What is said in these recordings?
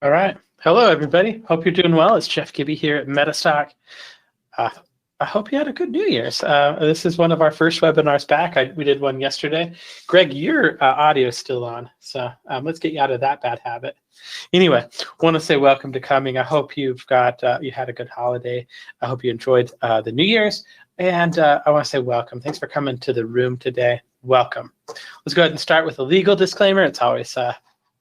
All right. Hello, everybody. Hope you're doing well. It's Jeff Gibby here at MetaStock. I hope you had a good New Year's. This is one of our first webinars back. We did one yesterday. Greg, your audio is still on, so let's get you out of that bad habit. Anyway, want to say welcome to coming. I hope you've got you had a good holiday. I hope you enjoyed the New Year's, and I want to say welcome. Thanks for coming to the room today. Welcome. Let's go ahead and start with a legal disclaimer. It's always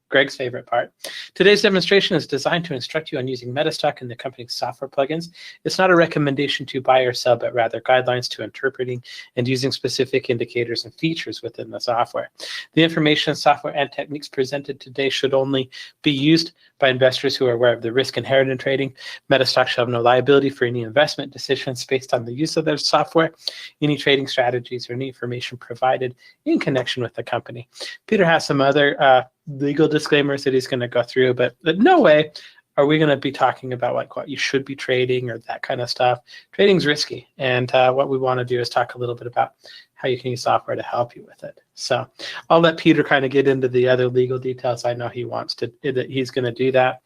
Greg's favorite part. Today's demonstration is designed to instruct you on using MetaStock and the company's software plugins. It's not a recommendation to buy or sell, but rather guidelines to interpreting and using specific indicators and features within the software. The information, software, and techniques presented today should only be used by investors who are aware of the risk inherent in trading. MetaStock shall have no liability for any investment decisions based on the use of their software, any trading strategies, or any information provided in connection with the company. Peter has some other legal disclaimers that he's going to go through, but no way are we going to be talking about like what you should be trading or that kind of stuff. Trading's risky, and what we want to do is talk a little bit about how you can use software to help you with it. So I'll let Peter kind of get into the other legal details. I know he wants to, that he's going to do that.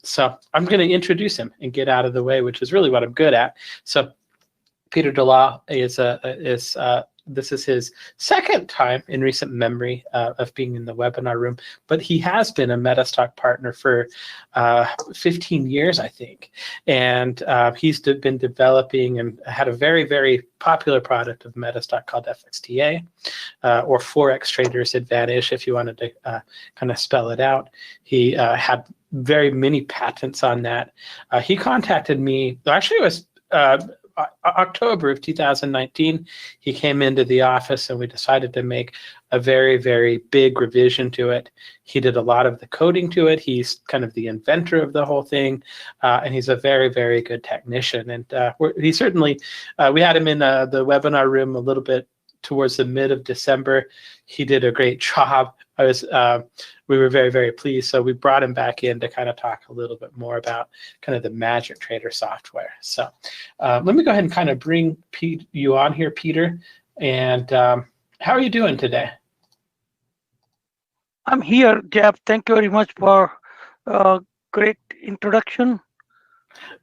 So I'm going to introduce him and get out of the way, which is really what I'm good at. So Peter Dalal this is his second time in recent memory of being in the webinar room, but he has been a MetaStock partner for 15 years, I think. And he's been developing and had a very, very popular product of MetaStock called FXTA, or Forex Traders Advantage, if you wanted to kind of spell it out. He had very many patents on that. He contacted me, actually it was October of 2019, he came into the office and we decided to make a very, very big revision to it. He did a lot of the coding to it. He's kind of the inventor of the whole thing, and he's a very, very good technician. And he certainly, we had him in the webinar room a little bit towards the mid of December. He did a great job. We were very, very pleased. So we brought him back in to kind of talk a little bit more about kind of the Magic Trader software. So let me go ahead and kind of bring you on here, Peter. And how are you doing today? I'm here, Jeff. Thank you very much for a great introduction.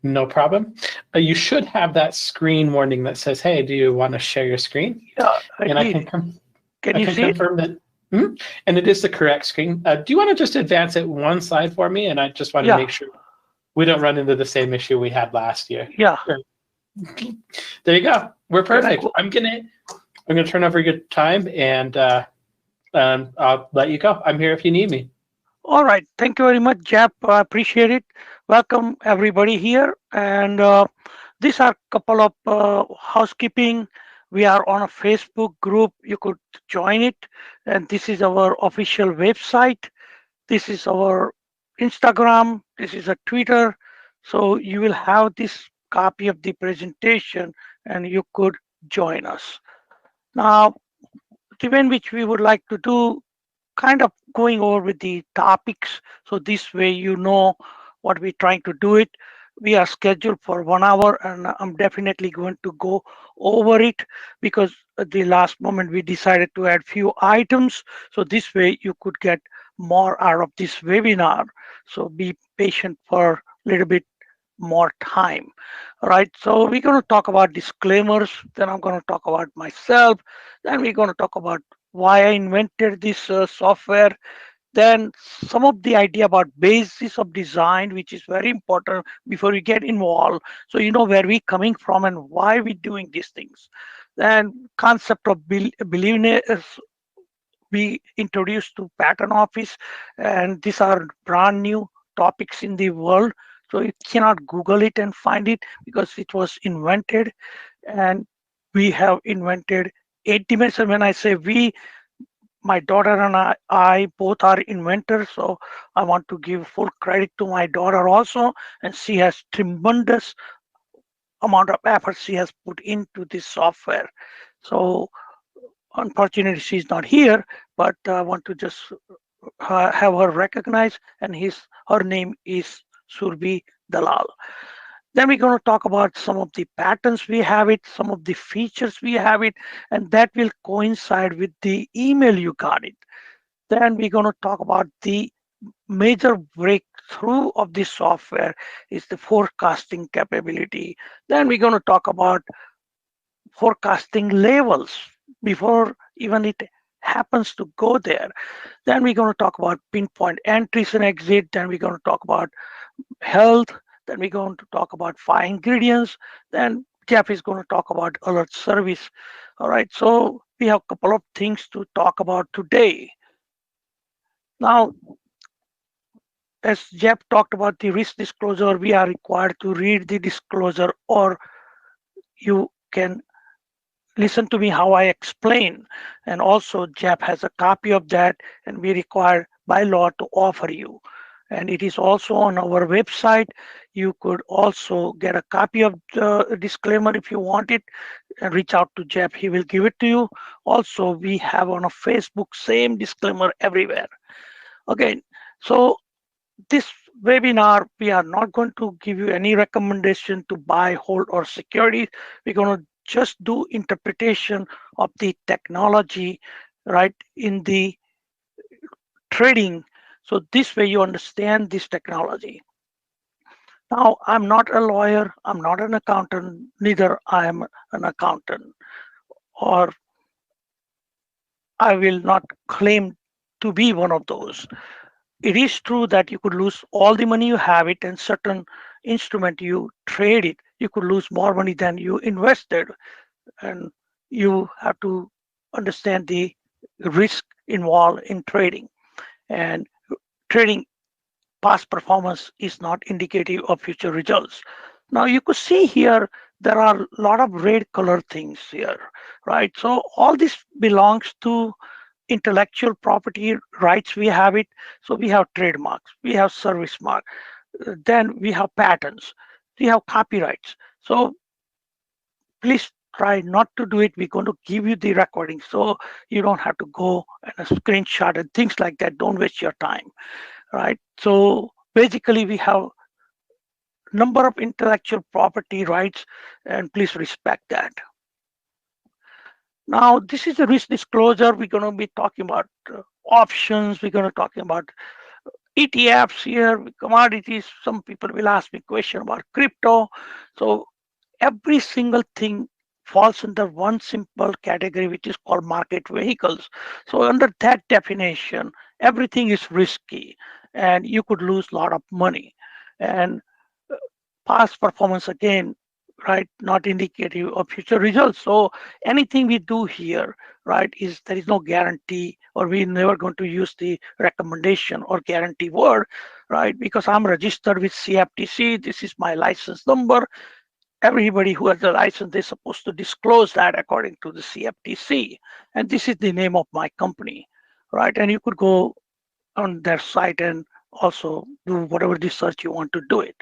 No problem. You should have that screen warning that says, hey, do you want to share your screen? Yeah, I can confirm that. And it is the correct screen. Do you want to just advance it one slide for me? And I just want to make sure we don't run into the same issue we had last year. Yeah. Sure. There you go. We're perfect. I'm gonna turn over your time, and I'll let you go. I'm here if you need me. All right. Thank you very much, Jeff. I appreciate it. Welcome everybody here. And these are a couple of housekeeping. We are on a Facebook group. You could join it. And this is our official website. This is our Instagram. This is a Twitter. So you will have this copy of the presentation and you could join us. Now, given which we would like to do, kind of going over with the topics. So this way you know what we're trying to do it. We are scheduled for 1 hour, and I'm definitely going to go over it because at the last moment we decided to add few items. So this way you could get more out of this webinar. So be patient for a little bit more time. All right. So we're going to talk about disclaimers. Then I'm going to talk about myself. Then we're going to talk about why I invented this software. Then some of the idea about basis of design, which is very important before we get involved. So you know where we're coming from and why we're doing these things. Then concept of billionaires we introduced to patent office, and these are brand new topics in the world. So you cannot Google it and find it because it was invented, and we have invented 8 dimensions. When I say we, my daughter and I both are inventors, so I want to give full credit to my daughter also, and she has tremendous amount of effort she has put into this software. So unfortunately she's not here, but I want to just have her recognized, and her name is Surbi Dalal. Then we're going to talk about some of the patterns we have it, some of the features we have it, and that will coincide with the email you got it. Then we're going to talk about the major breaks through of this software is the forecasting capability. Then we're going to talk about forecasting levels before even it happens to go there. Then we're going to talk about pinpoint entries and exit. Then we're going to talk about health. Then we're going to talk about 5 ingredients. Then Jeff is going to talk about alert service. All right, so we have a couple of things to talk about today. Now, as Jeff talked about the risk disclosure, we are required to read the disclosure, or you can listen to me how I explain. And also, Jeff has a copy of that, and we require by law to offer you. And it is also on our website. You could also get a copy of the disclaimer if you want it, and reach out to Jeff. He will give it to you. Also, we have on a Facebook, same disclaimer everywhere. Okay, so this webinar, we are not going to give you any recommendation to buy, hold, or security. We're going to just do interpretation of the technology, right, in the trading. So this way you understand this technology. Now, I'm not a lawyer, I'm not an accountant, neither I am an accountant, or I will not claim to be one of those. It is true that you could lose all the money you have it, and certain instrument you trade it, you could lose more money than you invested. And you have to understand the risk involved in trading. And trading past performance is not indicative of future results. Now you could see here, there are a lot of red color things here, right? So all this belongs to intellectual property rights. We have it. So we have trademarks, we have service mark, then we have patents, we have copyrights. So please try not to do it. We're going to give you the recording, so you don't have to go and a screenshot and things like that. Don't waste your time, right? So basically we have number of intellectual property rights, and please respect that. Now, this is a risk disclosure. We're going to be talking about options. We're going to talking about ETFs here, commodities. Some people will ask me question about crypto. So every single thing falls under one simple category, which is called market vehicles. So under that definition, everything is risky, and you could lose a lot of money. And past performance, again, right, not indicative of future results. So anything we do here, right, is there is no guarantee, or we're never going to use the recommendation or guarantee word, right? Because I'm registered with CFTC. This is my license number. Everybody who has a license, they're supposed to disclose that according to the CFTC. And this is the name of my company, right? And you could go on their site and also do whatever research you want to do it.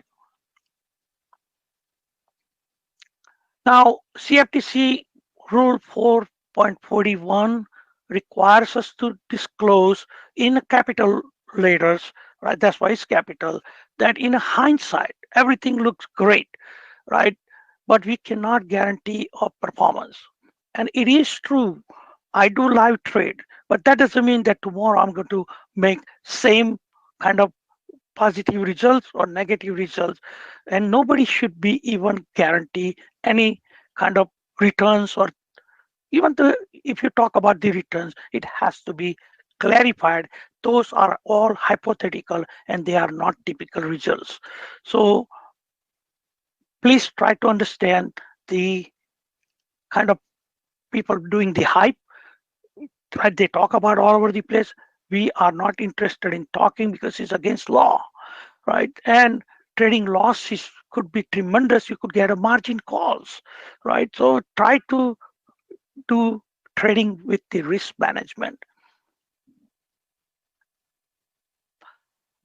Now, CFTC Rule 4.41 requires us to disclose in capital letters, right? That's why it's capital, that in hindsight, everything looks great, right? But we cannot guarantee a performance. And it is true, I do live trade, but that doesn't mean that tomorrow I'm going to make same kind of positive results or negative results. And nobody should be even guarantee any kind of returns, or even if you talk about the returns, it has to be clarified. Those are all hypothetical and they are not typical results. So please try to understand the kind of people doing the hype, right? They talk about all over the place. We are not interested in talking because it's against law, right? And trading losses could be tremendous. You could get a margin calls, right? So try to do trading with the risk management.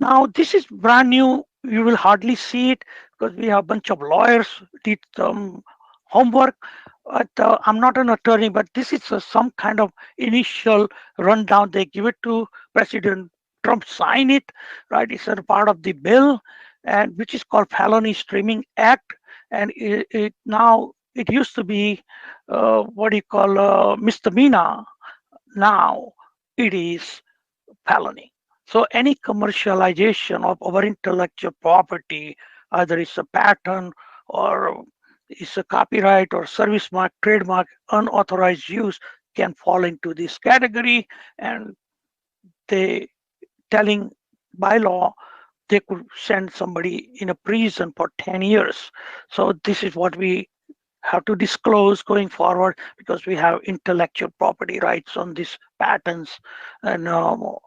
Now, this is brand new. You will hardly see it because we have a bunch of lawyers did some homework. But I'm not an attorney, but this is some kind of initial rundown. They give it to President Trump, sign it, right? It's a part of the bill, and which is called Felony Streaming Act. And it now, it used to be what do you call misdemeanor. Now it is felony. So any commercialization of our intellectual property, either it's a patent or it's a copyright or service mark, trademark, unauthorized use can fall into this category, and they telling by law they could send somebody in a prison for 10 years. So this is what we have to disclose going forward, because we have intellectual property rights on these patents and all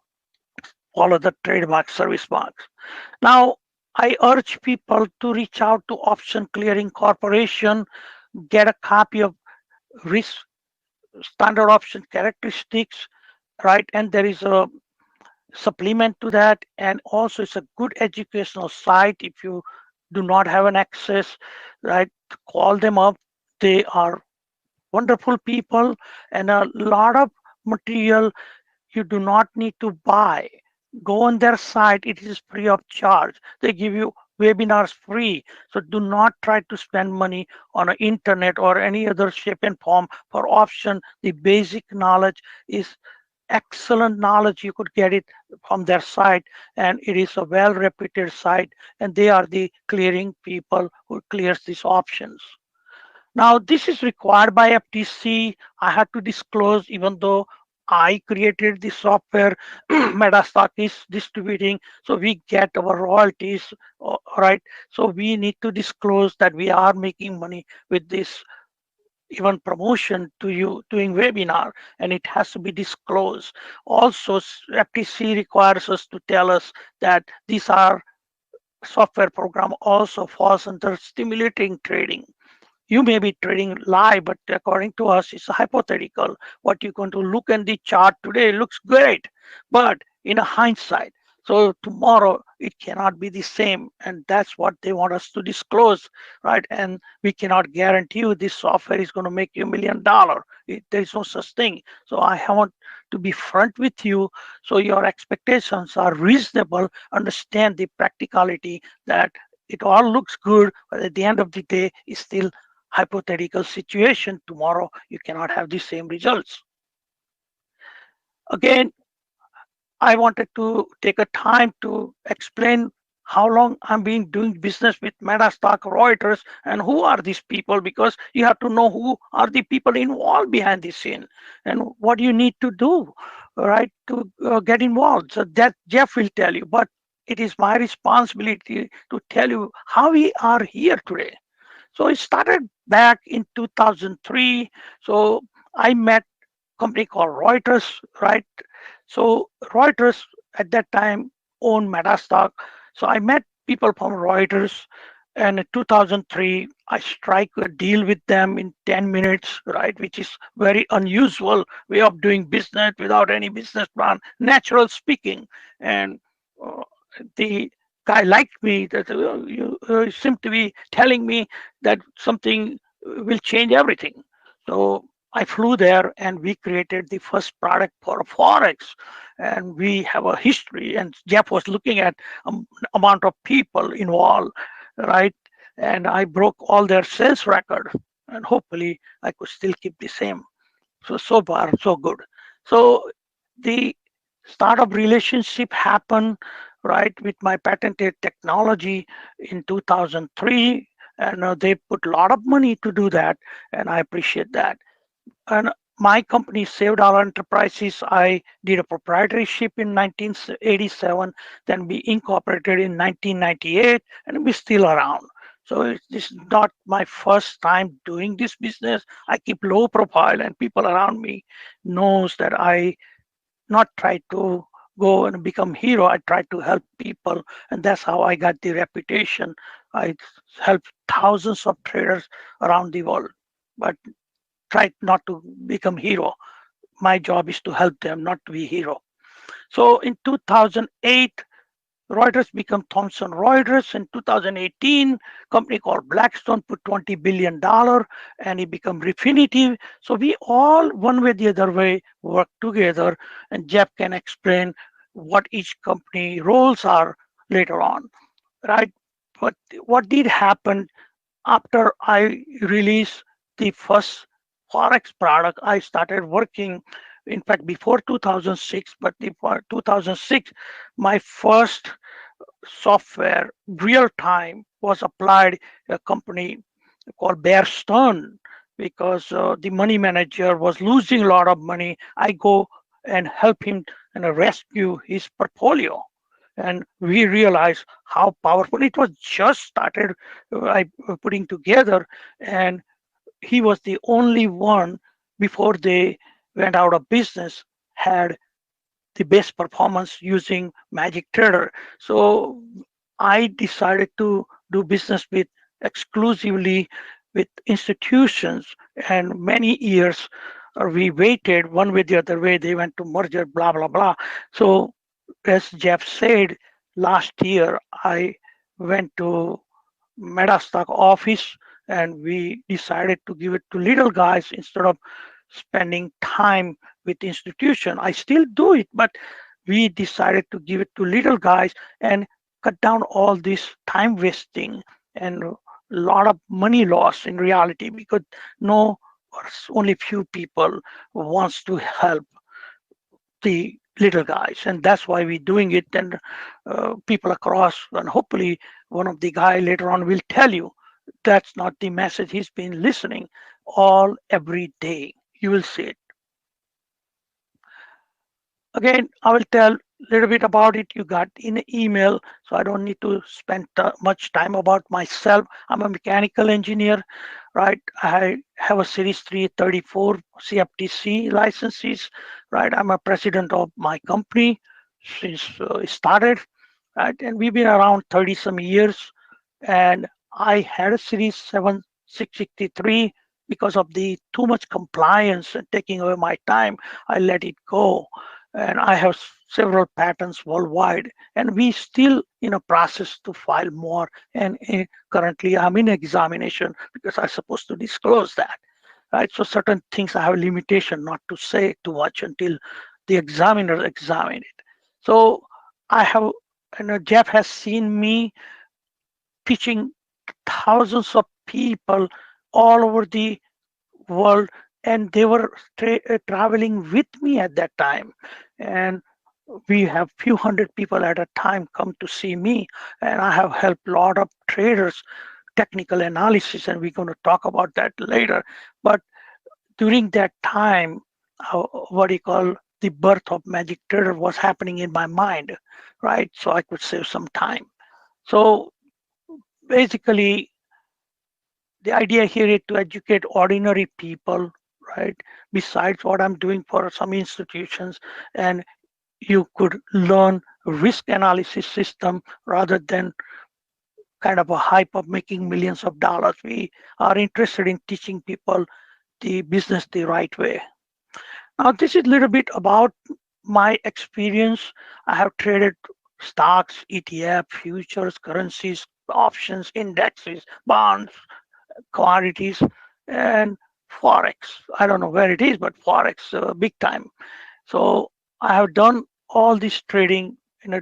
other trademark service marks. Now, I urge people to reach out to Option Clearing Corporation, get a copy of risk standard option characteristics, right? And there is a supplement to that, and also it's a good educational site. If you do not have an access, right, call them up. They are wonderful people, and a lot of material you do not need to buy. Go on their site, it is free of charge. They give you webinars free. So do not try to spend money on the internet or any other shape and form for option. The basic knowledge is excellent knowledge. You could get it from their site, and it is a well reputed site, and they are the clearing people who clears these options. Now, this is required by FTC. I had to disclose, even though I created the software, MetaStock is distributing, so we get our royalties, right? So we need to disclose that we are making money with this, even promotion to you doing webinar, and it has to be disclosed. Also, FTC requires us to tell us that these are software program also falls under stimulating trading. You may be trading live, but according to us, it's hypothetical. What you're going to look in the chart today looks great, but in a hindsight, so tomorrow it cannot be the same, and that's what they want us to disclose, right? And we cannot guarantee you this software is going to make you $1 million. There is no such thing. So I want to be front with you, so your expectations are reasonable. Understand the practicality that it all looks good, but at the end of the day, it's still hypothetical situation. Tomorrow you cannot have the same results. Again, I wanted to take a time to explain how long I'm been doing business with MetaStock, Reuters, and who are these people, because you have to know who are the people involved behind the scene and what you need to do, right, to get involved. So that Jeff will tell you, but it is my responsibility to tell you how we are here today. So it started back in 2003. So I met a company called Reuters, right? So Reuters at that time owned MetaStock. So I met people from Reuters, and in 2003 I strike a deal with them in 10 minutes, right? Which is very unusual way of doing business without any business plan, natural speaking. And uh, the guy liked me, that you seem to be telling me that something will change everything. So I flew there, and we created the first product for Forex, and we have a history. And Jeff was looking at amount of people involved, right? And I broke all their sales record, and hopefully I could still keep the same. So far so good. So the startup relationship happened, right, with my patented technology in 2003, and they put a lot of money to do that, and I appreciate that. And my company, Save Dollar Enterprises, I did a proprietorship in 1987, then we incorporated in 1998, and we're still around. So this is not my first time doing this business. I keep low profile, and people around me knows that I not try to go and become hero. I try to help people, and that's how I got the reputation. I help thousands of traders around the world, but try not to become hero. My job is to help them, not to be hero. So in 2008, Reuters became Thomson Reuters. In 2018, company called Blackstone put $20 billion, and it became Refinitiv. So we all, one way or the other way, work together, and Jeff can explain what each company roles are later on, right? But what did happen after I released the first Forex product, I started working in fact, before 2006, but before 2006, my first software real time was applied a company called Bear Stearns because the money manager was losing a lot of money. I go and help him and rescue his portfolio. And we realized how powerful it was. Just started I putting together, and he was the only one before they went out of business had the best performance using Magic Trader. So I decided to do business with exclusively with institutions, and many years we waited one way the other way. They went to merger, blah blah blah. So as Jeff said, last year I went to MetaStock office and we decided to give it to little guys instead of spending time with institution. I still do it, but we decided to give it to little guys and cut down all this time wasting and a lot of money loss in reality because no only few people wants to help the little guys, and that's why we're doing it. And people across, and hopefully one of the guy later on will tell you that's not the message. He's been listening all every day. You will see it. Again, I will tell a little bit about it. You got in an email, so I don't need to spend much time about myself. I'm a mechanical engineer, right? I have a Series 334 CFTC licenses, right? I'm a president of my company since it started, right? And we've been around 30 some years. And I had a Series 7 663 because of the too much compliance and taking away my time. I let it go, and I have several patents worldwide, and we still in a process to file more. And currently I'm in examination because I'm supposed to disclose that, right? So certain things I have a limitation not to say too much until the examiner examine it. So I have, Jeff has seen me teaching thousands of people all over the world, and they were traveling with me at that time. And we have few hundred people at a time come to see me, and I have helped a lot of traders technical analysis, and we're going to talk about that later. But during that time, what do you call, the birth of Magic Trader was happening in my mind, right? So I could save some time. So basically the idea here is to educate ordinary people, right? Besides what I'm doing for some institutions, and you could learn risk analysis system rather than kind of a hype of making millions of dollars. We are interested in teaching people the business the right way. Now, this is a little bit about my experience. I have traded stocks, ETF, futures, currencies, options, indexes, bonds, commodities, and forex. I don't know where it is, but forex big time. So I have done all this trading in a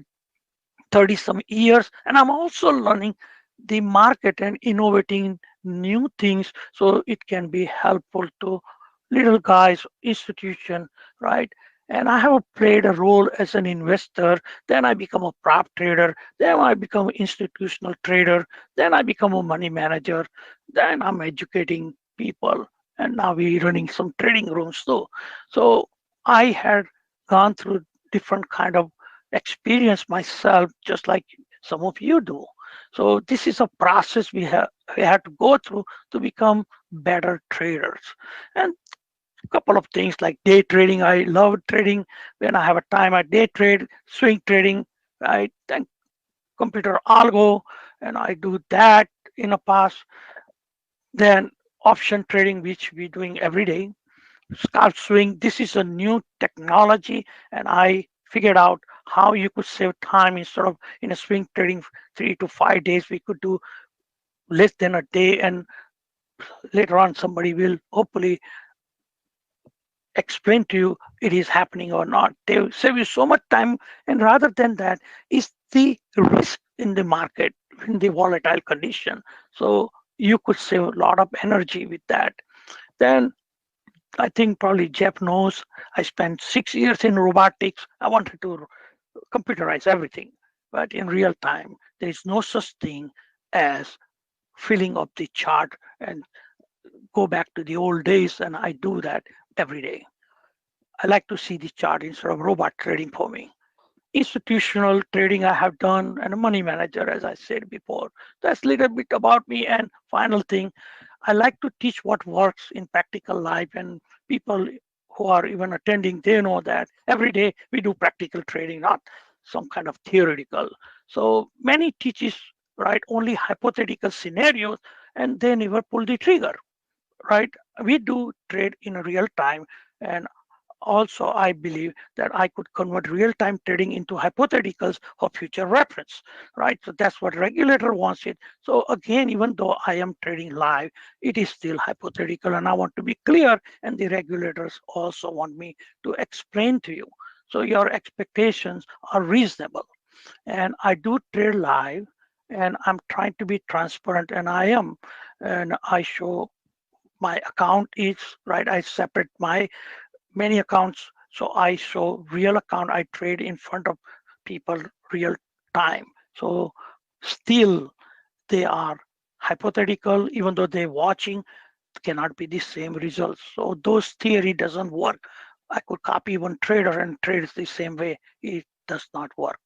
30 some years, and I'm also learning the market and innovating new things so it can be helpful to little guys, institution, right? And I have played a role as an investor. Then I become a prop trader. Then I become institutional trader. Then I become a money manager. Then I'm educating people. And now we're running some trading rooms too. So I had gone through different kind of experience myself, just like some of you do. So this is a process we have to go through to become better traders. And a couple of things like day trading. I love trading. When I have a time, I day trade, swing trading, right? Then computer algo, and I do that in the past. Then option trading, which we're doing every day. Scalp swing. This is a new technology, and I figured out how you could save time instead of in a swing trading 3 to 5 days. We could do less than a day, and later on somebody will hopefully explain to you it is happening or not. They will save you so much time, and rather than that is the risk in the market in the volatile condition. So you could save a lot of energy with that. Then I think probably Jeff knows I spent 6 years in robotics. I wanted to computerize everything, but in real time, there is no such thing as filling up the chart and go back to the old days. And I do that every day. I like to see the chart instead of robot trading for me. Institutional trading I have done, and a money manager, as I said before. That's a little bit about me. And final thing, I like to teach what works in practical life, and people who are even attending, they know that every day we do practical trading, not some kind of theoretical. So many teaches, right, only hypothetical scenarios, and they never pull the trigger, right? We do trade in real time, and also I believe that I could convert real-time trading into hypotheticals for future reference, right? So that's what regulator wants it. So again, even though I am trading live, it is still hypothetical, and I want to be clear, and the regulators also want me to explain to you. So your expectations are reasonable. And I do trade live, and I'm trying to be transparent, and I am, and I show my account is right. I separate my many accounts. So I show real account. I trade in front of people real time. So still they are hypothetical, even though they're watching, cannot be the same results. So those theory doesn't work. I could copy one trader and trade the same way. It does not work.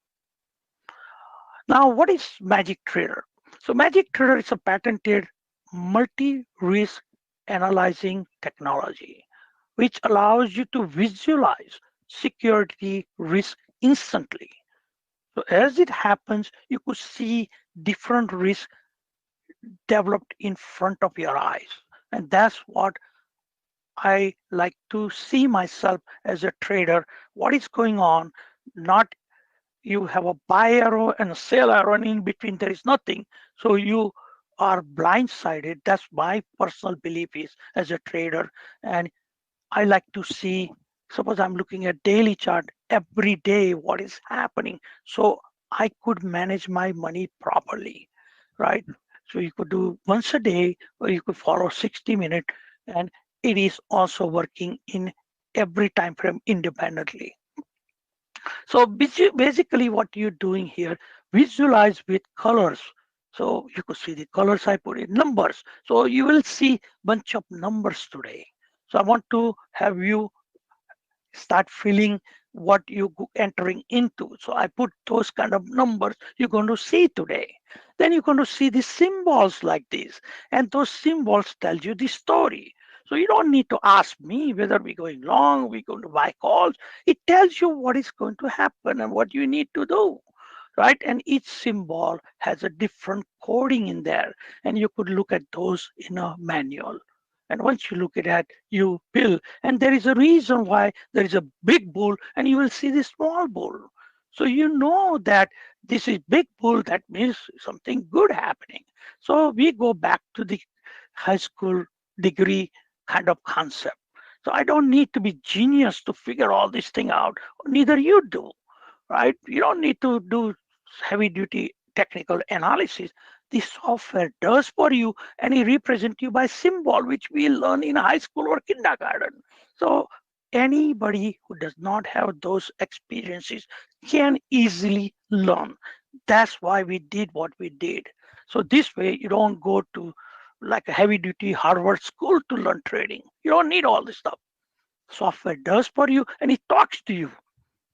Now, what is Magic Trader? So Magic Trader is a patented multi-risk analyzing technology, which allows you to visualize security risk instantly. So as it happens, you could see different risks developed in front of your eyes. And that's what I like to see myself as a trader. What is going on? Not you have a buy arrow and a sell arrow, and in between there is nothing. So you are blindsided. That's my personal belief is as a trader. And I like to see, suppose I'm looking at daily chart every day, what is happening. So I could manage my money properly, right? So you could do once a day, or you could follow 60 minutes, and it is also working in every time frame independently. So basically what you're doing here, visualize with colors. So you could see the colors I put in numbers. So you will see bunch of numbers today. So I want to have you start feeling what you entering into. So I put those kind of numbers you're going to see today. Then you're going to see the symbols like this, and those symbols tell you the story. So you don't need to ask me whether we're going long, we're going to buy calls. It tells you what is going to happen and what you need to do, right? And each symbol has a different coding in there, and you could look at those in a manual. And once you look at that, you will. And there is a reason why there is a big bull and you will see the small bull. So you know that this is big bull, that means something good happening. So we go back to the high school degree kind of concept. So I don't need to be genius to figure all this thing out. Neither you do, right? You don't need to do heavy duty technical analysis. The software does for you, and it represents you by symbol, which we learn in high school or kindergarten. So anybody who does not have those experiences can easily learn. That's why we did what we did. So this way you don't go to like a heavy duty Harvard school to learn trading. You don't need all this stuff. Software does for you, and it talks to you.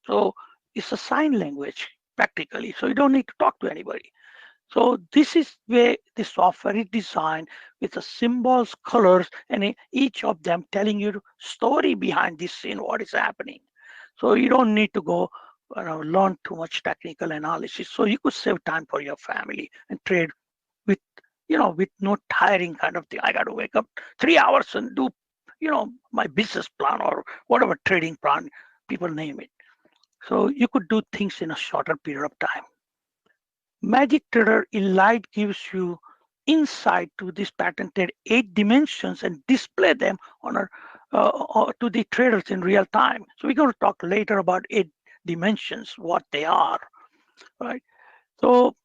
So it's a sign language practically. So you don't need to talk to anybody. So this is where the software is designed with the symbols, colors, and each of them telling you story behind this scene, what is happening. So you don't need to go learn too much technical analysis. So you could save time for your family and trade with, with no tiring kind of thing. I got to wake up 3 hours and do, my business plan or whatever trading plan people name it. So you could do things in a shorter period of time. Magic Trader Elite gives you insight to these patented 8 dimensions and display them on to the traders in real time. So we're going to talk later about 8 dimensions, what they are, right? So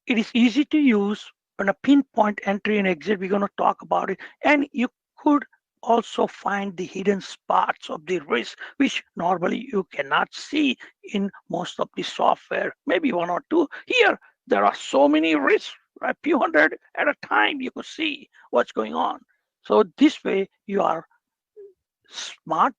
it is easy to use on a pinpoint entry and exit. We're going to talk about it, and you could also find the hidden spots of the risk, which normally you cannot see in most of the software. Maybe one or two. Here, there are so many risks, right? A few hundred at a time, you could see what's going on. So this way, you are smart.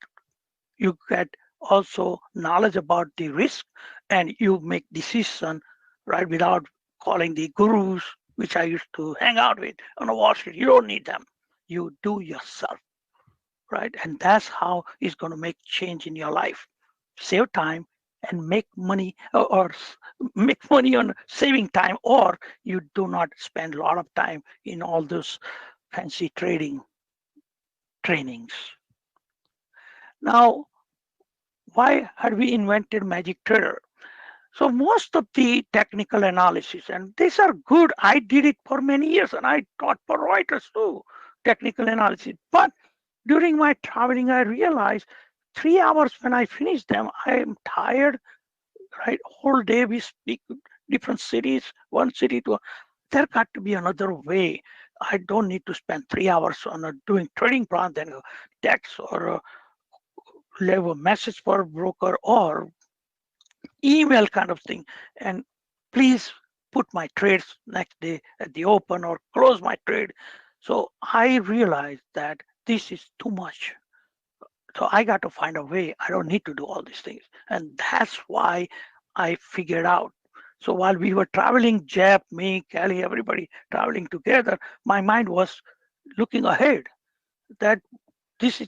You get also knowledge about the risk, and you make decision, right, without calling the gurus, which I used to hang out with on a Wall Street. You don't need them. You do yourself, right? And that's how it's going to make change in your life. Save time and make money, or make money on saving time, or you do not spend a lot of time in all those fancy trading trainings. Now, why had we invented Magic Trader? So most of the technical analysis, and these are good. I did it for many years, and I taught for Reuters too, technical analysis. But during my traveling, I realized 3 hours when I finish them, I am tired, right? Whole day we speak different cities, one city to there got to be another way. I don't need to spend 3 hours on doing trading plan, then a text or leave a message for a broker or email kind of thing. And please put my trades next day at the open or close my trade. So I realized that this is too much. So I got to find a way. I don't need to do all these things. And that's why I figured out. So while we were traveling, Jeb, me, Kelly, everybody traveling together, my mind was looking ahead that this is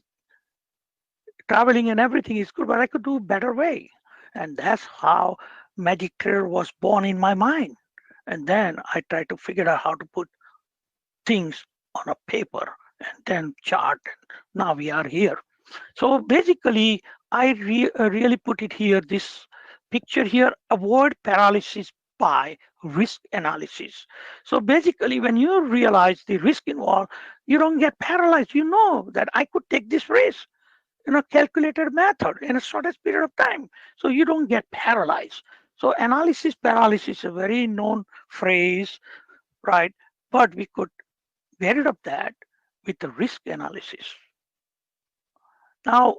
traveling and everything is good, but I could do a better way. And that's how Magic Trader was born in my mind. And then I tried to figure out how to put things on a paper and then chart. Now we are here. So basically, I really put it here, this picture here, avoid paralysis by risk analysis. So basically, when you realize the risk involved, you don't get paralyzed. You know that I could take this risk in a calculated method in a shortest period of time. So you don't get paralyzed. So analysis paralysis is a very known phrase, right? But we could get rid of that with the risk analysis. Now,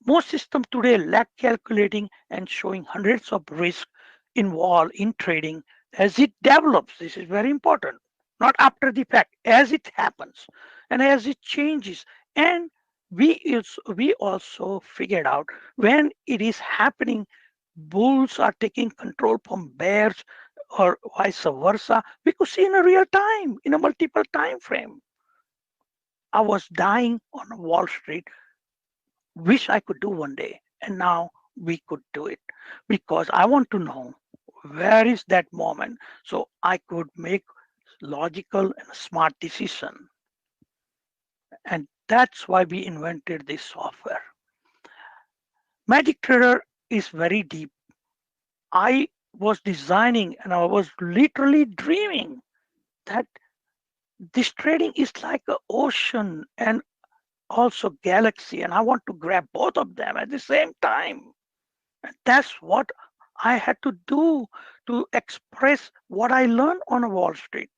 most systems today lack calculating and showing hundreds of risks involved in trading as it develops. This is very important. Not after the fact, as it happens and as it changes. And we also figured out when it is happening, bulls are taking control from bears or vice versa. We could see in a real time, in a multiple time frame. I was dying on Wall Street, wish I could do one day, and now we could do it because I want to know where is that moment so I could make logical and smart decision. And that's why we invented this software. Magic Trader is very deep. I was designing and I was literally dreaming that this trading is like an ocean and also galaxy, and I want to grab both of them at the same time. And that's what I had to do to express what I learned on Wall Street,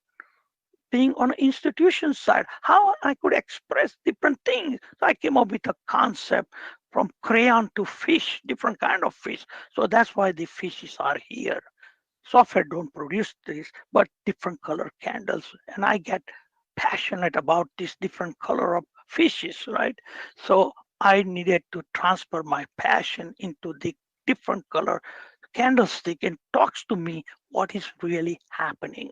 being on the institution side, how I could express different things. So I came up with a concept from crayon to fish, different kind of fish. So that's why the fishes are here. Software don't produce this, but different color candles. And I get passionate about this different color of fishes, right? So I needed to transfer my passion into the different color candlestick and talks to me what is really happening.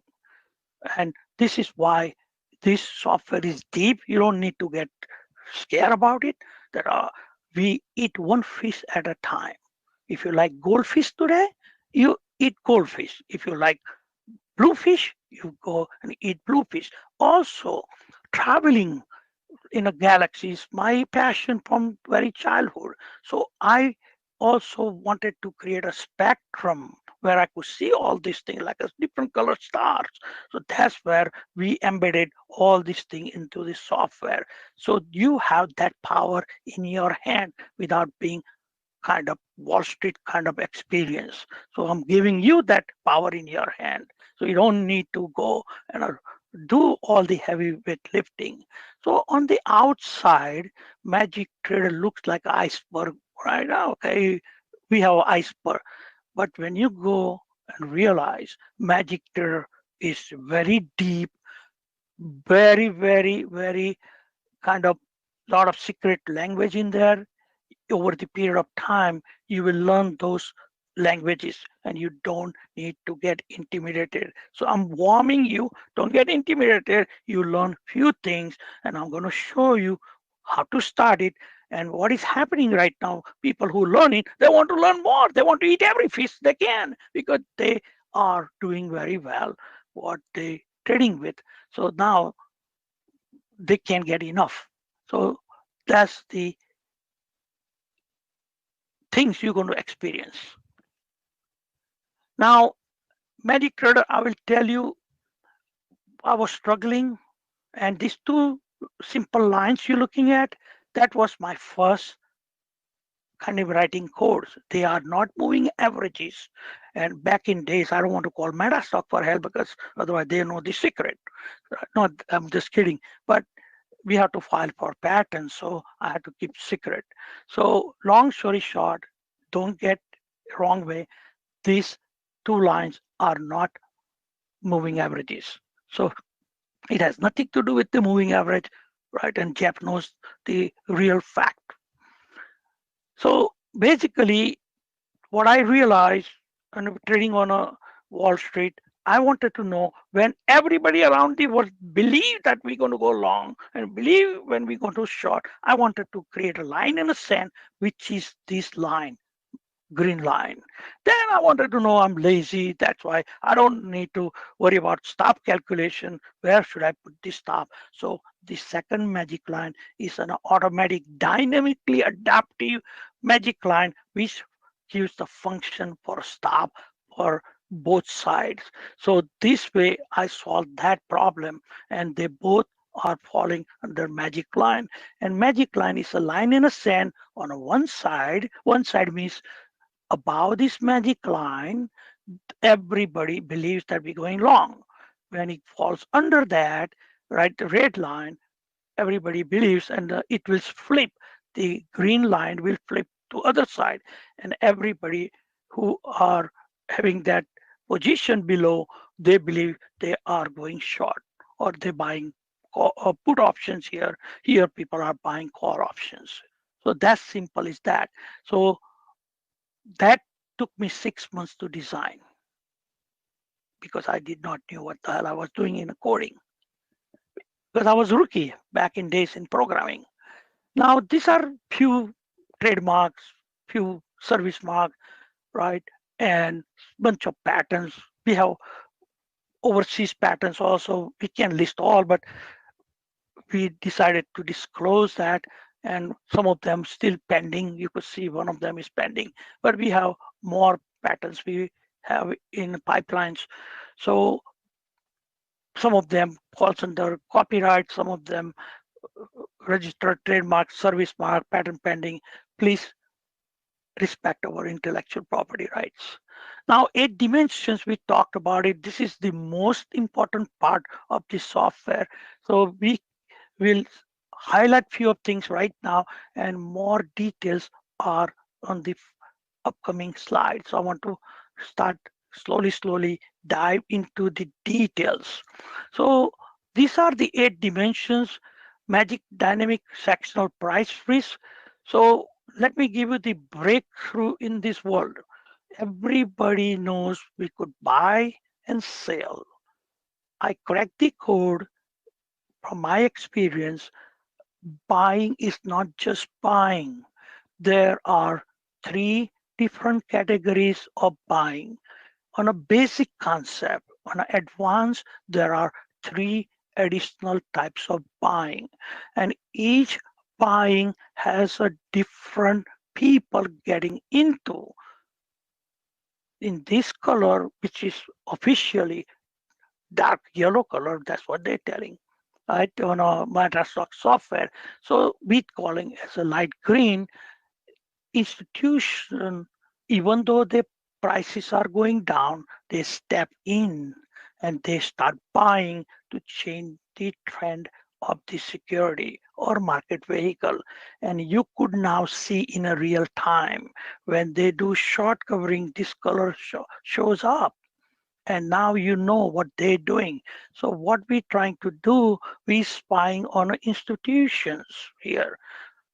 And this is why this software is deep. You don't need to get scared about it. We eat one fish at a time. If you like goldfish today, you eat goldfish. If you like bluefish, you go and eat bluefish. Also, traveling in a galaxy is my passion from very childhood. So I also wanted to create a spectrum where I could see all these things like a different color stars. So that's where we embedded all these things into the software. So you have that power in your hand without being kind of Wall Street kind of experience. So I'm giving you that power in your hand. So you don't need to go and do all the heavyweight lifting. So on the outside, Magic Trader looks like an iceberg right now. Okay, we have an iceberg. But when you go and realize Magic Trader is very deep, very, very, very kind of lot of secret language in there. Over the period of time, you will learn those languages and you don't need to get intimidated. So I'm warning you, don't get intimidated. You learn few things and I'm going to show you how to start it. And what is happening right now, people who learn it, they want to learn more. They want to eat every fish they can because they are doing very well what they trading with. So now they can't get enough. So that's the things you're going to experience. Now, Magic Trader, I will tell you, I was struggling, and these two simple lines you're looking at, that was my first kind of writing codes. They are not moving averages. And back in days, I don't want to call MetaStock for help because otherwise they know the secret. No, I'm just kidding. But we have to file for patents, so I had to keep secret. So long story short, don't get wrong way. These two lines are not moving averages. So it has nothing to do with the moving average, right? And Jeff knows the real fact. So basically, what I realized when trading on a Wall Street, I wanted to know when everybody around the world believe that we're going to go long and believe when we're going to short, I wanted to create a line in the sand, which is this line, green line. Then I wanted to know I'm lazy. That's why I don't need to worry about stop calculation. Where should I put the stop? So the second magic line is an automatic, dynamically adaptive magic line, which gives the function for stop for both sides. So this way I solved that problem and they both are falling under magic line. And magic line is a line in a sand on a one side. One side means above this magic line, everybody believes that we're going long. When it falls under that, right, the red line, everybody believes and it will flip. The green line will flip to other side and everybody who are having that position below, they believe they are going short or they're buying put options here. Here people are buying call options. So that's simple as that. So that took me 6 months to design because I did not know what the hell I was doing in coding. Because I was rookie back in days in programming. Now these are few trademarks, few service marks, right? And bunch of patents. We have overseas patents also. We can list all, but we decided to disclose that and some of them still pending. You could see one of them is pending, but we have more patents we have in pipelines. So some of them falls under copyright, some of them registered trademark, service mark, patent pending. Please respect our intellectual property rights. Now, 8 dimensions, we talked about it. This is the most important part of the software. So we will highlight few of things right now and more details are on the upcoming slides. So I want to start slowly dive into the details. So these are the 8 dimensions, magic dynamic sectional price risk. So let me give you the breakthrough in this world. Everybody knows we could buy and sell. I cracked the code from my experience. Buying is not just buying. There are 3 different categories of buying. On a basic concept, on an advanced, there are 3 additional types of buying. And each buying has a different people getting into. In this color, which is officially dark yellow color, that's what they're telling. Right, on a MetaStock software. So we calling as a light green institution, even though their prices are going down, they step in and they start buying to change the trend of the security or market vehicle. And you could now see in a real time when they do short covering, this color shows up. And now you know what they're doing. So what we're trying to do, we spying on institutions here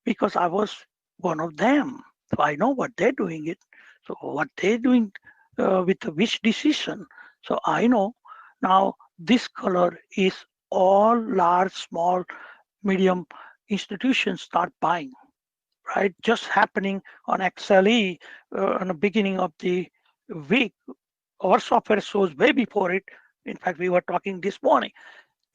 because I was one of them. So I know what they're doing it. So what they're doing with which decision. So I know now this color is all large, small, medium institutions start buying, right? Just happening on XLE on the beginning of the week. Our software shows way before it. In fact, we were talking this morning.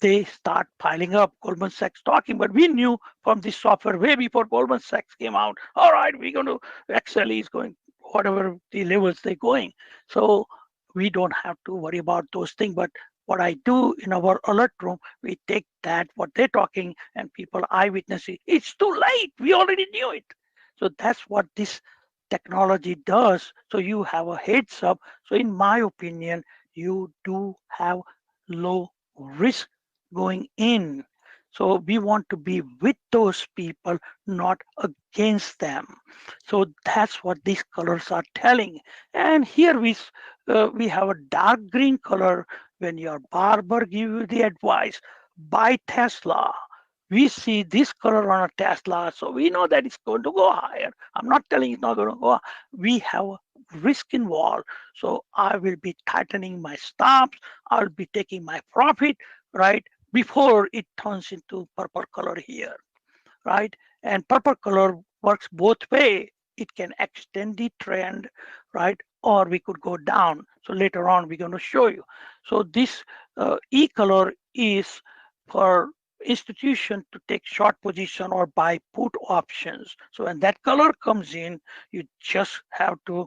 They start piling up. Goldman Sachs talking, but we knew from this software way before Goldman Sachs came out. All right, we're going to XLE is going whatever the levels they're going. So we don't have to worry about those things. But what I do in our alert room, we take that what they're talking and people eyewitness it. It's too late. We already knew it. So that's what this technology does. So you have a heads up. So in my opinion, you do have low risk going in. So we want to be with those people, not against them. So that's what these colors are telling. And here we have a dark green color. When your barber give you the advice, buy Tesla. We see this color on a Tesla, so we know that it's going to go higher. I'm not telling it's not going to go. We have a risk involved. So I will be tightening my stops. I'll be taking my profit, right? Before it turns into purple color here, right? And purple color works both way. It can extend the trend, right? Or we could go down. So later on, we're going to show you. So this E color is for institution to take short position or buy put options. So when that color comes in, you just have to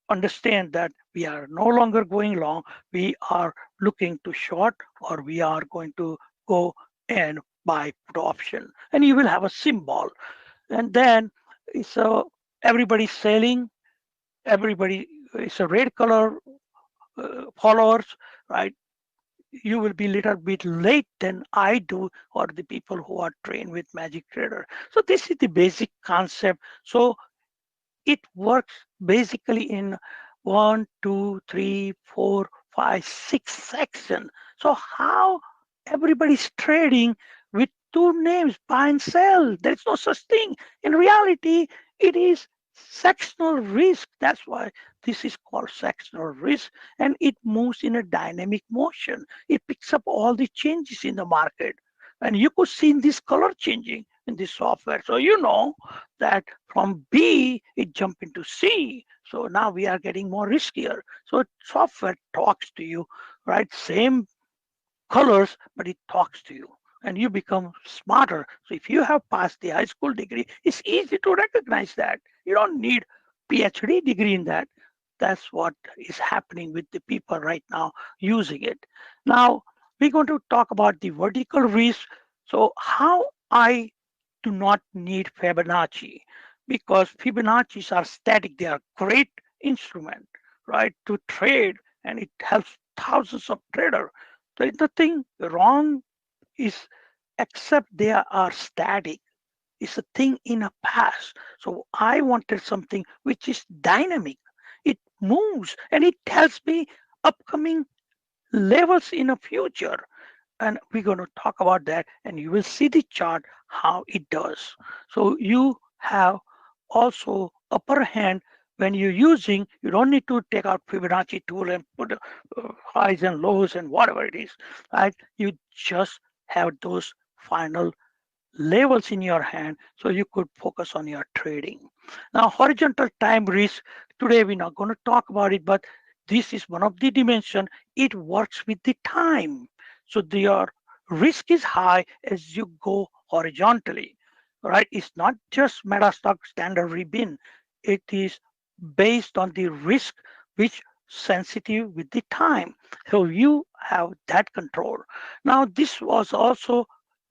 understand that we are no longer going long. We are looking to short, or we are going to go and buy put option, and you will have a symbol. And then so everybody's selling, everybody, it's a red color followers, right? You will be a little bit late than I do, or the people who are trained with Magic Trader. So this is the basic concept. So it works basically in 1, 2, 3, 4, 5, 6 section. So how everybody's trading with two names, buy and sell? There is no such thing. In reality, it is sectional risk. That's why this is called sectional risk, and it moves in a dynamic motion. It picks up all the changes in the market, and you could see in this color changing in this software. So you know that from B, it jumped into C. So now we are getting more riskier. So software talks to you, right? Same colors, but it talks to you and you become smarter. So if you have passed the high school degree, it's easy to recognize that. You don't need PhD degree in that. That's what is happening with the people right now using it. Now, we're going to talk about the vertical risk. So how I do not need Fibonacci, because Fibonacci's are static. They are great instrument, right, to trade, and it helps thousands of traders. There is nothing wrong is except they are static. It's a thing in a past. So I wanted something which is dynamic. It moves and it tells me upcoming levels in the future. And we're going to talk about that, and you will see the chart how it does. So you have also upper hand when you're using. You don't need to take out Fibonacci tool and put highs and lows and whatever it is, right? You just have those final levels in your hand, so you could focus on your trading. Now, horizontal time risk, today we're not going to talk about it, but this is one of the dimension. It works with the time. So your risk is high as you go horizontally, right? It's not just MetaStock standard ribbon. It is based on the risk which sensitive with the time. So you have that control. Now, this was also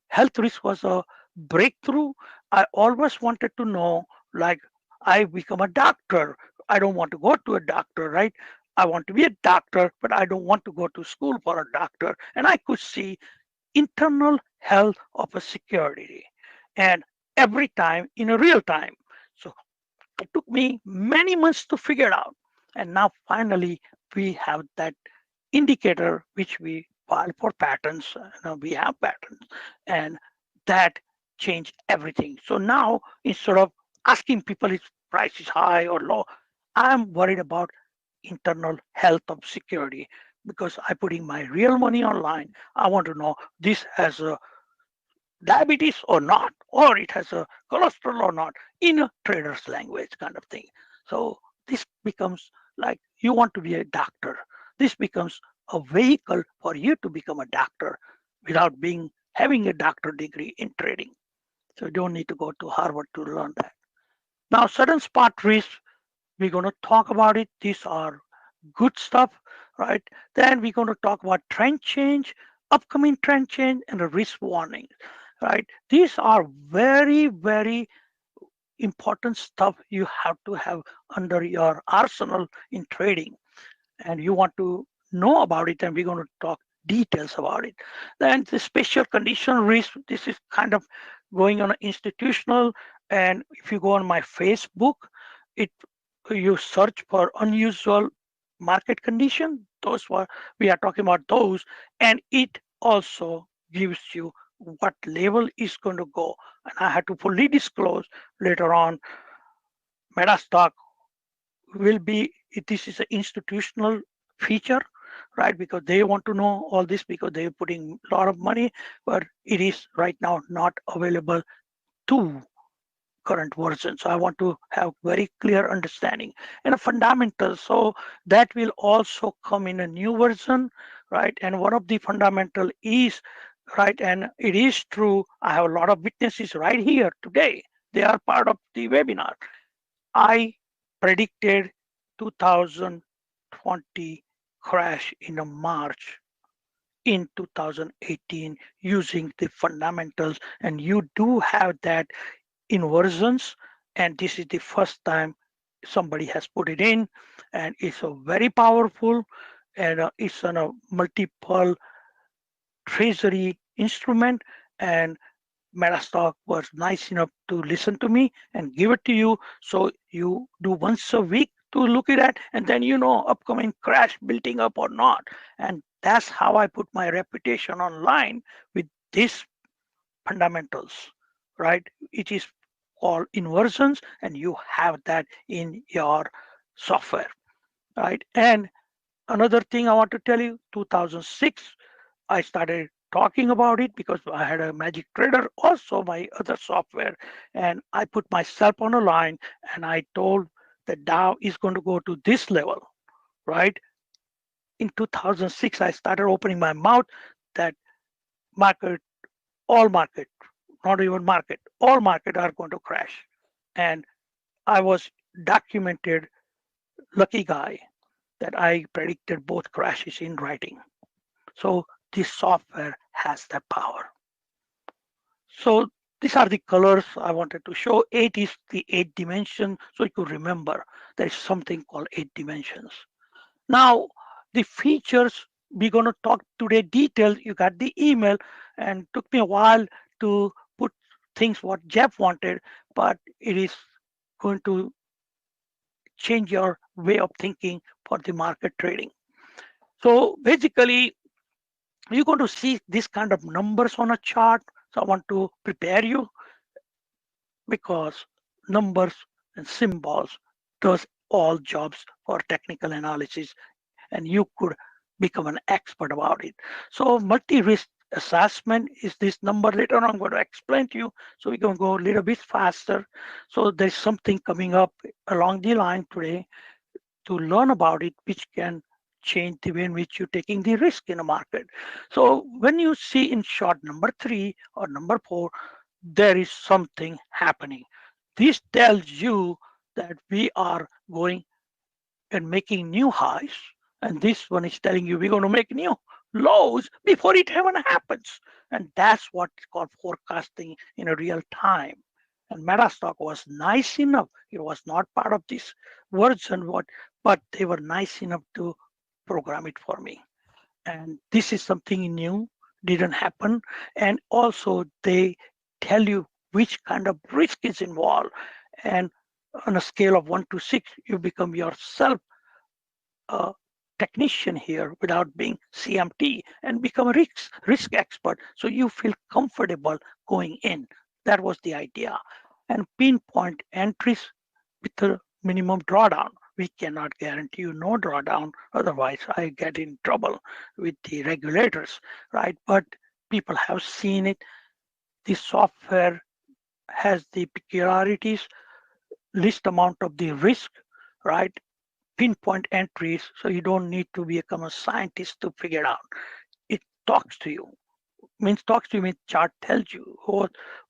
health risk was a breakthrough. I always wanted to know, like, I become a doctor. I don't want to go to a doctor, right? I want to be a doctor, but I don't want to go to school for a doctor. And I could see internal health of a security, and every time in a real time. So it took me many months to figure it out. And now finally we have that indicator which we file for patents. Now we have patents, and that changed everything. So now instead of asking people if price is high or low, I'm worried about internal health of security, because I putting my real money online. I want to know this has a diabetes or not, or it has a cholesterol or not, in a trader's language kind of thing. So this becomes like you want to be a doctor. This becomes a vehicle for you to become a doctor without being having a doctor degree in trading. So you don't need to go to Harvard to learn that. Now, sudden spot risk, we're going to talk about it. These are good stuff, right? Then we're going to talk about trend change, upcoming trend change, and a risk warning, right? These are very, very important stuff you have to have under your arsenal in trading, and you want to know about it, and we're going to talk details about it. Then the special condition risk, this is kind of going on institutional, and if you go on my Facebook, it you search for unusual market condition, those were we are talking about those, and it also gives you what level is going to go. And I had to fully disclose later on, MetaStock will be, this is an institutional feature, right? Because they want to know all this, because they're putting a lot of money, but it is right now not available to current version. So I want to have very clear understanding and a fundamental. So that will also come in a new version, right? And one of the fundamental is, right, and it is true, I have a lot of witnesses right here today. They are part of the webinar. I predicted 2020 crash in a March in 2018 using the fundamentals, and you do have that inversions, and this is the first time somebody has put it in, and it's a very powerful, and it's on a multiple treasury instrument, and MetaStock was nice enough to listen to me and give it to you. So you do once a week to look at it, and then you know upcoming crash building up or not. And that's how I put my reputation online with these fundamentals, right? It is called inversions, and you have that in your software, right? And another thing I want to tell you, 2006, I started talking about it because I had a Magic Trader, also my other software, and I put myself on a line, and I told that Dow is going to go to this level, right? In 2006, I started opening my mouth that market, all market, not even market, all market are going to crash. And I was documented lucky guy that I predicted both crashes in writing. So this software has that power. So these are the colors I wanted to show. 8 is the 8 dimension, so you could remember there is something called 8 dimensions. Now, the features, we're going to talk today details. You got the email, and took me a while to put things what Jeff wanted, but it is going to change your way of thinking for the market trading. So basically, you're going to see this kind of numbers on a chart. So I want to prepare you, because numbers and symbols does all jobs for technical analysis, and you could become an expert about it. So multi-risk assessment is this number. Later on I'm going to explain to you, so we can go a little bit faster. So there's something coming up along the line today to learn about it, which can change the way in which you're taking the risk in a market. So when you see in short number 3 or number 4, there is something happening. This tells you that we are going and making new highs, and this one is telling you we're going to make new lows before it even happens. And that's what's called forecasting in a real time. And MetaStock was nice enough. It was not part of this version, but they were nice enough to program it for me. And this is something new, didn't happen. And also they tell you which kind of risk is involved. And on a scale of 1 to 6, you become yourself a technician here without being CMT and become a risk expert. So you feel comfortable going in. That was the idea. And pinpoint entries with a minimum drawdown. We cannot guarantee you no drawdown, otherwise I get in trouble with the regulators, right? But people have seen it. The software has the peculiarities, least amount of the risk, right? Pinpoint entries, so you don't need to become a scientist to figure it out. It talks to you. Talks to you means chart tells you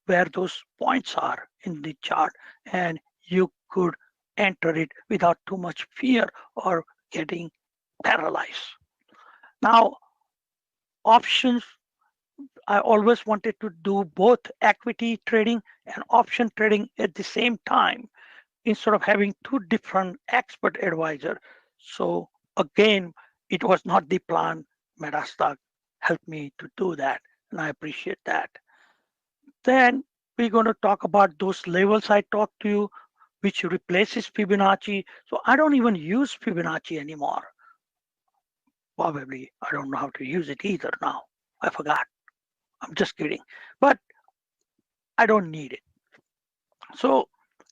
where those points are in the chart, and you could enter it without too much fear or getting paralyzed. Now, options, I always wanted to do both equity trading and option trading at the same time instead of having two different expert advisors. So again, it was not the plan. MetaStock helped me to do that, and I appreciate that. Then we're going to talk about those levels I talked to you, which replaces Fibonacci. So I don't even use Fibonacci anymore. Probably I don't know how to use it either now. I forgot. I'm just kidding. But I don't need it. So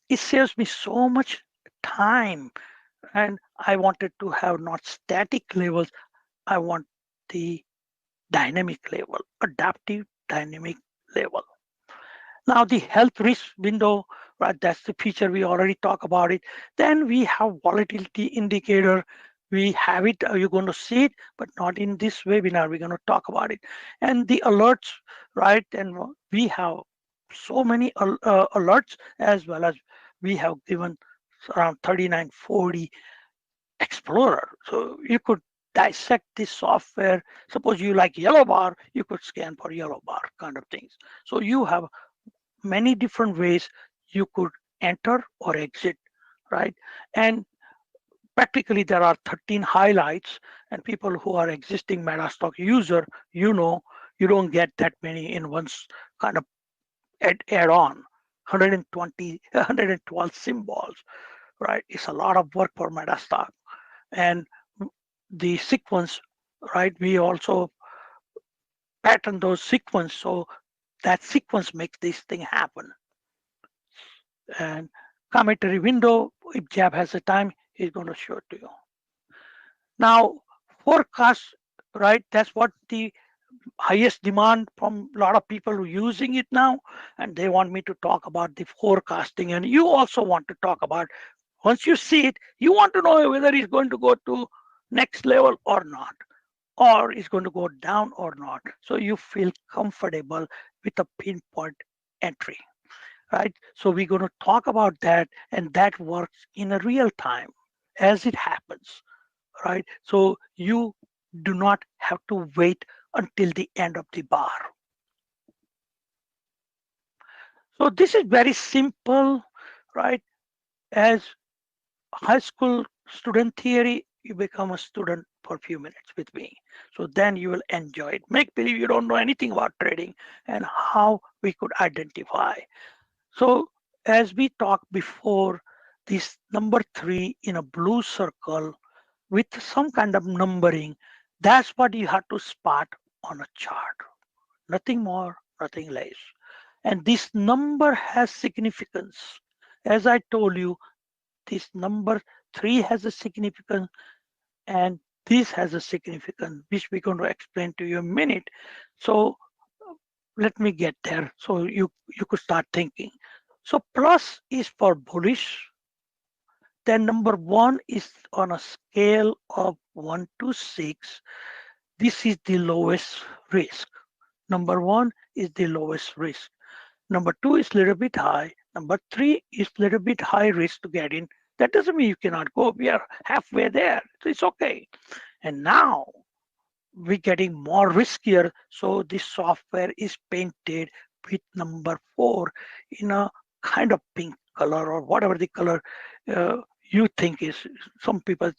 it saves me so much time. And I wanted to have not static levels. I want the dynamic level, adaptive dynamic level. Now the health risk window, right? That's the feature we already talked about it. Then we have volatility indicator. We have it, you're going to see it, but not in this webinar. We're going to talk about it. And the alerts, right? And we have so many alerts, as well as we have given around 3940 Explorer. So you could dissect this software. Suppose you like yellow bar, you could scan for yellow bar kind of things. So you have many different ways you could enter or exit, right? And practically there are 13 highlights, and people who are existing MetaStock user, you know, you don't get that many in one kind of add-on. 120, 112 symbols, right? It's a lot of work for MetaStock. And the sequence, right? We also pattern those sequence, so that sequence makes this thing happen. And commentary window, if Jab has the time, he's going to show it to you. Now, forecast, right? That's what the highest demand from a lot of people who are using it now, and they want me to talk about the forecasting. And you also want to talk about, once you see it, you want to know whether it's going to go to next level or not, or it's going to go down or not. So you feel comfortable with a pinpoint entry, right? So we're going to talk about that, and that works in a real time as it happens, right? So you do not have to wait until the end of the bar. So this is very simple, right? As high school student theory, you become a student for a few minutes with me. So then you will enjoy it. Make believe you don't know anything about trading and how we could identify. So as we talked before, this number 3 in a blue circle with some kind of numbering, that's what you have to spot on a chart. Nothing more, nothing less. And this number has significance. As I told you, this number 3 has a significance, and this has a significance, which we're going to explain to you in a minute. So let me get there so you could start thinking. So plus is for bullish. Then number 1 is on a scale of 1 to 6. This is the lowest risk. Number 1 is the lowest risk. Number 2 is a little bit high. Number 3 is a little bit high risk to get in. That doesn't mean you cannot go. We are halfway there. So it's okay. And now we're getting more riskier. So this software is painted with number 4 in a kind of pink color or whatever the color you think is, some people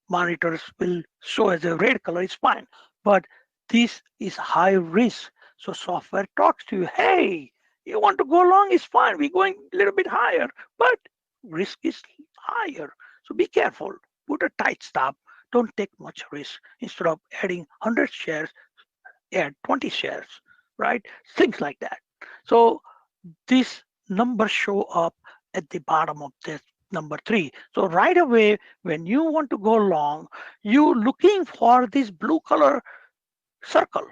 monitors will show as a red color, is fine. But this is high risk. So software talks to you, hey, you want to go long, it's fine. We're going a little bit higher, but risk is higher. So be careful. Put a tight stop. Don't take much risk. Instead of adding 100 shares, add 20 shares, right? Things like that. So these numbers show up at the bottom of this number 3. So right away, when you want to go long, you looking for this blue color circle,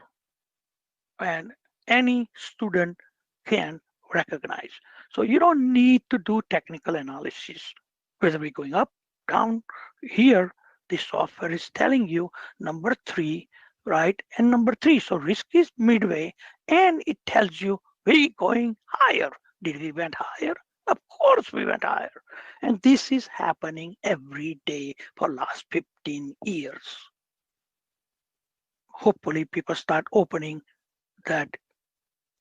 and any student can recognize. So you don't need to do technical analysis, whether we're going up, down. Here, the software is telling you number 3, right? And number 3. So risk is midway, and it tells you we're going higher. Did we went higher? Of course we went higher. And this is happening every day for last 15 years. Hopefully people start opening that.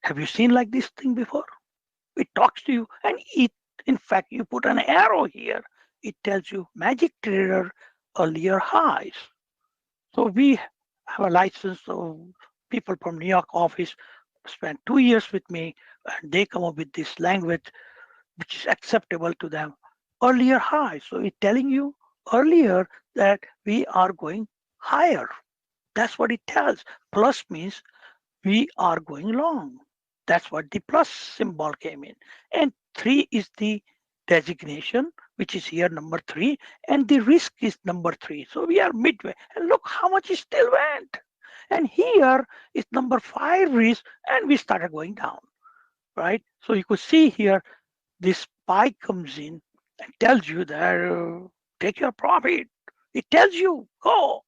Have you seen like this thing before? It talks to you, and it, in fact, you put an arrow here. It tells you magic trader earlier highs. So we have a license, so people from New York office spent 2 years with me, and they come up with this language which is acceptable to them. Earlier high. So it's telling you earlier that we are going higher. That's what it tells. Plus means we are going long. That's what the plus symbol came in. And 3 is the designation, which is here number 3, and the risk is number 3. So we are midway. And look how much it still went. And here is number 5 risk, and we started going down, right? So you could see here, this spike comes in and tells you that take your profit. It tells you, go,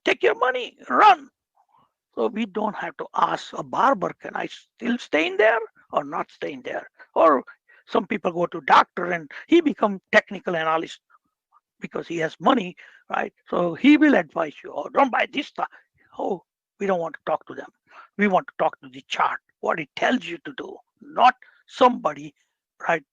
take your money, run. So we don't have to ask a barber, can I still stay in there or not stay in there? Or some people go to doctor and he become technical analyst because he has money, right? So he will advise you, oh, don't buy this stuff. Oh, we don't want to talk to them. We want to talk to the chart, what it tells you to do, not somebody, right?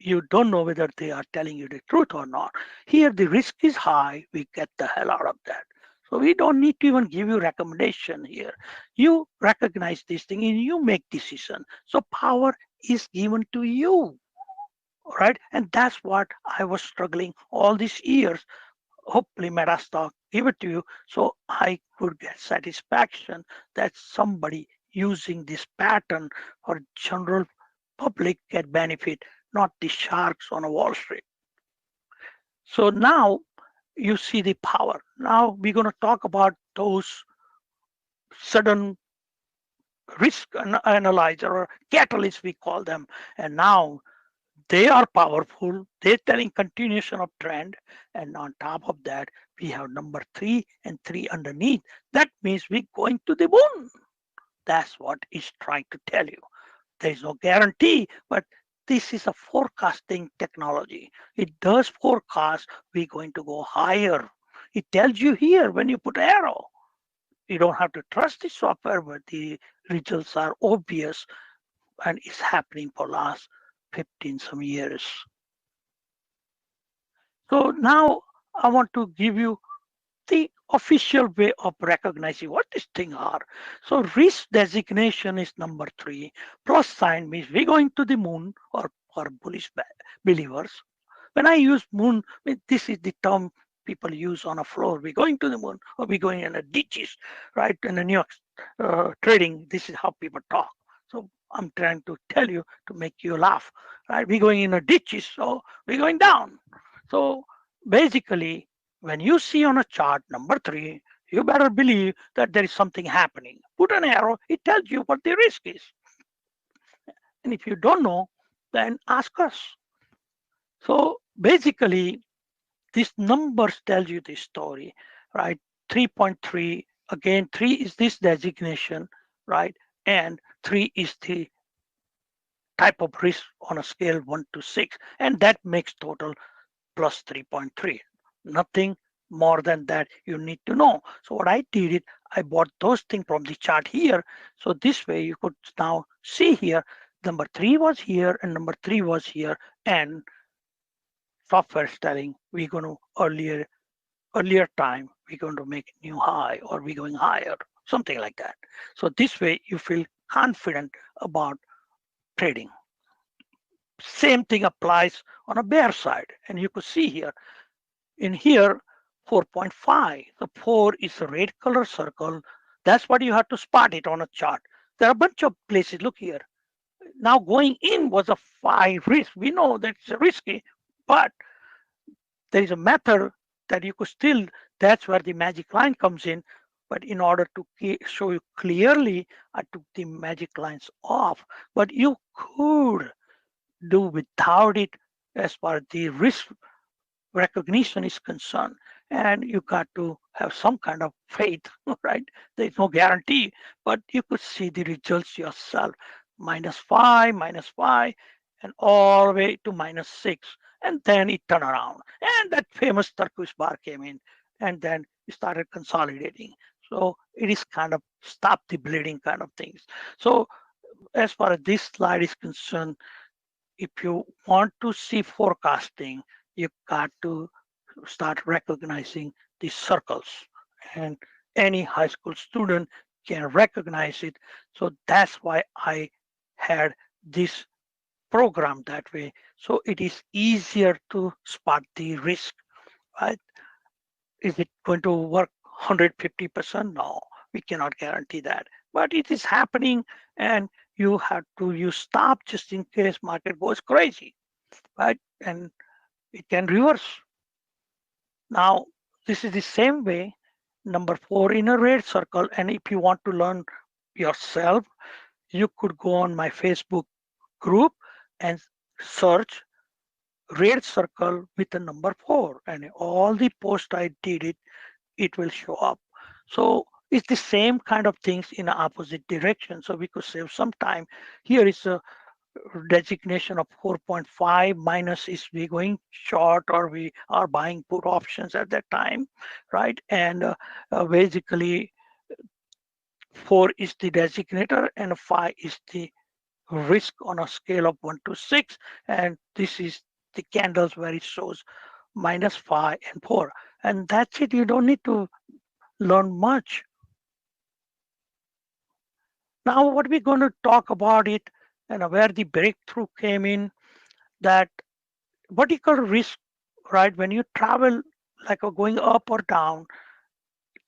You don't know whether they are telling you the truth or not. Here, the risk is high. We get the hell out of that. So we don't need to even give you recommendation here. You recognize this thing and you make decision. So power is given to you, right? And that's what I was struggling all these years. Hopefully MetaStock give it to you so I could get satisfaction that somebody using this pattern for general public can benefit, not the sharks on a Wall Street. So now you see the power. Now we're going to talk about those sudden risk analyzer or catalysts, we call them. And now they are powerful. They're telling continuation of trend. And on top of that, we have number 3 and 3 underneath. That means we're going to the moon. That's what it's trying to tell you. There is no guarantee, but this is a forecasting technology. It does forecast we're going to go higher. It tells you here when you put arrow. You don't have to trust the software, but the results are obvious, and it's happening for last 15 some years. So now I want to give you the official way of recognizing what this thing are. So risk designation is number 3. Plus sign means we're going to the moon, or for bullish believers. When I use moon, this is the term people use on a floor. We're going to the moon, or we're going in the ditches, right? In the New York trading, this is how people talk. So I'm trying to tell you to make you laugh, right? We're going in a ditches, so we're going down. So basically, when you see on a chart number 3, you better believe that there is something happening. Put an arrow, it tells you what the risk is. And if you don't know, then ask us. So basically, these numbers tell you this story, right? 3.3, again, 3 is this designation, right? And 3 is the type of risk on a scale 1 to 6. And that makes total plus 3.3. Nothing more than that you need to know. So what I did it, I bought those things from the chart here. So this way you could now see here, number 3 was here and number 3 was here, and software is telling we're going to earlier time, we're going to make a new high or we're going higher, something like that. So this way you feel confident about trading. Same thing applies on a bear side. And you could see here, in here, 4.5. The 4 is a red color circle. That's what you have to spot it on a chart. There are a bunch of places. Look here. Now going in was a 5 risk. We know that it's risky, but there is a method that you could still, that's where the magic line comes in. But in order to show you clearly, I took the magic lines off. But you could do without it as far as the risk recognition is concerned. And you got to have some kind of faith, right? There's no guarantee, but you could see the results yourself. -5, and all the way to -6. And then it turned around. And that famous turquoise bar came in, and then it started consolidating. So it is kind of stop the bleeding kind of things. So as far as this slide is concerned, if you want to see forecasting, you got to start recognizing these circles. And any high school student can recognize it. So that's why I had this program that way. So it is easier to spot the risk, right? Is it going to work 150%? No, we cannot guarantee that. But it is happening, and you have to use stop just in case market goes crazy, right? And it can reverse. Now, this is the same way, number 4 in a red circle. And if you want to learn yourself, you could go on my Facebook group and search red circle with the number 4, and all the posts I did it will show up. So it's the same kind of things in the opposite direction. So we could save some time. Here is a designation of 4.5 minus is we going short or we are buying put options at that time, right? And basically 4 is the designator and 5 is the risk on a scale of 1 to 6. And this is the candles where it shows -5 and 4. And that's it. You don't need to learn much. Now what we're going to talk about it and where the breakthrough came in, that vertical risk, right? When you travel like going up or down,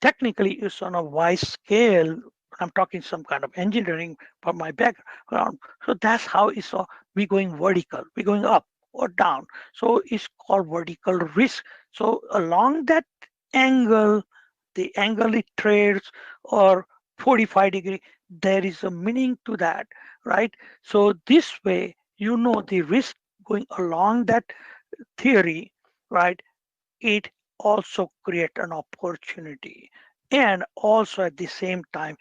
technically it's on a Y scale. I'm talking some kind of engineering from my background. So that's how it's we going vertical, we going up or down. So it's called vertical risk. So along that angle, the angle it trades or 45 degree, there is a meaning to that, right? So this way, you know the risk going along that theory, right? It also create an opportunity. And also at the same time,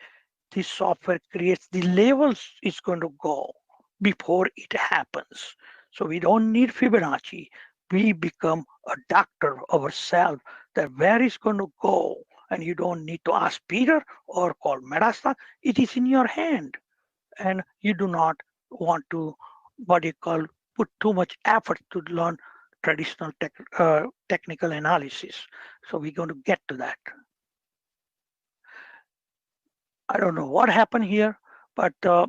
this software creates the levels it's going to go before it happens. So we don't need Fibonacci. We become a doctor ourselves that where it's going to go. And you don't need to ask Peter or call MetaStock. It is in your hand. And you do not want to, what you call, put too much effort to learn traditional technical analysis. So we're going to get to that. I don't know what happened here, but the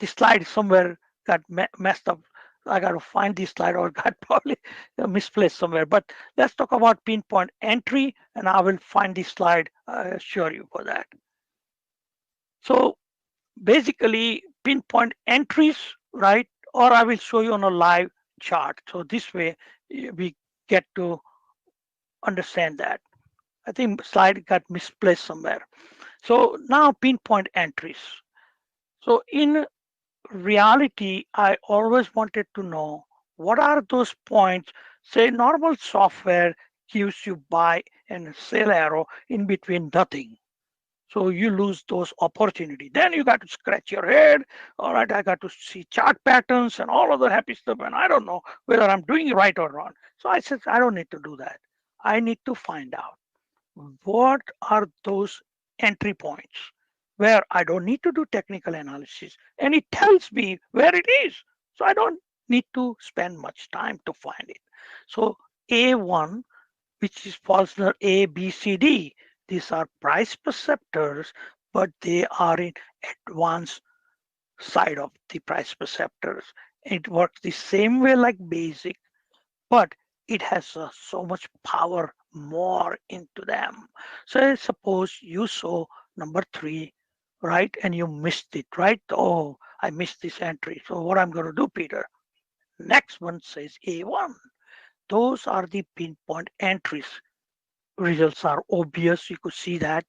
slide somewhere got messed up. I got to find this slide or got probably misplaced somewhere. But let's talk about pinpoint entry, and I will find this slide. I assure you for that. So basically, pinpoint entries, right? Or I will show you on a live chart. So this way we get to understand that. I think slide got misplaced somewhere. So now pinpoint entries. So in reality, I always wanted to know what are those points. Say normal software gives you buy and sell arrow in between nothing. So you lose those opportunity. Then you got to scratch your head. All right, I got to see chart patterns and all of the happy stuff. And I don't know whether I'm doing it right or wrong. So I said, I don't need to do that. I need to find out what are those entry points where I don't need to do technical analysis. And it tells me where it is. So I don't need to spend much time to find it. So A1, which is false null A, B, C, D. These are price perceptors, but they are in advanced side of the price perceptors. It works the same way like basic, but it has so much power more into them. So suppose you saw number 3, right, and you missed it, right? Oh, I missed this entry. So what I'm going to do, Peter? Next one says A1. Those are the pinpoint entries. Results are obvious. You could see that.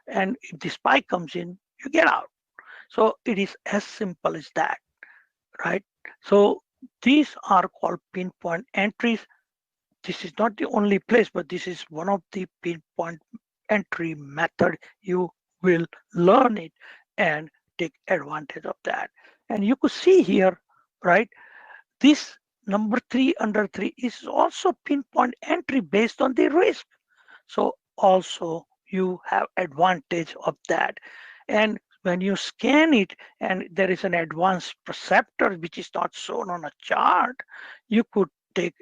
And if the spike comes in, you get out. So it is as simple as that, right? So these are called pinpoint entries. This is not the only place, but this is one of the pinpoint entry method. You will learn it and take advantage of that. And you could see here, right? This number 3 under 3 is also pinpoint entry based on the risk. So also you have advantage of that. And when you scan it and there is an advanced perceptor which is not shown on a chart, you could take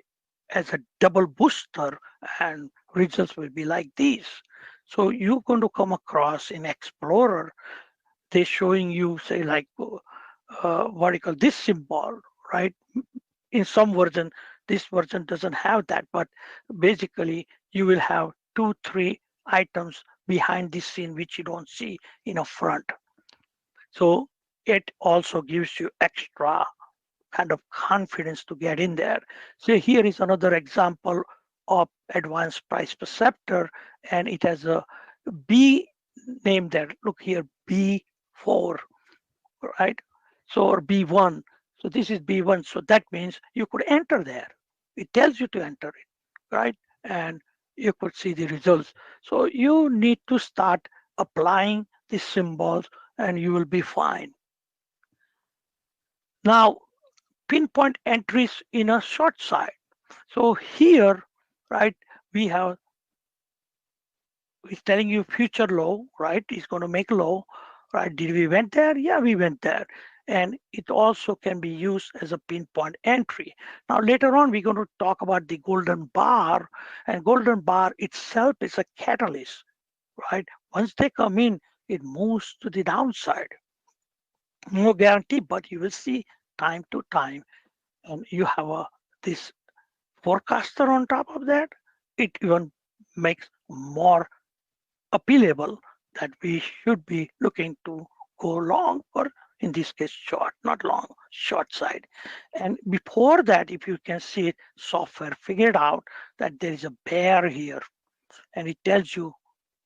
as a double booster and results will be like these. So you're going to come across in Explorer, they're showing you say like what do you call this symbol, right? In some version, this version doesn't have that, but basically you will have 2-3 items behind this scene which you don't see in a front. So it also gives you extra kind of confidence to get in there. So here is another example of advanced price perceptor, and it has a B name there. Look here, B4, right? So or B1. So this is B1. So that means you could enter there. It tells you to enter it, right? And you could see the results. So you need to start applying these symbols and you will be fine. Now, pinpoint entries in a short side. So here, right, we have, it's telling you future low, right? It's going to make low, right? Did we went there? Yeah, we went there. And it also can be used as a pinpoint entry. Now, later on, we're going to talk about the golden bar, and golden bar itself is a catalyst, right? Once they come in, it moves to the downside. No guarantee, but you will see time to time. And you have this forecaster on top of that. It even makes more appealable that we should be looking to go long, or in this case short, not long, short side. And before that, if you can see it, software figured out that there is a bear here, and it tells you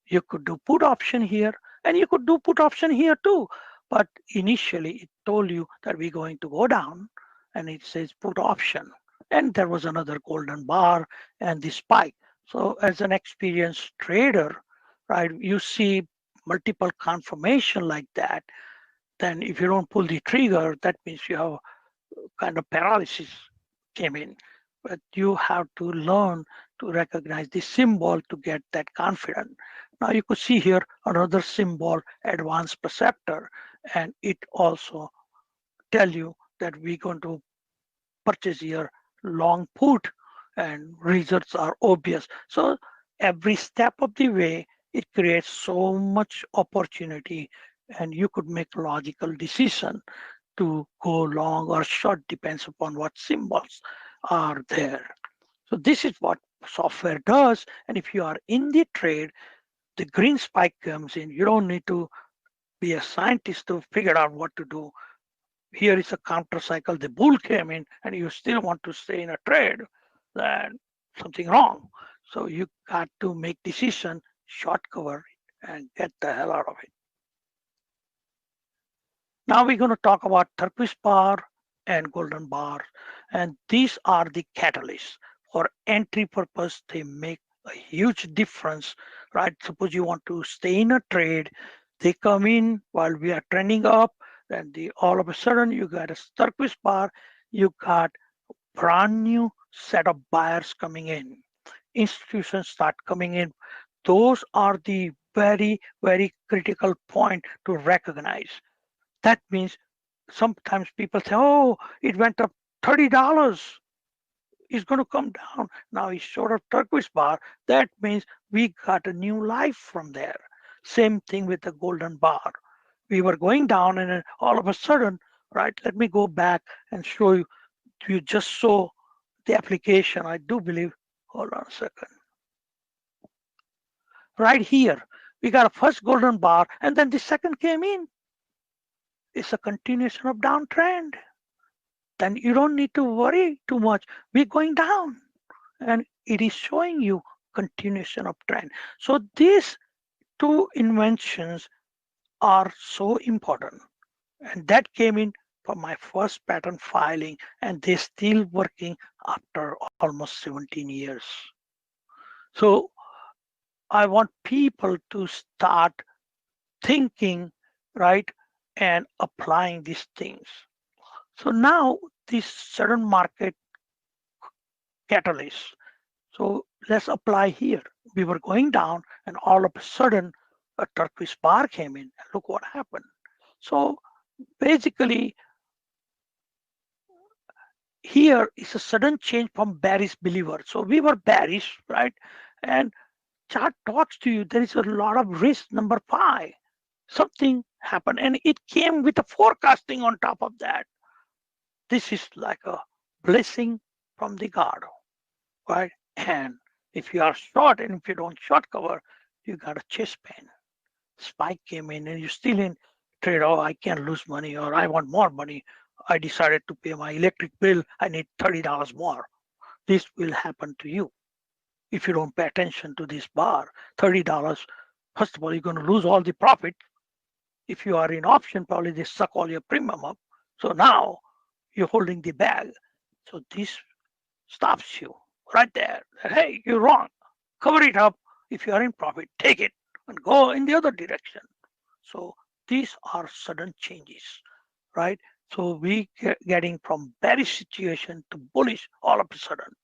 you could do put option here and you could do put option here too. But initially it told you that we're going to go down, and it says put option, and there was another golden bar and the spike. So as an experienced trader, right, you see multiple confirmation like that, then if you don't pull the trigger, that means you have kind of paralysis came in. But you have to learn to recognize the symbol to get that confident. Now you could see here another symbol, advanced perceptor, and it also tell you that we're going to purchase here long put, and results are obvious. So every step of the way, it creates so much opportunity, and you could make logical decision to go long or short, depends upon what symbols are there. So this is what software does. And if you are in the trade, the green spike comes in. You don't need to be a scientist to figure out what to do. Here is a counter cycle. The bull came in and you still want to stay in a trade, then something wrong. So you got to make decision, short cover and get the hell out of it. Now we're going to talk about turquoise bar and golden bar. And these are the catalysts. For entry purpose, they make a huge difference, right? Suppose you want to stay in a trade, they come in while we are trending up, then all of a sudden you got a turquoise bar, you got brand new set of buyers coming in. Institutions start coming in. Those are the very, very critical point to recognize. That means sometimes people say, oh, it went up $30. it's going to come down. Now it's short of turquoise bar. That means we got a new life from there. Same thing with the golden bar. We were going down and then all of a sudden, right, let me go back and show you. You just saw the application, I do believe. Hold on a second. Right here, we got a first golden bar and then the second came in. It's a continuation of downtrend. Then you don't need to worry too much. We're going down and it is showing you continuation of trend. So these two inventions are so important. And that came in for my first patent filing, and they're still working after almost 17 years. So I want people to start thinking, right, and applying these things. So now this sudden market catalyst. So let's apply here. We were going down and all of a sudden a turquoise bar came in and look what happened. So basically here is a sudden change from bearish believer. So we were bearish, right? And chart talks to you, there is a lot of risk. Number 5, something happened and it came with a forecasting on top of that. This is like a blessing from the God, right? And if you are short and if you don't short cover, you got a chest pain. Spike came in and you're still in trade. Oh, I can't lose money, or I want more money. I decided to pay my electric bill. I need $30 more. This will happen to you if you don't pay attention to this bar. $30. First of all, you're going to lose all the profit. If you are in option, probably they suck all your premium up. So now you're holding the bag. So this stops you right there. Hey, you're wrong. Cover it up. If you are in profit, take it and go in the other direction. So these are sudden changes, right? So we getting from bearish situation to bullish all of a sudden,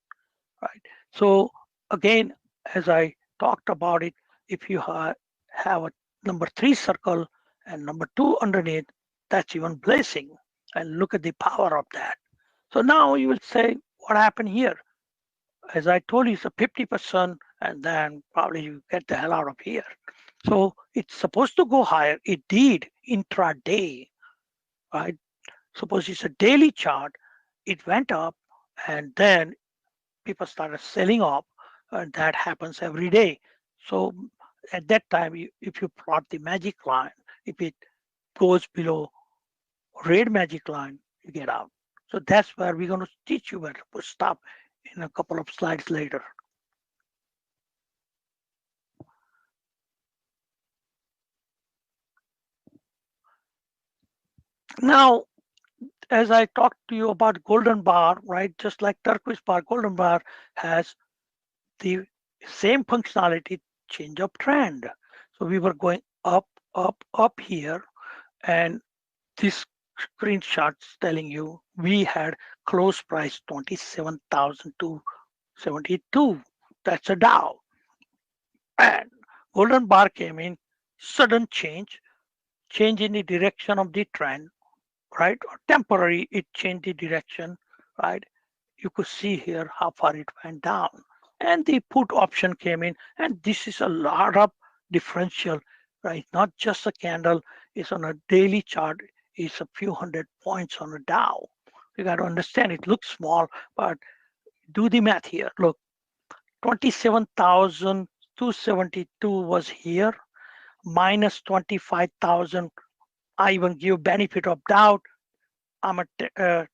right? So again, as I talked about it, if you have a number 3 circle and number 2 underneath, that's even blessing. And look at the power of that. So now you will say, what happened here? As I told you, it's a 50%, and then probably you get the hell out of here. So it's supposed to go higher. It did intraday, right? Suppose it's a daily chart, it went up, and then people started selling off, and that happens every day. So at that time, if you plot the magic line, if it goes below red magic line, you get out. So that's where we're going to teach you where to stop in a couple of slides later. Now, as I talked to you about golden bar, right? Just like turquoise bar, golden bar has the same functionality, change of trend. So we were going up, up, up here, and this screenshot's telling you we had close price 27,272. That's a Dow. And golden bar came in, sudden change in the direction of the trend, right? Or temporary, it changed the direction, right? You could see here how far it went down. And the put option came in, and this is a lot of differential, right? Not just a candle, it's on a daily chart, it's a few hundred points on a Dow. You got to understand it looks small, but do the math here. Look, 27,272 was here, minus 25,000. I even give benefit of doubt. I'm a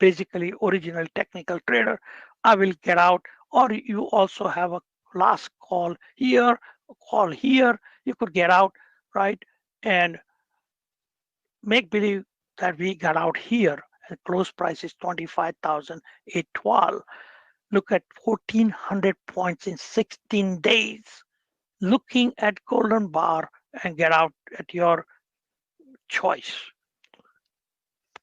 basically original technical trader. I will get out, or you also have a last call here, a call here. You could get out, right? And make believe that we got out here, and close price is 25,812. Look at 1,400 points in 16 days. Looking at golden bar and get out at your choice.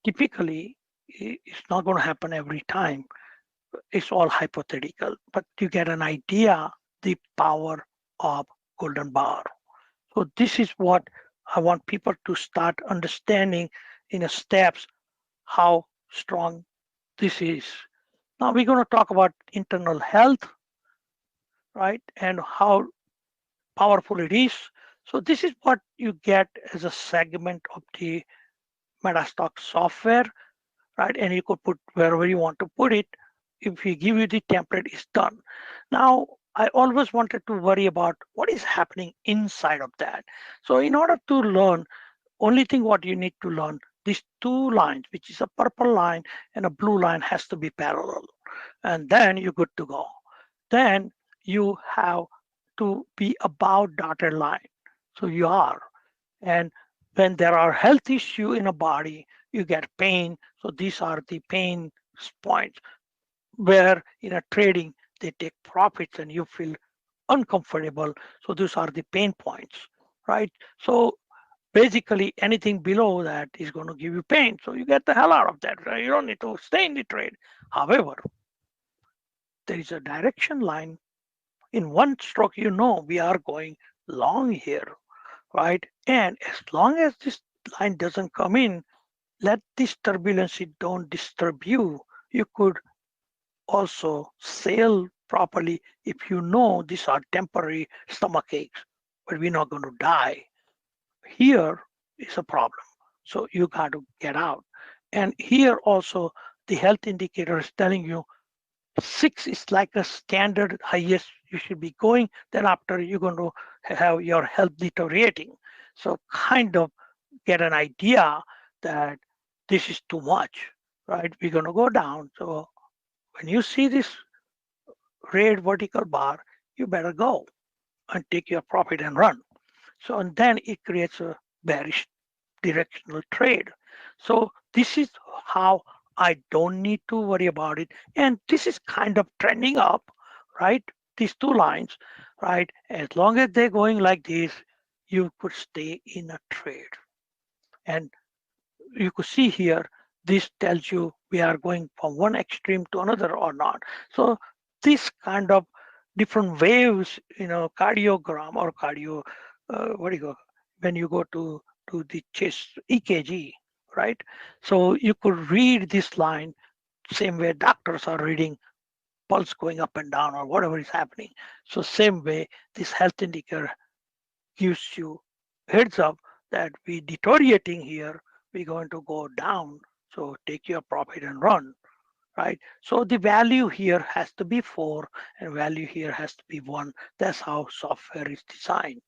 Typically, it's not going to happen every time. It's all hypothetical, but you get an idea the power of golden bar. So this is what I want people to start understanding in steps how strong this is. Now we're going to talk about internal health, right? And how powerful it is. So this is what you get as a segment of the MetaStock software, right? And you could put wherever you want to put it. If we give you the template, it's done. Now, I always wanted to worry about what is happening inside of that. So in order to learn, only thing what you need to learn, these two lines, which is a purple line and a blue line, has to be parallel. And then you're good to go. Then you have to be about dotted line. So you are. And when there are health issue in a body, you get pain. So these are the pain points where in a trading, they take profits and you feel uncomfortable. So these are the pain points, right? So basically anything below that is going to give you pain. So you get the hell out of that, right? You don't need to stay in the trade. However, there is a direction line. In one stroke, you know we are going long here, right? And as long as this line doesn't come in, let this turbulence don't disturb you. You could also sail properly if you know these are temporary stomach aches, but we're not going to die. Here is a problem. So you got to get out. And here also, the health indicator is telling you 6 is like a standard highest you should be going. Then after you're going to have your health deteriorating. So kind of get an idea that this is too much, right? We're going to go down. So when you see this red vertical bar, you better go and take your profit and run. So and then it creates a bearish directional trade. So this is how I don't need to worry about it. And this is kind of trending up, right? These two lines, right? As long as they're going like this, you could stay in a trade. And you could see here, this tells you we are going from one extreme to another or not. So this kind of different waves, cardiogram or cardio, what do you go, when you go to the chest EKG, right? So you could read this line same way doctors are reading pulse going up and down or whatever is happening. So same way, this health indicator gives you heads up that we deteriorating here, we're going to go down. So take your profit and run, right? So the value here has to be 4 and value here has to be 1. That's how software is designed.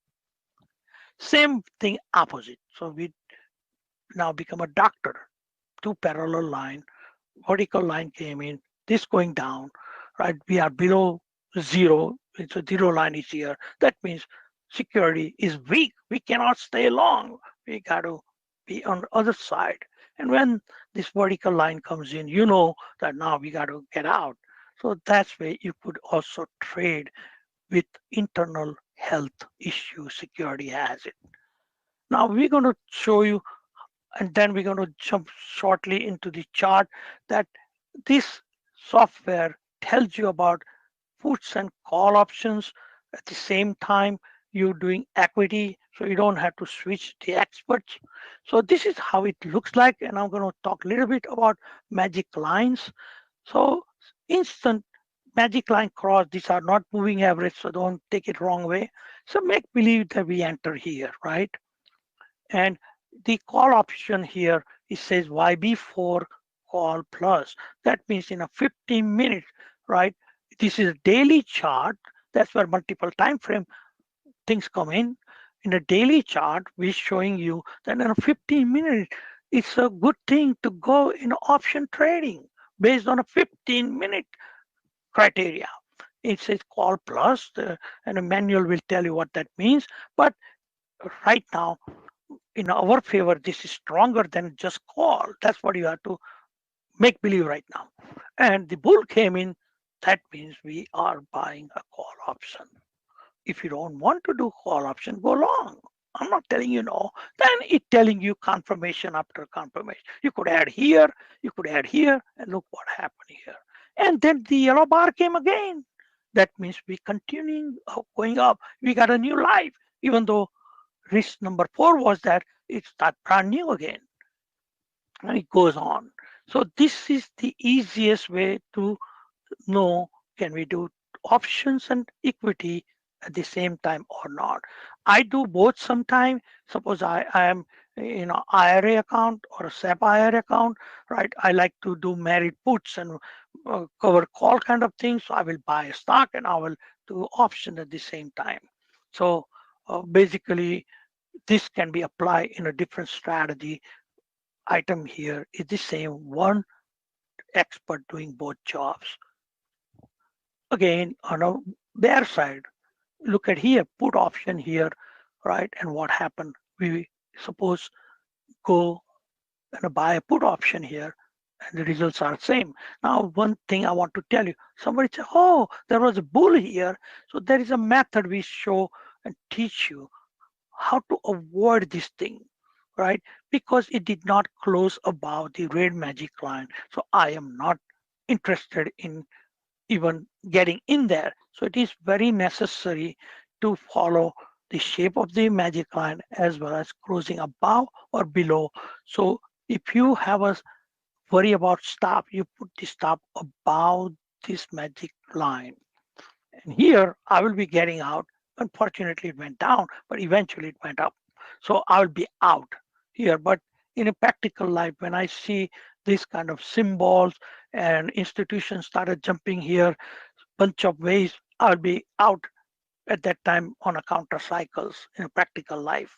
Same thing opposite. So we now become a doctor. Two parallel line, vertical line came in, this going down, right? We are below 0. It's a 0 line is here. That means security is weak. We cannot stay long. We got to be on the other side. And when this vertical line comes in, you know that now we got to get out. So that's where you could also trade with internal health issue security has it. Now we're going to show you, and then we're going to jump shortly into the chart that this software tells you about puts and call options. At the same time, you're doing equity, so you don't have to switch the experts. So this is how it looks like, and I'm going to talk a little bit about magic lines. So instant magic line cross, these are not moving average, so don't take it wrong way. So make believe that we enter here, right? And the call option here, it says YB4 call plus. That means in a 15 minutes, right? This is a daily chart. That's where multiple time frame things come in. In a daily chart, we're showing you that in a 15 minutes, it's a good thing to go in option trading based on a 15-minute criteria. It says call plus, and a manual will tell you what that means. But right now, in our favor, this is stronger than just call. That's what you have to make believe right now. And the bull came in, that means we are buying a call option. If you don't want to do call option, go long. I'm not telling you no. Then it's telling you confirmation after confirmation. You could add here, you could add here, and look what happened here. And then the yellow bar came again. That means we continuing going up. We got a new life, even though risk number 4 was that it's that brand new again. And it goes on. So this is the easiest way to know, can we do options and equity at the same time or not? I do both sometime. Suppose I am in an IRA account or a SEP IRA account, right? I like to do merit puts and cover call kind of things. So I will buy a stock and I will do option at the same time. So basically, this can be applied in a different strategy. Item here is the same, one expert doing both jobs. Again, on a bear side, look at here, put option here, right? And what happened? We suppose go and buy a put option here, and the results are the same. Now, one thing I want to tell you, somebody said, oh, there was a bull here. So there is a method we show and teach you how to avoid this thing, right? Because it did not close above the red magic line. So I am not interested in even getting in there. So it is very necessary to follow the shape of the magic line as well as closing above or below. So if you have a worry about stop, you put the stop above this magic line. And here I will be getting out. Unfortunately, it went down, but eventually it went up. So I will be out here. But in a practical life, when I see these kind of symbols and institutions started jumping here, bunch of ways, I'll be out at that time on a counter cycles in a practical life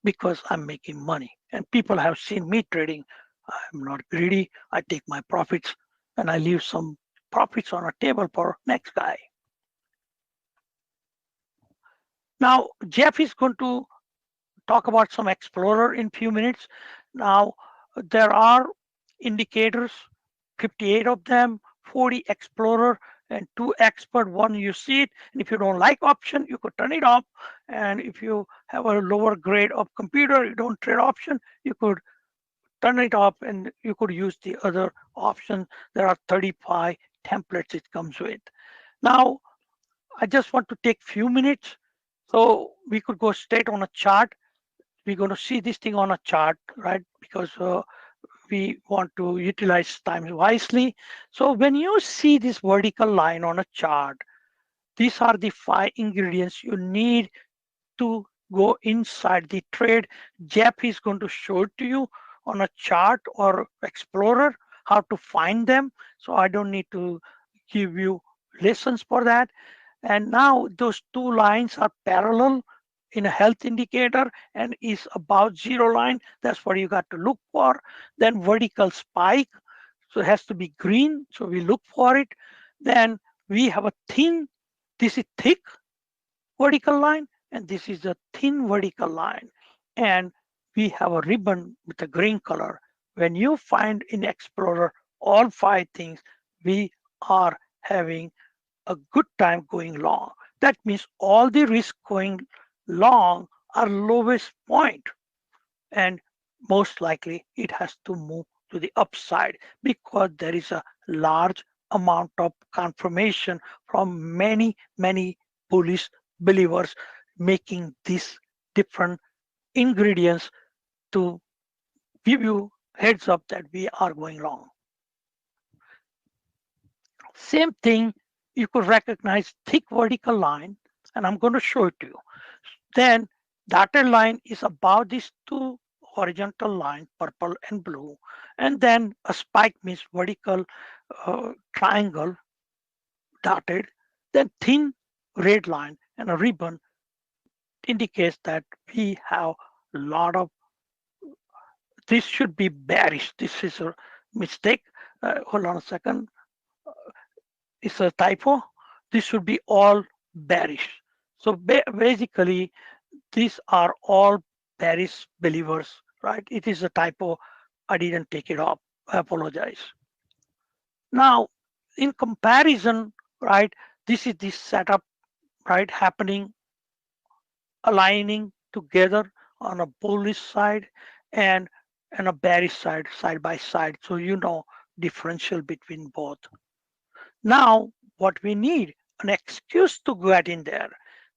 because I'm making money. And people have seen me trading. I'm not greedy. I take my profits and I leave some profits on a table for next guy. Now, Jeff is going to talk about some Explorer in few minutes. Now, there are indicators, 58 of them, 40 Explorer and 2 Expert. One, you see it. And if you don't like option, you could turn it off. And if you have a lower grade of computer, you don't trade option, you could turn it off and you could use the other option. There are 35 templates it comes with. Now, I just want to take few minutes. So we could go straight on a chart. We're going to see this thing on a chart, right? Because we want to utilize time wisely. So when you see this vertical line on a chart, these are the 5 ingredients you need to go inside the trade. Jeff is going to show it to you on a chart or Explorer how to find them. So I don't need to give you lessons for that. And now those 2 lines are parallel in a health indicator and is about 0 line. That's what you got to look for. Then vertical spike. So it has to be green. So we look for it. Then we have a thin, this is thick vertical line, and this is a thin vertical line. And we have a ribbon with a green color. When you find in Explorer all 5 things, we are having a good time going long. That means all the risk going long are lowest point, and most likely it has to move to the upside because there is a large amount of confirmation from many bullish believers making these different ingredients to give you heads up that we are going long. Same thing, you could recognize thick vertical line, and I'm going to show it to you. Then dotted line is about these 2 horizontal lines, purple and blue, and then a spike means vertical triangle dotted, then thin red line and a ribbon indicates that we have a lot of, this should be bearish. This is a mistake. Hold on a second. It's a typo. This should be all bearish. So basically, these are all bearish believers, right? It is a typo. I didn't take it off. I apologize. Now, in comparison, right, this is the setup, right, happening, aligning together on a bullish side and a bearish side by side. So you know differential between both. Now, what we need, an excuse to get in there.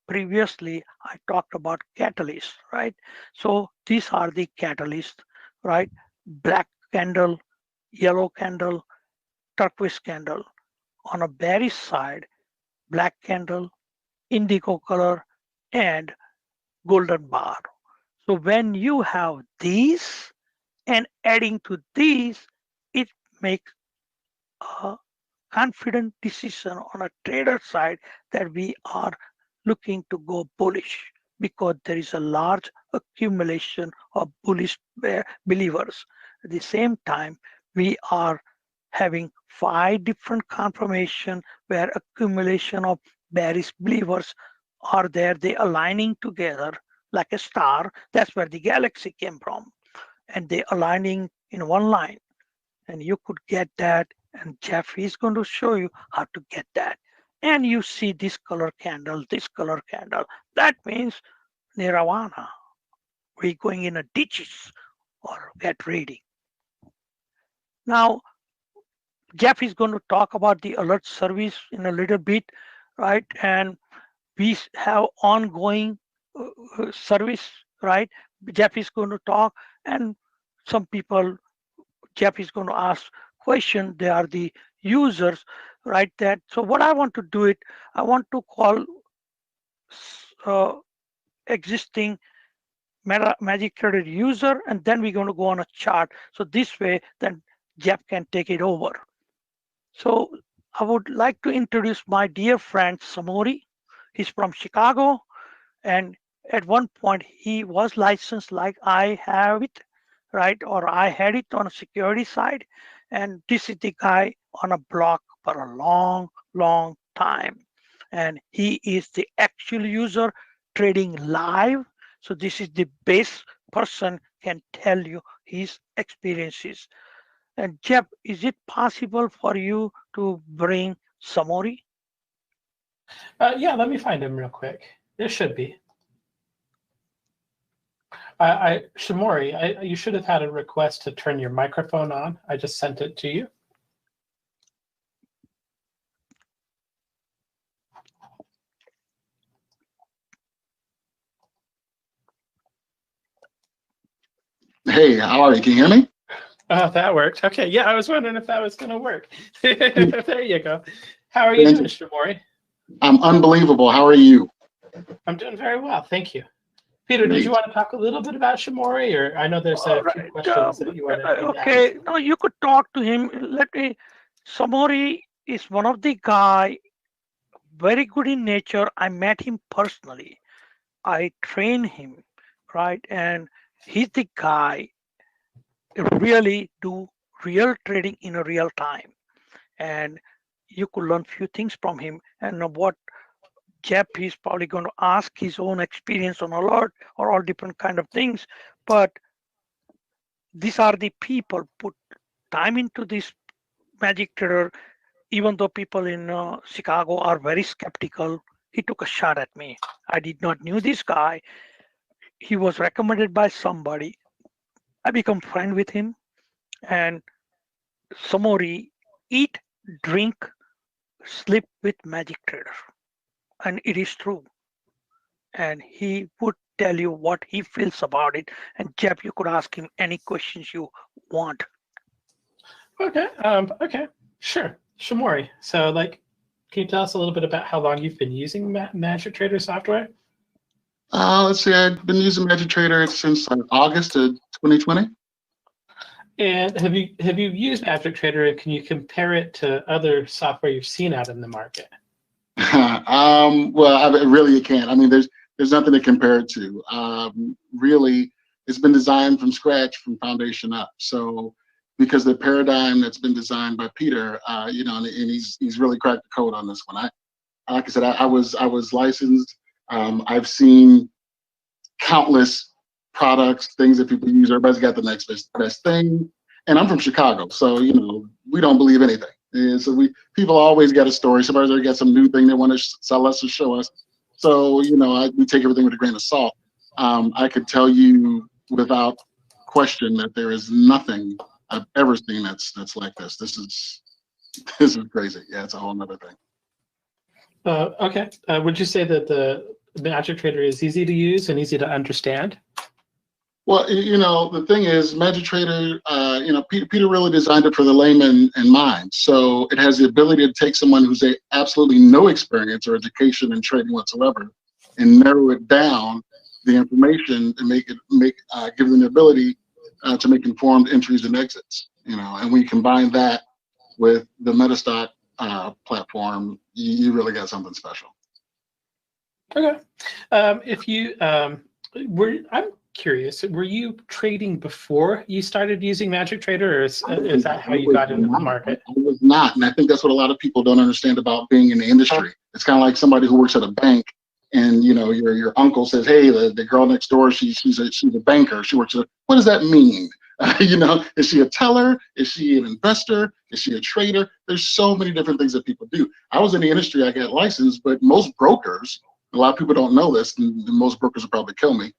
Previously, I talked about catalysts, right? So these are the catalysts, right? Black candle, yellow candle, turquoise candle. on a bearish side, black candle, indigo color, and golden bar. So when you have these and adding to these, it makes a confident decision on a trader side that we are looking to go bullish because there is a large accumulation of bullish believers. At the same time, we are having 5 different confirmation where accumulation of bearish believers are there. They aligning together like a star. That's where the galaxy came from. And they aligning in one line. And you could get that. And Jeff is going to show you how to get that. And you see this color candle, this color candle. That means nirvana. We're going in a ditches or get ready. Now, Jeff is going to talk about the alert service in a little bit, right? And we have ongoing service, right? Jeff is going to talk, and some people, Jeff is going to ask question. They are the users, right? That so what I want to do it, I want to call existing Magic Trader user, and then we're going to go on a chart. So this way, then Jeff can take it over. So I would like to introduce my dear friend Samori. He's from Chicago, and at one point he was licensed like I have it, right? Or I had it on a security side. And this is the guy on a block for a long, long time. And he is the actual user trading live. So this is the best person can tell you his experiences. And Jeff, is it possible for you to bring Samori? Yeah, let me find him real quick. There should be. Shimori, you should have had a request to turn your microphone on. I just sent it to you. Hey, how are you? Can you hear me? Oh, that worked. Okay, yeah, I was wondering if that was going to work. There you go. How are you doing, Shimori? I'm unbelievable. How are you? I'm doing very well, thank you. Peter, did you want to talk a little bit about Shimori, or I know there's a few questions that you want to okay, no, you could talk to him. Samori is one of the guy, very good in nature. I met him personally. I trained him, right? And he's the guy really do real trading in a real time. And you could learn few things from him. And what Jeff is probably going to ask his own experience on alert or all different kind of things. But these are the people put time into this Magic Trader. Even though people in Chicago are very skeptical, he took a shot at me. I did not knew this guy. He was recommended by somebody. I become friend with him. And Samori, eat, drink, sleep with Magic Trader. And it is true. And he would tell you what he feels about it. And Jeff, you could ask him any questions you want. Okay. Okay. Sure. Shimori. So, can you tell us a little bit about how long you've been using Magic Trader software? Let's see. I've been using Magic Trader since August of 2020. And have you used Magic Trader, and can you compare it to other software you've seen out in the market? Well, I really can't. I mean, there's nothing to compare it to. Really, it's been designed from scratch, from foundation up. So, because the paradigm that's been designed by Peter, and he's really cracked the code on this one. Like I said, I was licensed. I've seen countless products, things that people use. Everybody's got the next best thing. And I'm from Chicago, so we don't believe anything. And so people always got a story. Somebody's already got some new thing they want to sell us or show us. So we take everything with a grain of salt. I could tell you without question that there is nothing I've ever seen that's like this. This is crazy. Yeah, it's a whole nother thing. Okay. Would you say that the Magic Trader is easy to use and easy to understand? Well, you know, the thing is, MetaTrader, you know, Peter really designed it for the layman in mind. So it has the ability to take someone who's absolutely no experience or education in trading whatsoever, and narrow it down, the information, and give them the ability to make informed entries and exits. You know, and when you combine that with the MetaStock platform, you really got something special. Okay. If you I'm curious, were you trading before you started using MetaTrader, or is that how you got into the market? I was not, and I think that's what a lot of people don't understand about being in the industry. It's kind of like somebody who works at a bank, and you know, your uncle says, "Hey, the girl next door, she's a banker. She works at." What does that mean? You know, is she a teller? Is she an investor? Is she a trader? There's so many different things that people do. I was in the industry, I got licensed, but most brokers, a lot of people don't know this, and most brokers will probably kill me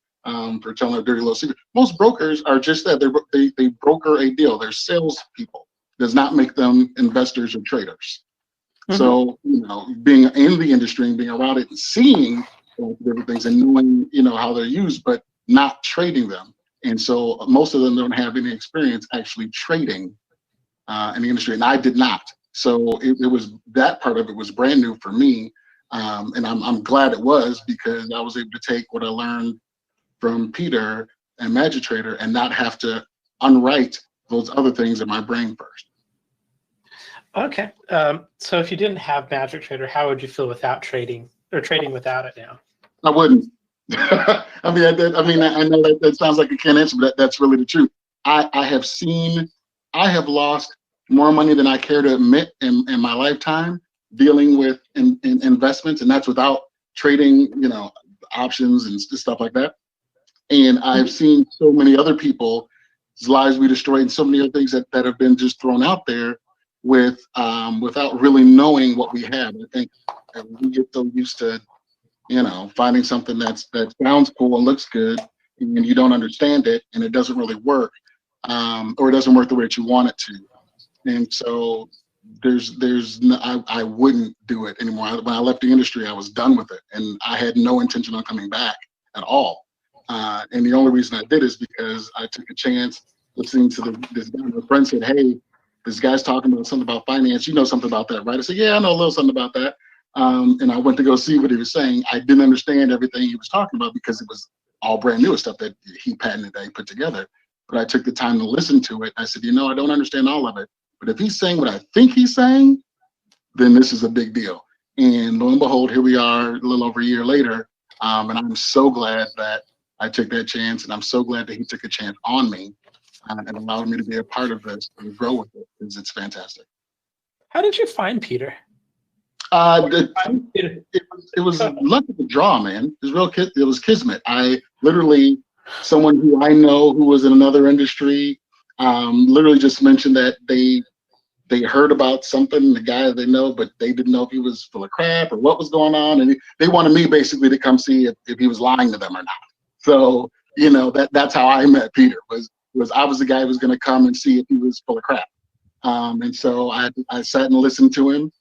for telling a dirty little secret. Most brokers are just that. They broker a deal. They're salespeople. Does not make them investors or traders. Mm-hmm. So, you know, being in the industry and being around it and seeing different things and knowing, you know, how they're used, but not trading them. And so most of them don't have any experience actually trading in the industry, and I did not. So it was, that part of it was brand new for me, and I'm glad it was, because I was able to take what I learned from Peter and MetaTrader and not have to unwrite those other things in my brain first. Okay, so if you didn't have MetaTrader, how would you feel without trading, or trading without it now? I wouldn't. I mean, I know that sounds like a canned answer, but that's really the truth. I have lost more money than I care to admit in my lifetime dealing with investments, and that's without trading, you know, options and stuff like that. And I've seen so many other people's lives be destroyed, and so many other things that have been just thrown out there with without really knowing what we have. I think we get so used to, you know, finding something that sounds cool and looks good, and you don't understand it, and it doesn't really work, or it doesn't work the way that you want it to. And so I wouldn't do it anymore. When I left the industry, I was done with it, and I had no intention on coming back at all. And the only reason I did is because I took a chance listening to this guy. My friend said, "Hey, this guy's talking about something about finance. You know something about that, right?" I said, "Yeah, I know a little something about that." And I went to go see what he was saying. I didn't understand everything he was talking about because it was all brand new stuff that he patented, that he put together. But I took the time to listen to it. I said, you know, I don't understand all of it, but if he's saying what I think he's saying, then this is a big deal. And lo and behold, here we are a little over a year later. And I'm so glad that I took that chance, and I'm so glad that he took a chance on me and allowed me to be a part of this and grow with it, because it's fantastic. How did you find Peter? It was luck of the draw, man. It was kismet. I literally, someone who I know who was in another industry, literally just mentioned that they heard about something, the guy they know, but they didn't know if he was full of crap or what was going on, and they wanted me basically to come see if he was lying to them or not. So, you know, that's how I met Peter. Was I was the guy who was going to come and see if he was full of crap. And so I sat and listened to him.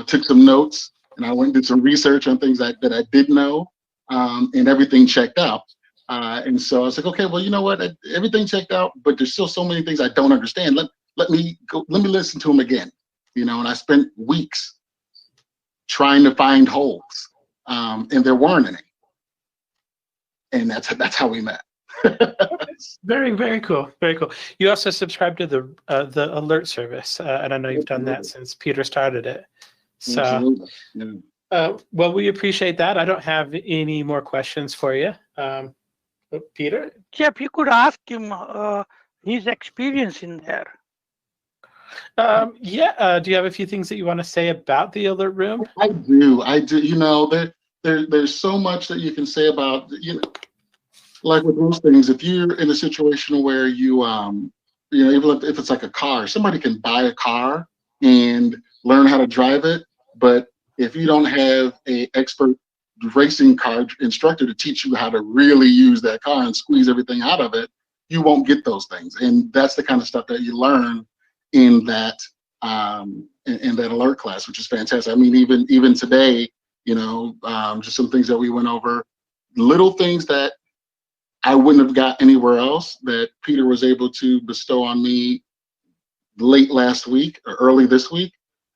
Took some notes, and I went and did some research on things that I did know, and everything checked out. And so I was like, okay, well, you know what? Everything checked out, but there's still so many things I don't understand. Let me listen to him again, you know. And I spent weeks trying to find holes, and there weren't any. And that's how we met. Very, very cool. Very cool. You also subscribe to the alert service, and I know you've done that since Peter started it. So, yeah. Well, we appreciate that. I don't have any more questions for you, Peter. Jeff, you could ask him his experience in there. Yeah. Do you have a few things that you want to say about the alert room? I do. You know, there's so much that you can say about, you know, like with most things, if you're in a situation where you know, even if it's like a car, somebody can buy a car and learn how to drive it, but if you don't have an expert racing car instructor to teach you how to really use that car and squeeze everything out of it, you won't get those things. And that's the kind of stuff that you learn in that alert class, which is fantastic. I mean, even today, you know, just some things that we went over, little things that I wouldn't have got anywhere else that Peter was able to bestow on me late last week or early this week.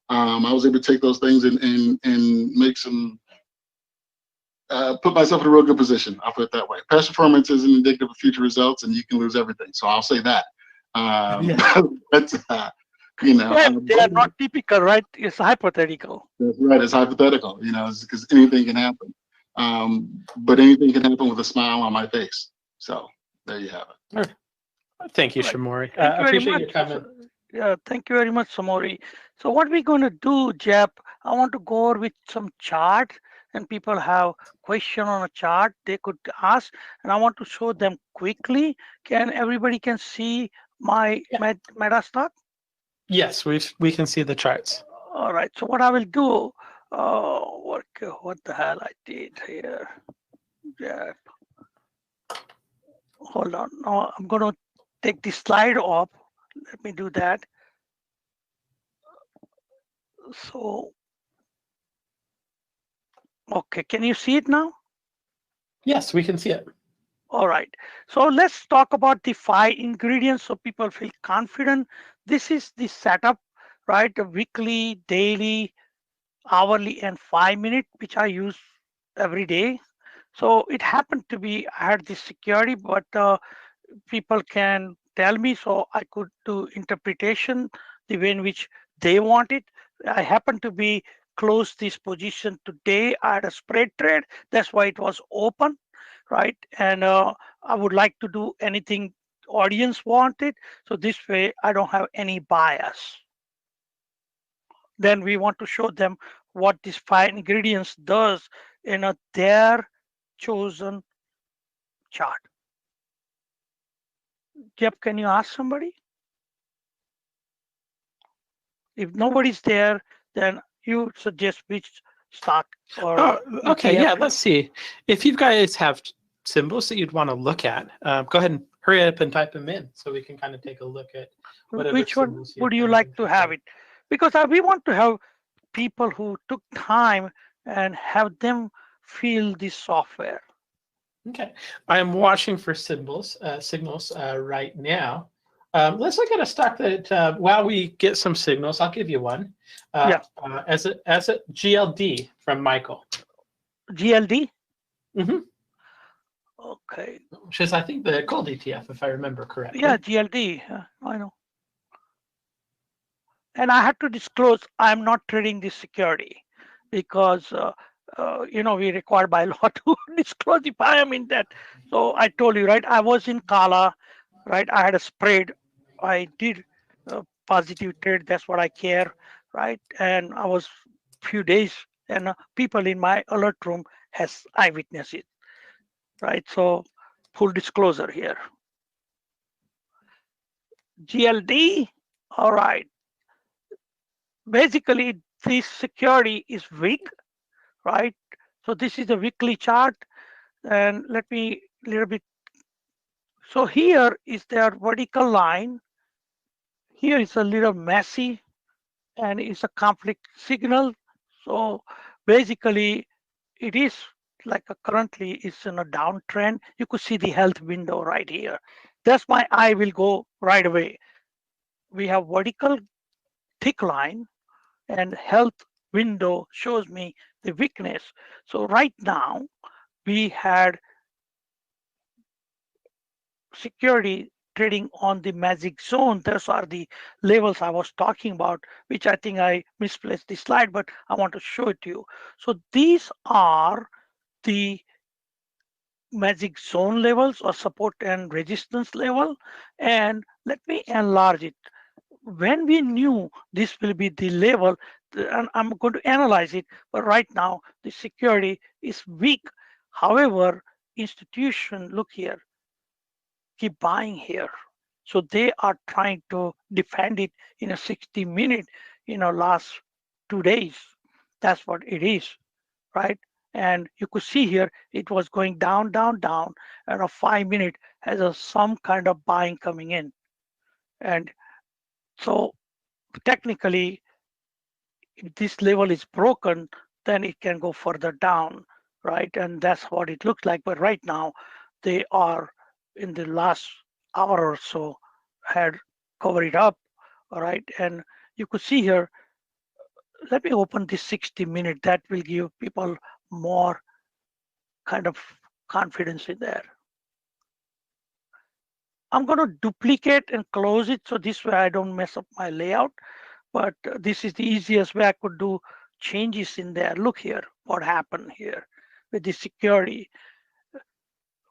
I was able to take those things and make some, put myself in a real good position. I'll put it that way. Past performance isn't indicative of future results, and you can lose everything. So I'll say that. Yeah. But, you know, they are not typical, right? It's hypothetical. That's right. It's hypothetical, you know, because anything can happen. But anything can happen with a smile on my face. So there you have it. All right. Thank you, Right. Shamori. Thank you very Appreciate your much. comment. Yeah, thank you very much, Samori. So what we're going to do, Jep, I want to go over with some chart, and people have question on a chart they could ask, and I want to show them quickly. Can everybody can see my MetaStock? Yes, we can see the charts. All right. So what I will do, what the hell I did here, Jep. Hold on. No, I'm going to take this slide off. Let me do that. So, okay, can you see it now? Yes, we can see it. All right. So let's talk about the 5 ingredients so people feel confident. This is the setup, right? The weekly, daily, hourly, and 5-minute, which I use every day. So it happened to be, I had this security, but people can tell me, so I could do interpretation the way in which they want it. I happen to be close this position today. I had a spread trade. That's why it was open, right? And I would like to do anything audience wanted. So this way I don't have any bias. Then we want to show them what this 5 ingredients does in their chosen chart. Jeff, can you ask somebody? If nobody's there, then you suggest which stock or okay, ETF. yeah, let's see. If you guys have symbols that you'd want to look at, go ahead and hurry up and type them in so we can kind of take a look at whatever Which one symbols would you like to have it? Because we want to have people who took time and have them feel this software. Okay, I am watching for signals right now. Let's look at a stock that while we get some signals, I'll give you one. As a GLD from Michael. GLD? Mm-hmm. Okay. Which is, I think, the gold ETF, if I remember correctly. Yeah, GLD. I know. And I had to disclose I'm not trading this security because we required by law to disclose if I am in that. So I told you, right? I was in Kala, right? I had a spread. I did a positive trade. That's what I care, right? And I was few days, and people in my alert room has eyewitness it, right? So full disclosure here. GLD, all right. Basically, this security is weak, right? So this is a weekly chart, and let me a little bit. So here is their vertical line. Here is a little messy, and it's a conflict signal. So basically, it is like currently it's in a downtrend. You could see the health window right here. That's my eye will go right away. We have vertical thick line, and health window shows me the weakness. So right now we had security trading on the magic zone. Those are the levels I was talking about, which I think I misplaced the slide, but I want to show it to you. So these are the magic zone levels or support and resistance level. And let me enlarge it. When we knew this will be the level, and I'm going to analyze it, but right now the security is weak. However, institution, look here, keep buying here. So they are trying to defend it in a 60-minute, last 2 days. That's what it is, right? And you could see here, it was going down, down, down, and a 5-minute has some kind of buying coming in. And so technically, if this level is broken, then it can go further down, right? And that's what it looks like. But right now, they are in the last hour or so had covered it up. All right, and you could see here, let me open this 60-minute. That will give people more kind of confidence in there. I'm going to duplicate and close it so this way I don't mess up my layout. But this is the easiest way I could do changes in there. Look here, what happened here with the security.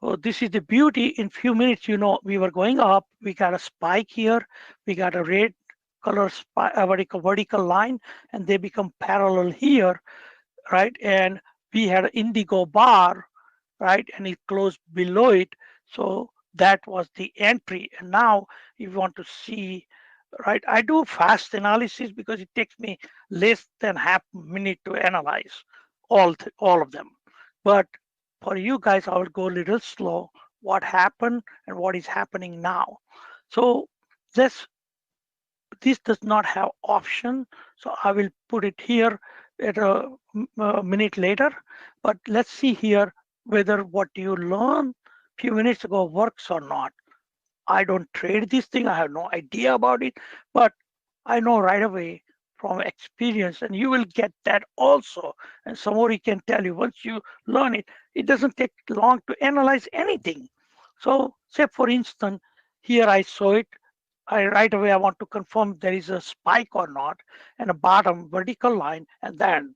So this is the beauty. In few minutes, you know, we were going up. We got a spike here. We got a red color spike, a vertical line, and they become parallel here, right? And we had an indigo bar, right? And it closed below it. So that was the entry. And now if you want to see, right, I do fast analysis because it takes me less than half a minute to analyze all of them. But for you guys, I will go a little slow. What happened and what is happening now. So this does not have option. So I will put it here at a minute later. But let's see here whether what you learned a few minutes ago works or not. I don't trade this thing. I have no idea about it, but I know right away from experience, and you will get that also. And somebody can tell you once you learn it, it doesn't take long to analyze anything. So say for instance, here I saw it. Right away I want to confirm there is a spike or not, and a bottom vertical line, and then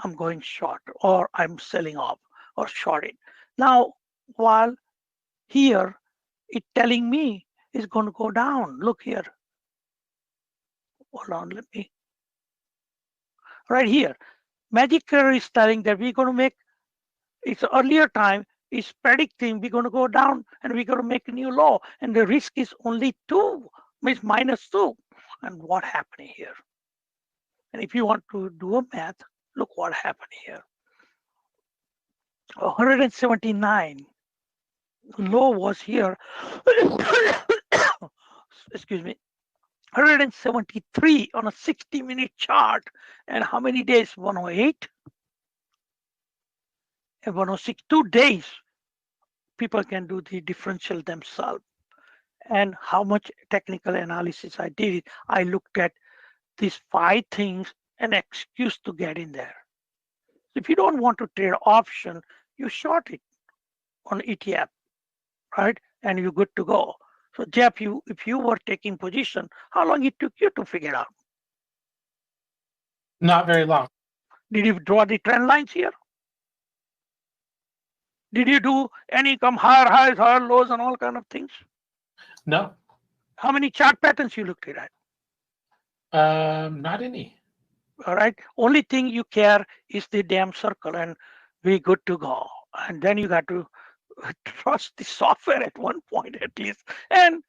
I'm going short or I'm selling off or shorting. Now, while here it telling me it's going to go down. Look here. Hold on, let me. Right here, Magicker is telling that we're going to make, it's earlier time, is predicting we're going to go down and we're going to make a new low. And the risk is only 2, means -2. And what happened here? And if you want to do a math, look what happened here. 179. Low was here. Excuse me. 173 on a 60-minute chart. And how many days? 108 and 106. 2 days. People can do the differential themselves. And how much technical analysis I did, I looked at these 5 things and excuse to get in there. If you don't want to trade option, you short it on ETF, right? And you're good to go. So Jeff, if you were taking position, how long it took you to figure out? Not very long. Did you draw the trend lines here? Did you do any higher highs, higher lows, and all kind of things? No. How many chart patterns you looked at? Not any. All right. Only thing you care is the damn circle, and we good to go. And then you got to trust the software at one point at least, and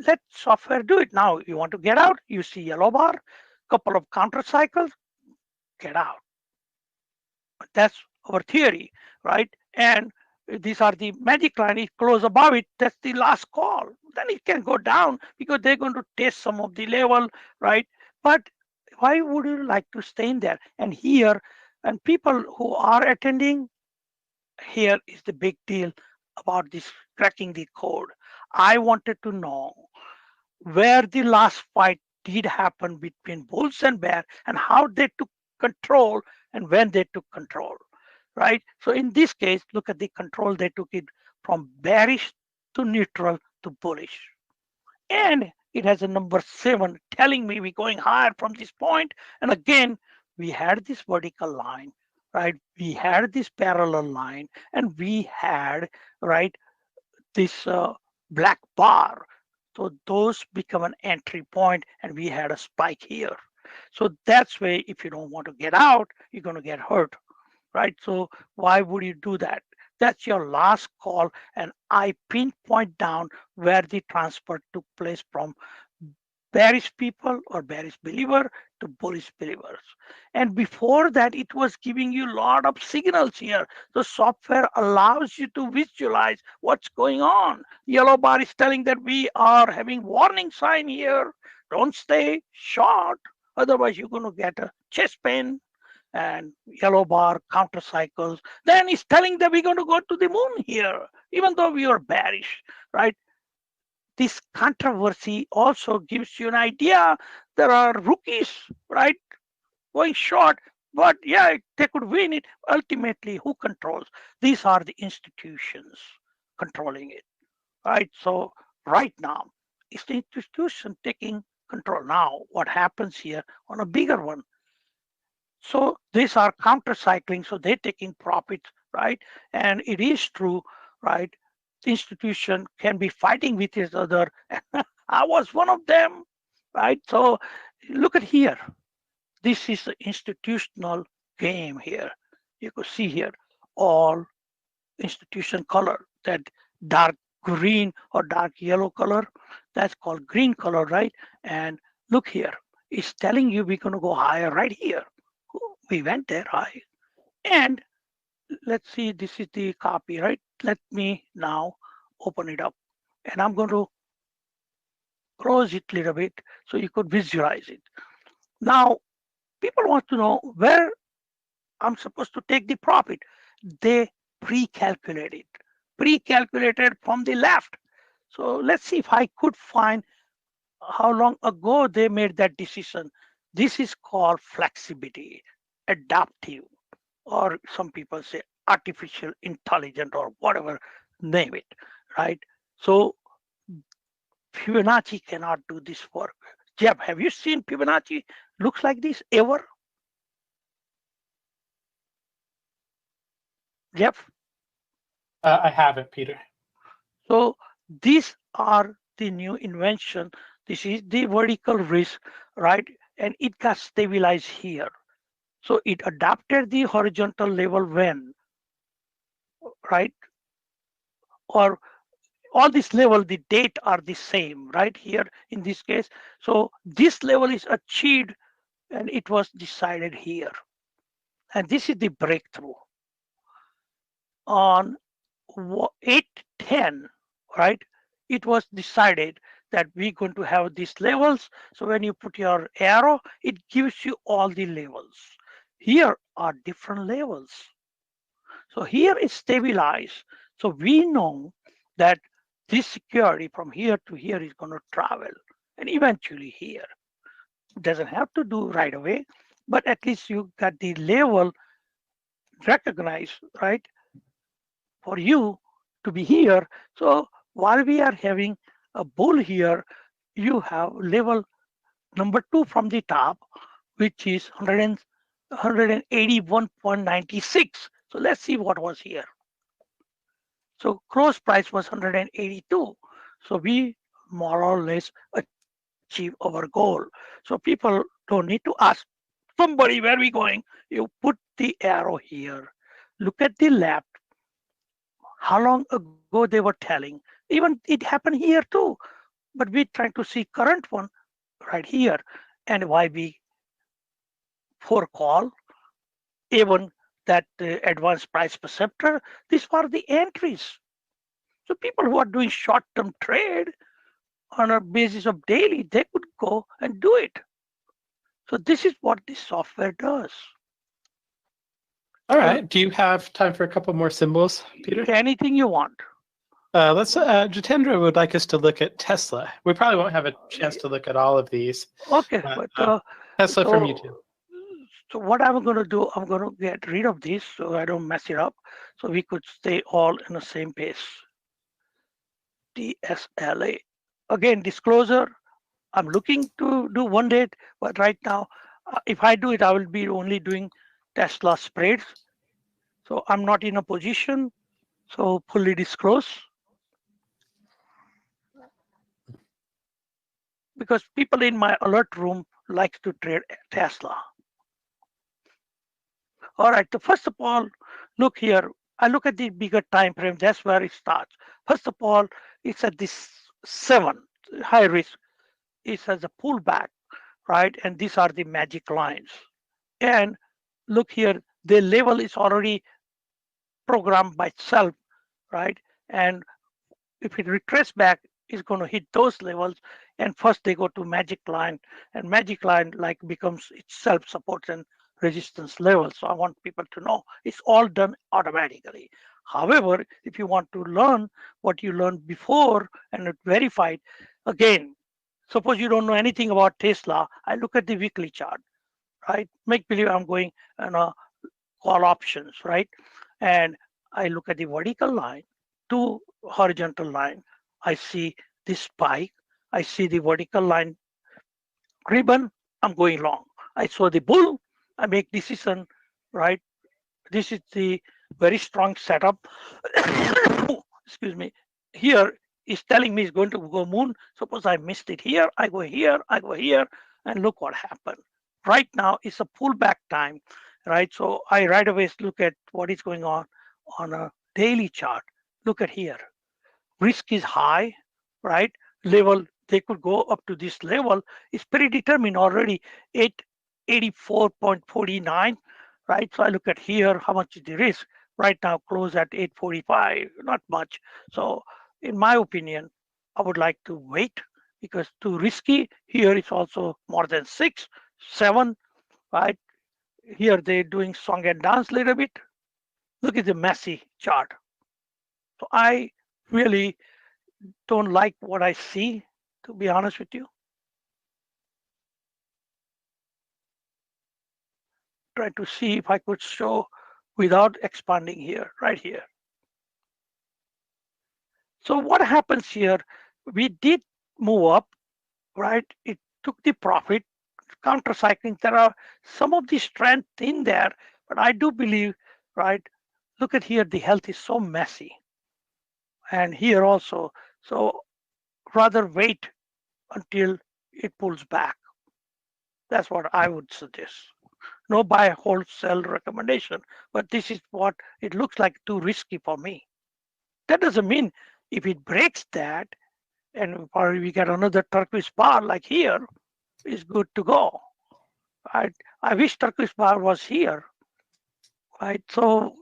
let software do it. Now you want to get out, you see yellow bar, couple of counter cycles, get out. That's our theory, right? And these are the magic line. It close above it, that's the last call. Then it can go down because they're going to test some of the level, right? But why would you like to stay in there? And here, and people who are attending, here is the big deal about this cracking the code. I wanted to know where the last fight did happen between bulls and bear and how they took control and when they took control, right? So in this case, look at the control. They took it from bearish to neutral to bullish. And it has a number 7 telling me we're going higher from this point. And again, we had this vertical line, right? We had this parallel line, and we had, right, this black bar. So those become an entry point, and we had a spike here. So that's why if you don't want to get out, you're going to get hurt, right? So why would you do that? That's your last call, and I pinpoint down where the transfer took place from bearish people or bearish believer to bullish believers. And before that, it was giving you a lot of signals here. The software allows you to visualize what's going on. Yellow bar is telling that we are having warning sign here. Don't stay short, otherwise you're going to get a chest pain. and yellow bar counter cycles. Then it's telling that we're going to go to the moon here, even though we are bearish, right? This controversy also gives you an idea. There are rookies, right, going short, but yeah, they could win it. Ultimately, who controls? These are the institutions controlling it, right? So right now, it's the institution taking control. Now, what happens here on a bigger one? So these are counter cycling, so they're taking profits, right? And it is true, right? The institution can be fighting with each other. I was one of them, right? So look at here. This is the institutional game here. You could see here all institution color, that dark green or dark yellow color, that's called green color, right? And look here, it's telling you we're going to go higher right here. We went there high. And let's see, this is the copy, right? Let me now open it up. And I'm going to close it a little bit so you could visualize it. Now, people want to know where I'm supposed to take the profit. They pre-calculated from the left. So let's see if I could find how long ago they made that decision. This is called flexibility, adaptive, or some people say artificial intelligence or whatever, name it, right? So Fibonacci cannot do this work. Jeff, have you seen Fibonacci looks like this ever? Jeff? I haven't, Peter. So these are the new invention. This is the vertical risk, right? And it got stabilized here. So it adapted the horizontal level when, right? Or all this level, the date are the same, right? Here in this case. So this level is achieved and it was decided here. And this is the breakthrough. On 8:10, right? It was decided that we're going to have these levels. So when you put your arrow, it gives you all the levels. Here are different levels. So here is stabilized. So we know that this security from here to here is going to travel and eventually here. It doesn't have to do right away, but at least you got the level recognized, right? For you to be here. So while we are having a bull here, you have level number 2 from the top, which is 181.96. So let's see what was here. So close price was 182. So we more or less achieve our goal. So people don't need to ask somebody where we going. You put the arrow here. Look at the left. How long ago they were telling. Even it happened here too. But we're trying to see current one right here. And why we forecall even that advanced price perceptor. These are the entries. So people who are doing short-term trade on a basis of daily, they could go and do it. So this is what this software does. All right. Do you have time for a couple more symbols, Peter? Anything you want. Jitendra would like us to look at Tesla. We probably won't have a chance to look at all of these. Okay, but Tesla from YouTube. So what I'm going to do, I'm going to get rid of this so I don't mess it up. So we could stay all in the same pace. TSLA. Again, disclosure, I'm looking to do one date, but right now, if I do it, I will be only doing Tesla spreads. So I'm not in a position, so fully disclose. Because people in my alert room like to trade Tesla. All right, so first of all, look here. I look at the bigger time frame, that's where it starts. First of all, it's at this 7, high risk. It has a pullback, right? And these are the magic lines. And look here, the level is already programmed by itself, right? And if it retraces back, it's going to hit those levels. And first they go to magic line, and magic line like becomes itself supports and resistance level. So I want people to know it's all done automatically. However, if you want to learn what you learned before and it verified, again, suppose you don't know anything about Tesla, I look at the weekly chart, right? Make believe I'm going on call options, right? And I look at the vertical line, to horizontal line. I see this spike. I see the vertical line ribbon. I'm going long. I saw the bull. I make decision, right? This is the very strong setup. Excuse me. Here is telling me it's going to go moon. Suppose I missed it here. I go here. I go here, and look what happened. Right now it's a pullback time, right? So I right away look at what is going on a daily chart. Look at here. Risk is high, right? Level, they could go up to this level. It's predetermined already, 884.49, right? So I look at here, how much is the risk? Right now, close at 845, not much. So in my opinion, I would like to wait because too risky. Here it's also more than 6, 7, right? Here they're doing song and dance a little bit. Look at the messy chart. So I really don't like what I see, to be honest with you. Try to see if I could show without expanding here, right here. So what happens here? We did move up, right? It took the profit, counter cycling. There are some of the strength in there, but I do believe, right? Look at here, the health is so messy. And here also, so rather wait until it pulls back. That's what I would suggest. No buy, hold, sell recommendation, but this is what it looks like too risky for me. That doesn't mean if it breaks that and or we get another turquoise bar like here, is good to go. Right? I wish turquoise bar was here. Right? So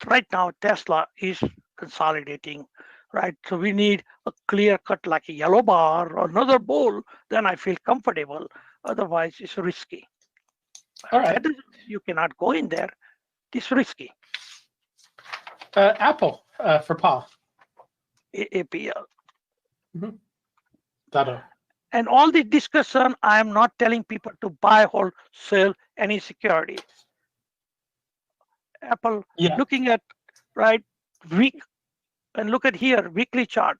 right now Tesla is consolidating, right? So we need a clear cut like a yellow bar or another bull, then I feel comfortable. Otherwise, it's risky. All right. You cannot go in there. It's risky. Apple for Paul. APL. Mm-hmm. Dalal. And all the discussion, I am not telling people to buy, hold, sell any security. Apple, yeah. Looking at, right, week, and look at here, weekly chart,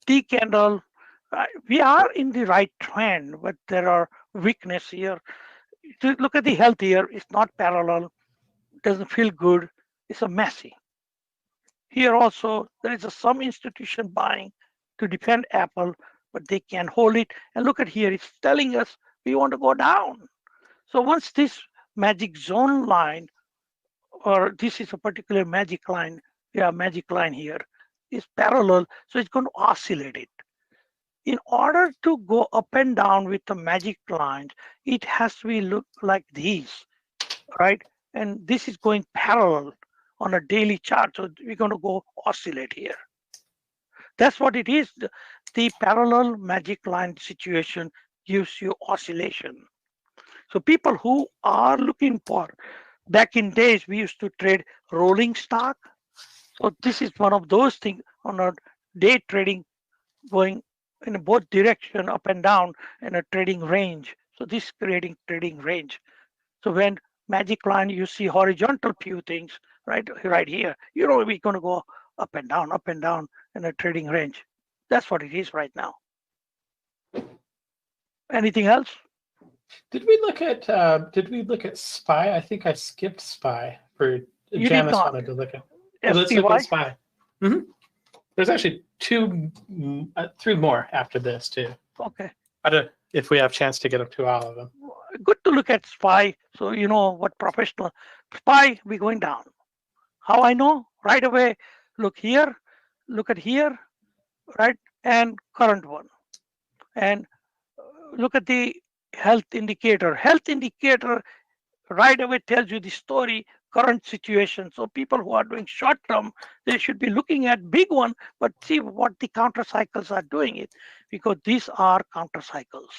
T candle. We are in the right trend, but there are weakness here. Look at the health here. It's not parallel. Doesn't feel good. It's a messy. Here also, there is some institution buying to defend Apple, but they can hold it. And look at here, it's telling us we want to go down. So once this magic zone line, or this is a particular magic line, magic line here, is parallel, so it's going to oscillate it. In order to go up and down with the magic lines, it has to be look like these, right? And this is going parallel on a daily chart, so we're going to go oscillate here. That's what it is. The parallel magic line situation gives you oscillation. So people who are looking for, back in days, we used to trade rolling stock. So this is one of those things on a day trading going in both direction, up and down, in a trading range. So this is creating trading range. So when magic line, you see horizontal few things, right here, you know we're going to go up and down in a trading range. That's what it is right now. Anything else? Did we look at SPY? I think I skipped SPY for Janice wanted to look at. Oh, let's look at SPY. Mm-hmm. There's actually three more after this too. Okay. I don't know if we have a chance to get up to all of them. Good to look at SPY, so you know what professional. SPY, we're going down. How I know? Right away, look here, look at here, right, and current one. And look at the health indicator. Health indicator right away tells you the story, current situation. So people who are doing short term, they should be looking at big one, but see what the counter cycles are doing it, because these are counter cycles.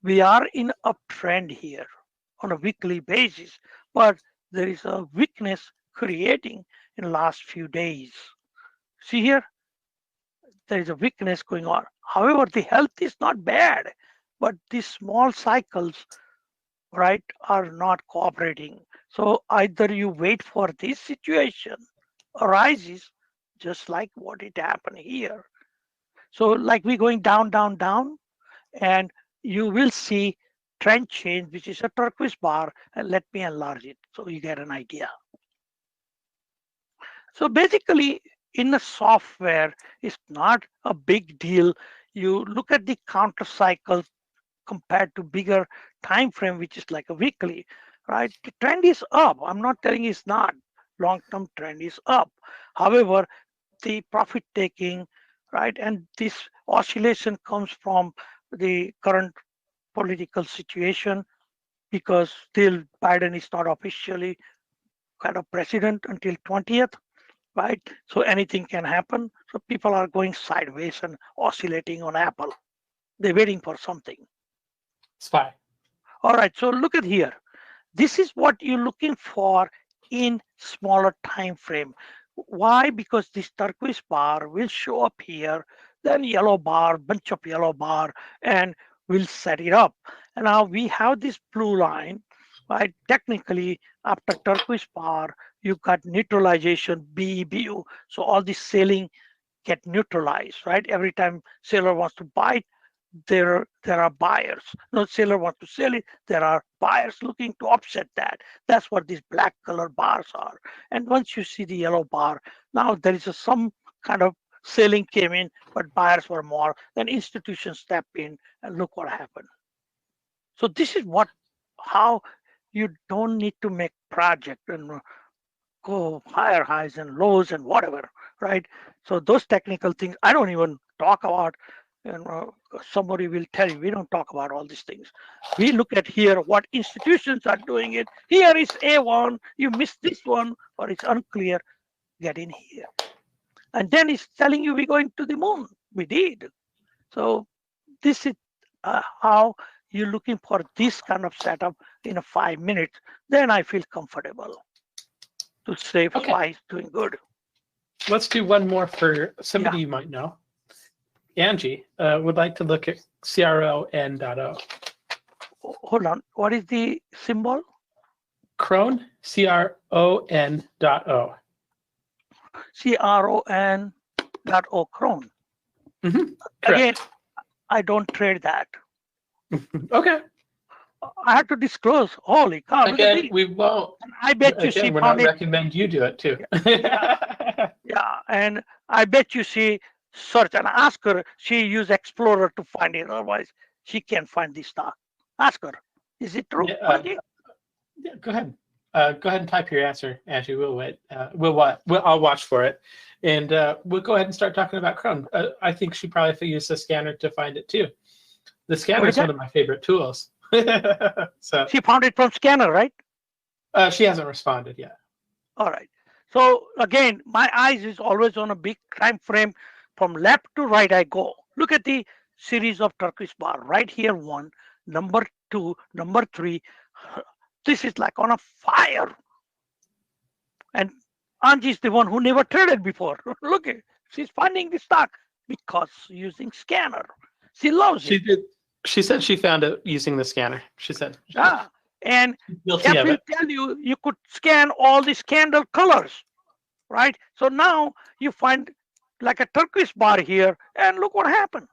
We are in uptrend here. on a weekly basis, but there is a weakness creating in last few days. See here, there is a weakness going on. However, the health is not bad, but these small cycles, right, are not cooperating. So either you wait for this situation arises, just like what it happened here. So like we're going down, down, down, and you will see trend change, which is a turquoise bar, and let me enlarge it so you get an idea. So basically, in the software, it's not a big deal. You look at the counter cycle compared to bigger time frame, which is like a weekly, right? The trend is up. I'm not telling it's not. Long-term trend is up. However, the profit taking, right, and this oscillation comes from the current political situation, because still Biden is not officially kind of president until 20th, right? So anything can happen. So people are going sideways and oscillating on Apple. They're waiting for something. Spy. All right, so look at here. This is what you're looking for in smaller time frame. Why? Because this turquoise bar will show up here, then yellow bar, bunch of yellow bar, and we'll set it up. And now we have this blue line, right? Technically, after turquoise bar, you got neutralization, BU. So all this selling get neutralized, right? Every time seller wants to buy it, there are buyers. No seller wants to sell it, there are buyers looking to offset that. That's what these black color bars are. And once you see the yellow bar, now there is some kind of selling came in, but buyers were more. Then institutions step in, and look what happened. So this is how you don't need to make project and go higher highs and lows and whatever, right? So those technical things I don't even talk about. And somebody will tell you we don't talk about all these things. We look at here what institutions are doing it. Here is A1, you missed this one, or it's unclear, get in here. And then it's telling you we're going to the moon. We did. So this is how you're looking for this kind of setup in a 5 minutes. Then I feel comfortable to say Okay. Spy is doing good. Let's do one more for somebody you might know. Angie would like to look at CRON.O. Hold on. What is the symbol? Cron, CRON.O. CRON.O, Cron. Again, I don't trade that. Okay. I have to disclose. Holy cow. Again, we won't. And I bet you see. We're not recommend you do it too. Yeah, and I bet you see search and ask her. She use Explorer to find it. Otherwise, she can't find this stock. Ask her. Is it true? Yeah, go ahead. Go ahead and type your answer, Angie. We'll wait. I'll watch for it, and we'll go ahead and start talking about Chrome. I think she probably used the scanner to find it too. The scanner is one of my favorite tools. So she found it from scanner, right? She hasn't responded yet. All right. So again, my eyes is always on a big time frame. From left to right, I go. Look at the series of turquoise bar. Right here, 1, number 2, number 3. This is like on a fire. And Angie is the one who never traded before. Look at, she's finding the stock because using scanner. She loves it. She said she found it using the scanner. She said. Yeah. And Jeff will tell you, you could scan all these candle colors, right? So now you find like a turquoise bar here, and look what happened.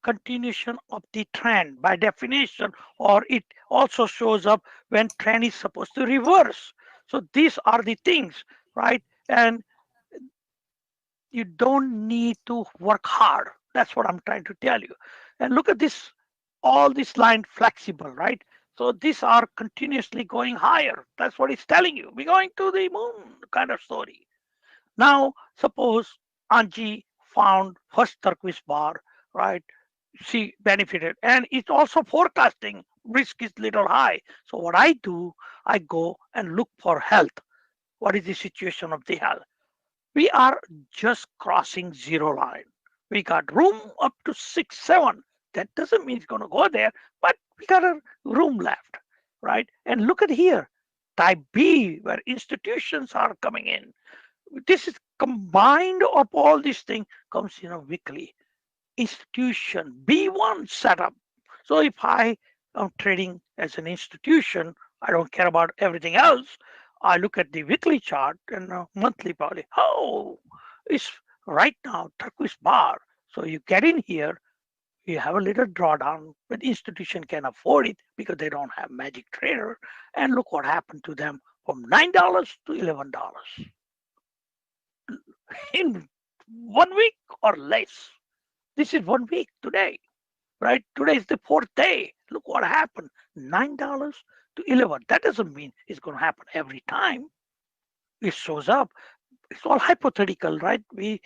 Continuation of the trend by definition, or it also shows up when trend is supposed to reverse. So these are the things, right? And you don't need to work hard. That's what I'm trying to tell you. And look at this, all this line flexible, right? So these are continuously going higher. That's what it's telling you. We're going to the moon kind of story. Now, suppose Angie found first turquoise bar, right? She benefited, and it's also forecasting. Risk is little high. So what I do, I go and look for health. What is the situation of the health? We are just crossing zero line. We got room up to 6, 7. That doesn't mean it's going to go there, but we got a room left. right? And look at here, type B, where institutions are coming in. This is combined of all these things comes in a weekly institution B1 setup. So if I am trading as an institution, I don't care about everything else. I look at the weekly chart and monthly probably. Oh, it's right now turquoise bar. So you get in here, you have a little drawdown, but institution can afford it because they don't have magic trader. And look what happened to them from $9 to $11 in 1 week or less. This is 1 week today, right? Today is the 4th day. Look what happened, $9 to 11. That doesn't mean it's going to happen every time it shows up. It's all hypothetical, right? We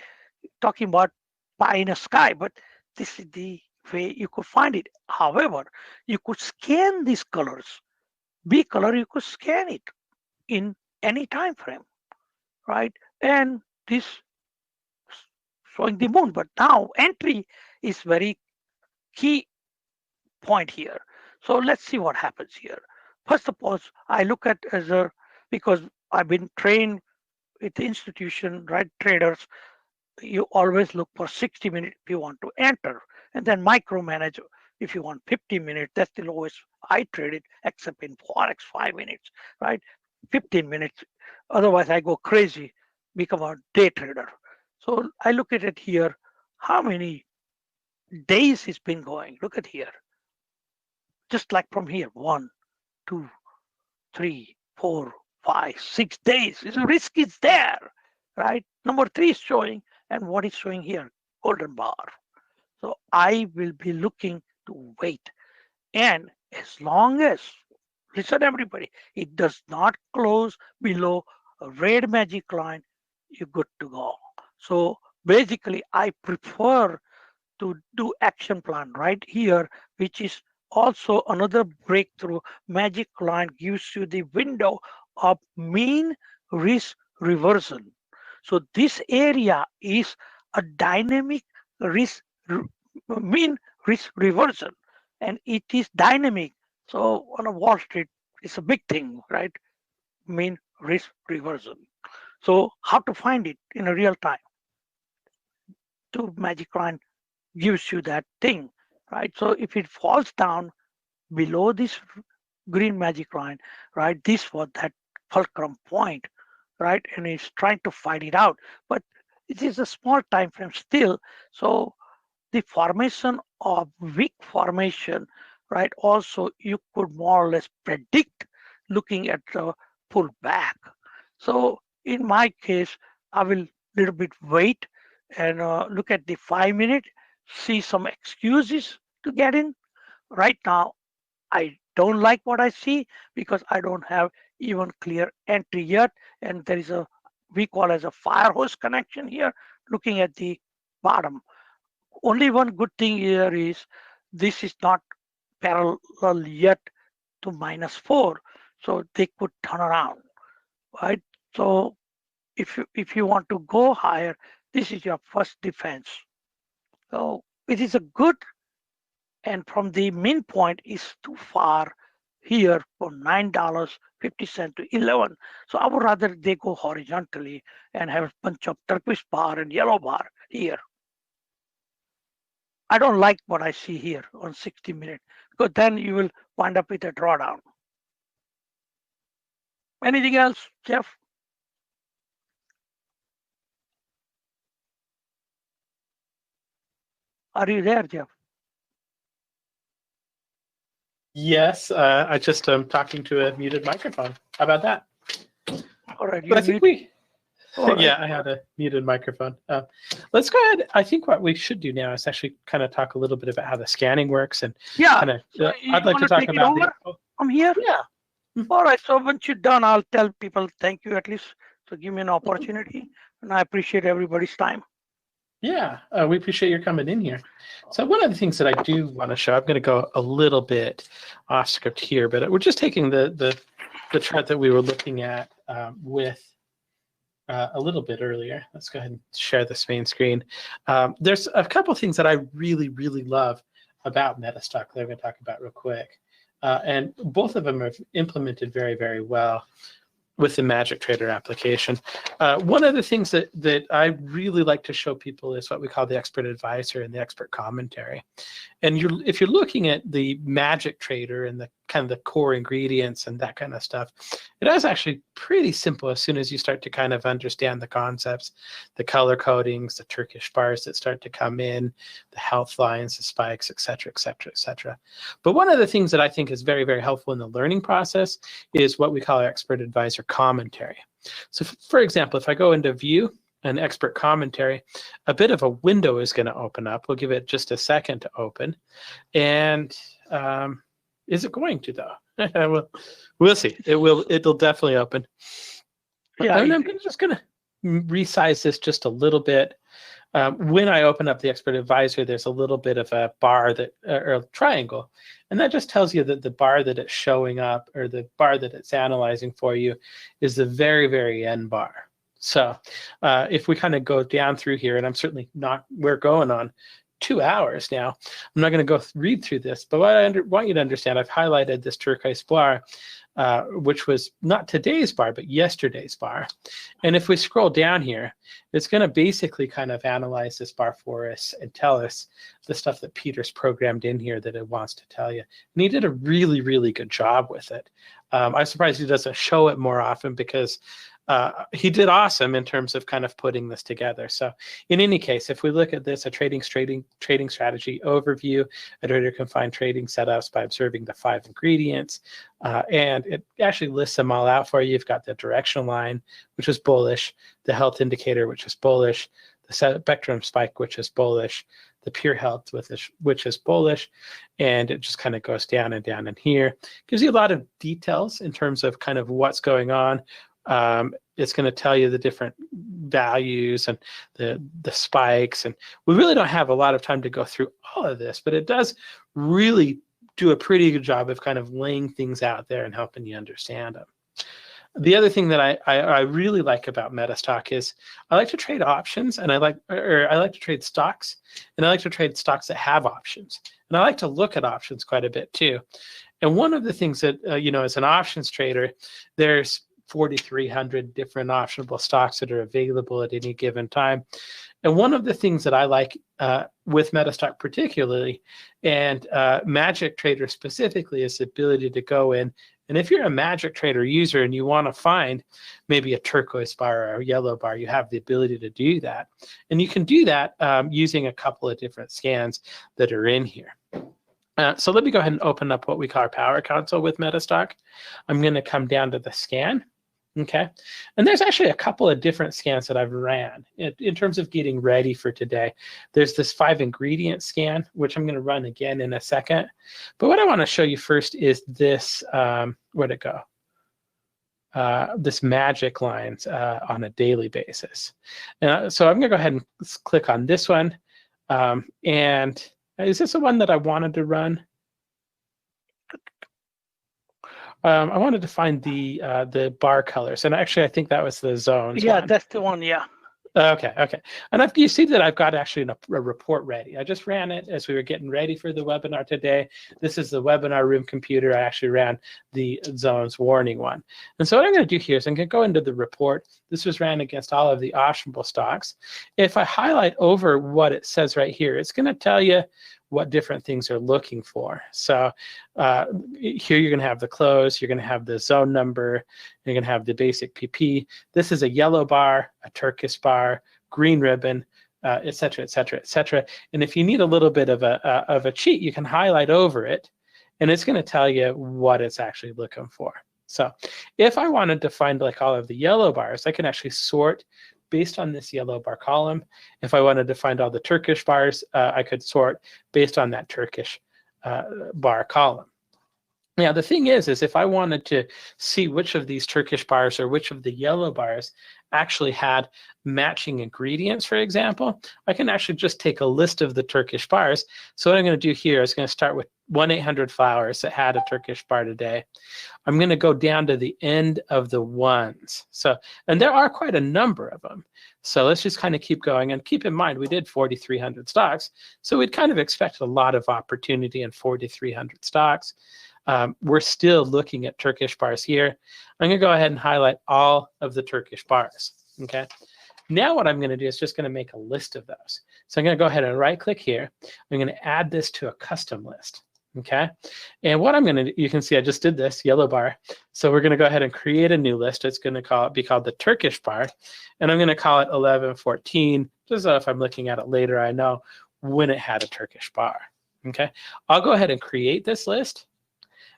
talking about pie in the sky, but this is the way you could find it. However, you could scan these colors. B color, you could scan it in any time frame, right? And this showing the moon, but now entry is very key point here. So let's see what happens here. First of all, I look at as a, because I've been trained with the institution, right? Traders, you always look for 60 minutes if you want to enter, and then micromanage if you want 50 minutes. That's the lowest I traded, except in Forex 5 minutes, right? 15 minutes. Otherwise, I go crazy, become a day trader. So I look at it here, how many days it's been going. Look at here. Just like from here, 1, 2, 3, 4, 5, 6 days. The risk is there, right? Number 3 is showing, and what is showing here? Golden bar. So I will be looking to wait. And as long as, listen everybody, it does not close below a red magic line, you're good to go. So basically, I prefer to do action plan right here, which is also another breakthrough. Magic line gives you the window of mean risk reversion. So this area is a dynamic risk, mean risk reversion, and it is dynamic. So on a Wall Street, it's a big thing, right? Mean risk reversion. So how to find it in a real time? To magic line gives you that thing, right? So if it falls down below this green magic line, right, this was that fulcrum point, right? And it's trying to find it out, but it is a small time frame still. So the formation of wick formation, right, also you could more or less predict looking at the pullback. So in my case, I will little bit wait and look at the 5 minute, see some excuses to get in. Right now, I don't like what I see because I don't have even clear entry yet. And there is a, we call as a fire hose connection here, looking at the bottom. Only one good thing here is this is not parallel yet to -4. So they could turn around, right? So if you want to go higher, this is your first defense. So it is a good, and from the min point is too far here from $9.50 to 11. So I would rather they go horizontally and have a bunch of turquoise bar and yellow bar here. I don't like what I see here on 60 minutes because then you will wind up with a drawdown. Anything else, Jeff? Are you there, Jeff? Yes, I just am talking to a muted microphone. How about that? All right. But I think we, right. Yeah, I had a muted microphone. Let's go ahead. I think what we should do now is actually kind of talk a little bit about how the scanning works, and kind of. So I'd like to talk about from here. Yeah. All right. So once you're done, I'll tell people thank you at least. So give me an opportunity, and I appreciate everybody's time. Yeah, we appreciate your coming in here. So one of the things that I do want to show, I'm going to go a little bit off script here, but we're just taking the chart that we were looking at with a little bit earlier. Let's go ahead and share this main screen. There's a couple things that I really, really love about MetaStock that I'm going to talk about real quick. and both of them are implemented very, very well with the Magic Trader application. One of the things that I really like to show people is what we call the Expert Advisor and the Expert Commentary. And if you're looking at the Magic Trader and the kind of the core ingredients and that kind of stuff, it is actually pretty simple as soon as you start to kind of understand the concepts, the color codings, the Turkish bars that start to come in, the health lines, the spikes, et cetera, et cetera, et cetera. But one of the things that I think is very, very helpful in the learning process is what we call our Expert Advisor Commentary. So for example, if I go into View and Expert Commentary, a bit of a window is going to open up. We'll give it just a second to open. And is it going to though? We'll see. It'll definitely open. Yeah, and I'm just going to resize this just a little bit. When I open up the Expert Advisor, there's a little bit of a bar or a triangle, and that just tells you that the bar that it's showing up, or the bar that it's analyzing for you, is the very, very end bar. So if we kind of go down through here, and we're going on 2 hours now. I'm not going to go read through this, but what I want you to understand, I've highlighted this turquoise bar, which was not today's bar, but yesterday's bar. And if we scroll down here, it's going to basically kind of analyze this bar for us and tell us the stuff that Peter's programmed in here that it wants to tell you. And he did a really, really good job with it. I'm surprised he doesn't show it more often, because he did awesome in terms of kind of putting this together. So in any case, if we look at this, a trading strategy overview, a trader can find trading setups by observing the 5 ingredients, and it actually lists them all out for you. You've got the directional line, which is bullish, the health indicator, which is bullish, the spectrum spike, which is bullish, the pure health, which is bullish, and it just kind of goes down and down. And here gives you a lot of details in terms of kind of what's going on. It's going to tell you the different values and the spikes, and we really don't have a lot of time to go through all of this, but it does really do a pretty good job of kind of laying things out there and helping you understand them. The other thing that I really like about MetaStock is I like to trade options, and I like to trade stocks, and I like to trade stocks that have options, and I like to look at options quite a bit too. And one of the things that as an options trader, there's 4,300 different optionable stocks that are available at any given time. And one of the things that I like with MetaStock particularly, and Magic Trader specifically, is the ability to go in, and if you're a Magic Trader user and you want to find maybe a turquoise bar or a yellow bar, you have the ability to do that. And you can do that using a couple of different scans that are in here. So let me go ahead and open up what we call our Power Console with MetaStock. I'm going to come down to the scan. Okay, and there's actually a couple of different scans that I've ran in terms of getting ready for today. There's this 5 ingredient scan, which I'm going to run again in a second. But what I want to show you first is this, where'd it go? This magic lines on a daily basis. So I'm going to go ahead and click on this one. And is this the one that I wanted to run? I wanted to find the bar colors, and actually I think that was the zones. Yeah, one. that's the one. Yeah. Okay. And you see that I've got actually a report ready. I just ran it as we were getting ready for the webinar today. This is the webinar room computer. I actually ran the zones warning one. And so what I'm going to do here is I'm going to go into the report. This was ran against all of the optionable stocks. If I highlight over what it says right here, it's going to tell you what different things are looking for. So here you're going to have the close, you're going to have the zone number, you're going to have the basic PP. This is a yellow bar, a turquoise bar, green ribbon, et cetera, et cetera, et cetera. And if you need a little bit of a cheat, you can highlight over it, and it's going to tell you what it's actually looking for. So if I wanted to find like all of the yellow bars, I can actually sort based on this yellow bar column. If I wanted to find all the Turkish bars, I could sort based on that Turkish bar column. Now, the thing is if I wanted to see which of these Turkish bars or which of the yellow bars actually had matching ingredients, for example, I can actually just take a list of the Turkish bars. So what I'm going to do here is going to start with 1-800-Flowers that had a Turkish bar today. I'm going to go down to the end of the ones. So, and there are quite a number of them. So let's just kind of keep going. And keep in mind, we did 4,300 stocks. So we'd kind of expect a lot of opportunity in 4,300 stocks. we're still looking at Turkish bars here. I'm going to go ahead and highlight all of the Turkish bars. Okay. Now what I'm going to do is just going to make a list of those. So I'm going to go ahead and right click here. I'm going to add this to a custom list. Okay. And what I'm going to do, you can see I just did this yellow bar. So we're going to go ahead and create a new list. It's going to be called the Turkish bar. And I'm going to call it 1114. Just so if I'm looking at it later, I know when it had a Turkish bar. Okay. I'll go ahead and create this list.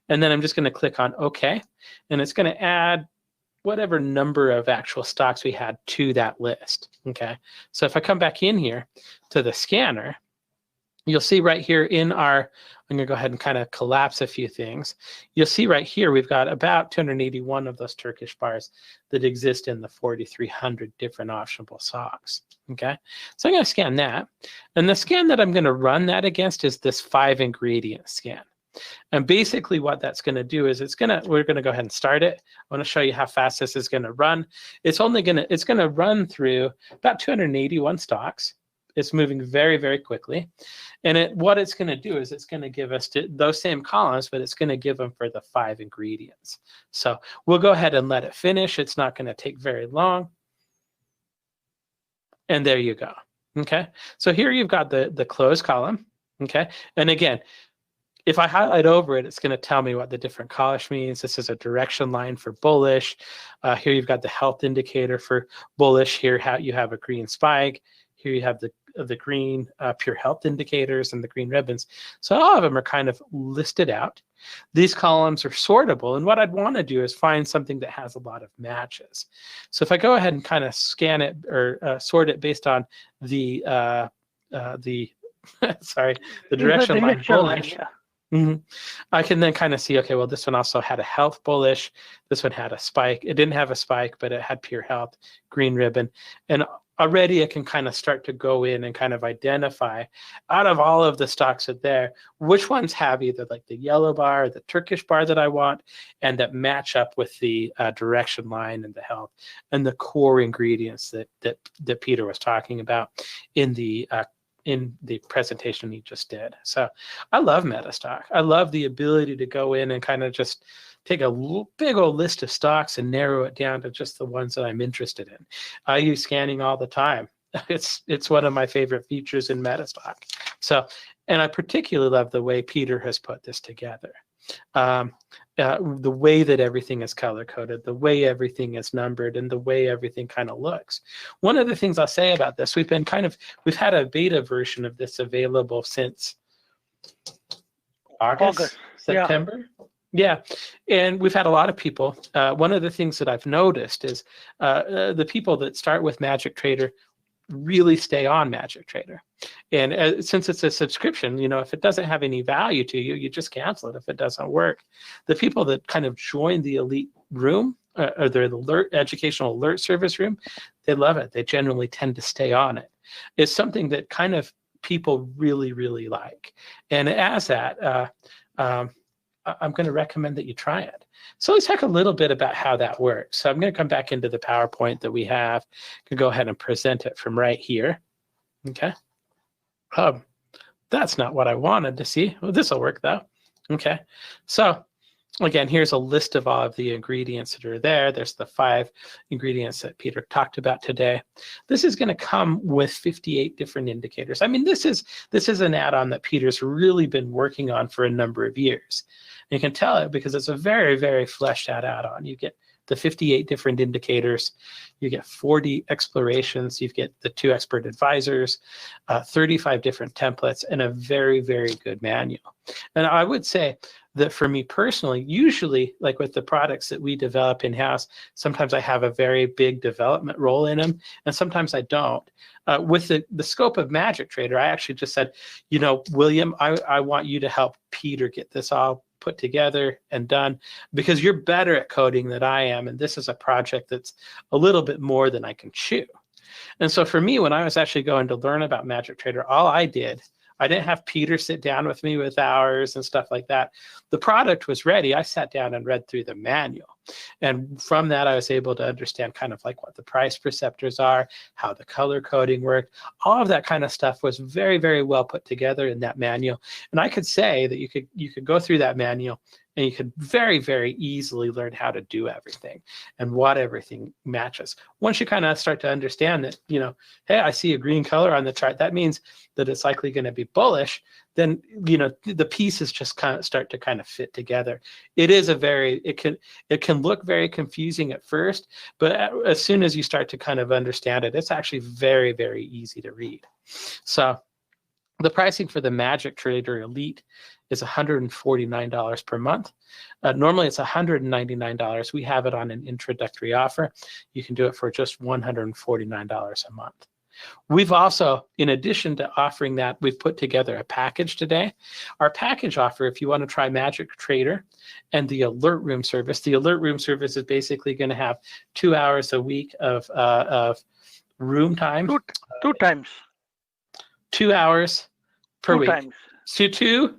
And then I'm just going to click on OK. And it's going to add whatever number of actual stocks we had to that list. Okay. So if I come back in here to the scanner, you'll see right here in our, I'm going to go ahead and kind of collapse a few things. You'll see right here, we've got about 281 of those Turkish bars that exist in the 4,300 different optionable stocks. Okay. So I'm going to scan that. And the scan that I'm going to run that against is this 5 ingredient scan. And basically what that's going to do is we're going to go ahead and start it. I want to show you how fast this is going to run. It's going to run through about 281 stocks. It's moving very, very quickly. And what it's going to do is it's going to give us those same columns, but it's going to give them for the 5 ingredients. So we'll go ahead and let it finish. It's not going to take very long. And there you go. Okay. So here you've got the close column. Okay. And again, if I highlight over it, it's going to tell me what the different colors means. This is a direction line for bullish. Here you've got the health indicator for bullish. Here you have a green spike. Here you have the green pure health indicators and the green ribbons. So all of them are kind of listed out. These columns are sortable. And what I'd want to do is find something that has a lot of matches. So if I go ahead and kind of scan it or sort it based on the sorry, the direction line bullish. Yeah. Mm-hmm. I can then kind of see, okay, well, this one also had a health bullish. This one had a spike. It didn't have a spike, but it had pure health, green ribbon. And already I can kind of start to go in and kind of identify out of all of the stocks that there, which ones have either like the yellow bar or the Turkish bar that I want and that match up with the direction line and the health and the core ingredients that Peter was talking about in the presentation he just did. So I love MetaStock. I love the ability to go in and kind of just take a big old list of stocks and narrow it down to just the ones that I'm interested in. I use scanning all the time. It's one of my favorite features in MetaStock. So, and I particularly love the way Peter has put this together. The way that everything is color coded, the way everything is numbered, and the way everything kind of looks. One of the things I'll say about this, we've had a beta version of this available since August. September. Yeah. And we've had a lot of people. One of the things that I've noticed is the people that start with Magic Trader really stay on Magic Trader. And since it's a subscription, if it doesn't have any value to you, you just cancel it if it doesn't work. The people that kind of join the elite room or the educational alert service room, they love it. They generally tend to stay on it. It's something that kind of people really, really like. And as that, I'm going to recommend that you try it. So let's talk a little bit about how that works. So I'm going to come back into the PowerPoint that we have. I can go ahead and present it from right here. Okay. That's not what I wanted to see. Well, this will work though. Okay. So again, here's a list of all of the ingredients that are there. There's the 5 ingredients that Peter talked about today. This is going to come with 58 different indicators. I mean, this is an add-on that Peter's really been working on for a number of years. And you can tell it because it's a very, very fleshed out add-on. You get the 58 different indicators, you get 40 explorations, you get the 2 expert advisors, 35 different templates, and a very, very good manual. And I would say that for me personally, usually like with the products that we develop in-house, sometimes I have a very big development role in them, and sometimes I don't. With the scope of Magic Trader, I actually just said, William, I want you to help Peter get this all put together and done because you're better at coding than I am, and this is a project that's a little bit more than I can chew. And so for me, when I was actually going to learn about Magic Trader, all I didn't have Peter sit down with me with hours and stuff like that. The product was ready. I sat down and read through the manual. And from that, I was able to understand kind of like what the price preceptors are, how the color coding worked. All of that kind of stuff was very, very well put together in that manual. And I could say that you could go through that manual, and you could very, very easily learn how to do everything and what everything matches. Once you kind of start to understand that, hey, I see a green color on the chart, that means that it's likely going to be bullish, then, the pieces just kind of start to kind of fit together. It can look very confusing at first, but as soon as you start to kind of understand it, it's actually very, very easy to read. So the pricing for the Magic Trader Elite is $149 per month. Normally it's $199. We have it on an introductory offer. You can do it for just $149 a month. We've also, in addition to offering that, we've put together a package today. Our package offer, if you want to try Magic Trader and the Alert Room service, the Alert Room service is basically going to have 2 hours a week of room time. Two times. 2 hours per week. Times. So two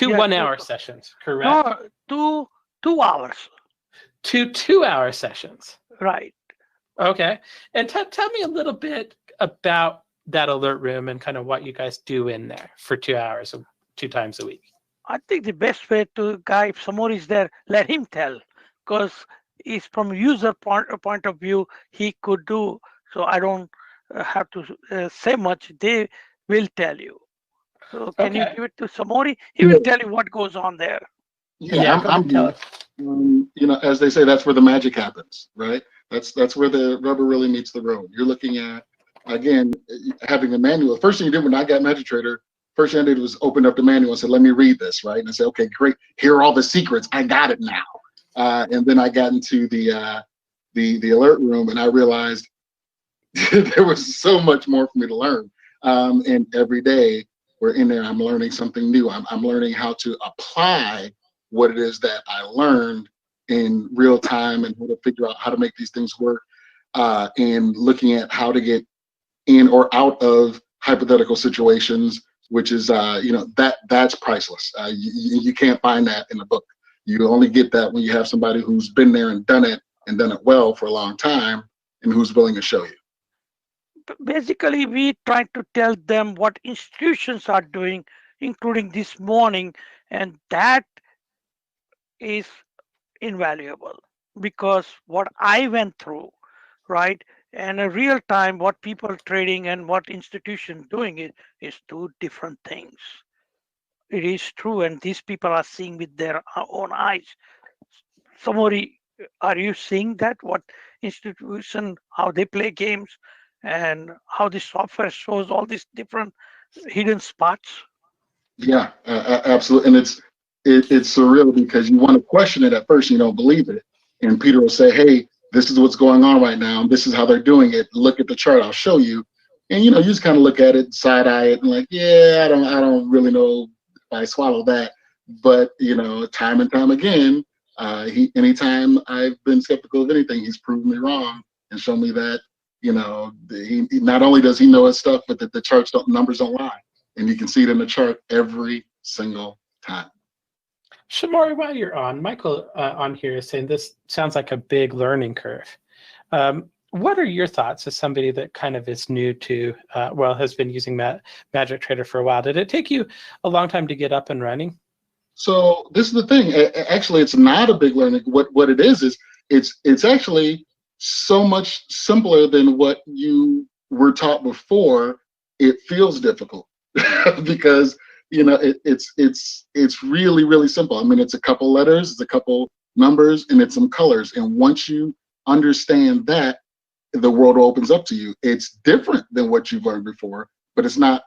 1 hour sessions, correct? No, 2 hours. 2 2 hour sessions. Right. Okay. And tell me a little bit about that alert room and kind of what you guys do in there for 2 hours, 2 times a week. I think the best way to, if someone is there, let him tell, because it's from user point of view, he could do, so I don't have to say much. They will tell you. So can you give it to Samori? He will tell you what goes on there. Yeah, as they say, that's where the magic happens, right? That's where the rubber really meets the road. You're looking at, again, having the manual. The first thing you did when I got Magic Trader, first thing I did was open up the manual and said, let me read this, right? And I said, okay, great. Here are all the secrets. I got it now. And then I got into the alert room, and I realized there was so much more for me to learn. And every day we're in there, I'm learning something new. I'm learning how to apply what it is that I learned in real time and how to figure out how to make these things work, and looking at how to get in or out of hypothetical situations, which is, that's priceless. You can't find that in a book. You only get that when you have somebody who's been there and done it well for a long time and who's willing to show you. Basically, we try to tell them what institutions are doing, including this morning, and that is invaluable, because what I went through, right, and in real time, what people trading and what institution doing is 2 different things. It is true, and these people are seeing with their own eyes. Somebody, are you seeing that? What institution, how they play games, and how the software shows all these different hidden spots? Yeah, absolutely. And it's surreal, because you want to question it at first, you don't believe it. And Peter will say, hey, this is what's going on right now. This is how they're doing it. Look at the chart, I'll show you. And you just kind of look at it, side eye it, and like, yeah, I don't really know if I swallow that. But time and time again, anytime I've been skeptical of anything, he's proven me wrong and shown me that, he not only does he know his stuff, but that the numbers don't lie. And you can see it in the chart every single time. Shamori, while you're on, Michael on here is saying this sounds like a big learning curve. What are your thoughts as somebody that kind of is new to, has been using Magic Trader for a while? Did it take you a long time to get up and running? So this is the thing. Actually, it's not a big learning. What it is it's actually so much simpler than what you were taught before. It feels difficult because it's really, really simple. I mean, it's a couple letters, it's a couple numbers, and it's some colors. And once you understand that, the world opens up to you. It's different than what you've learned before, but it's not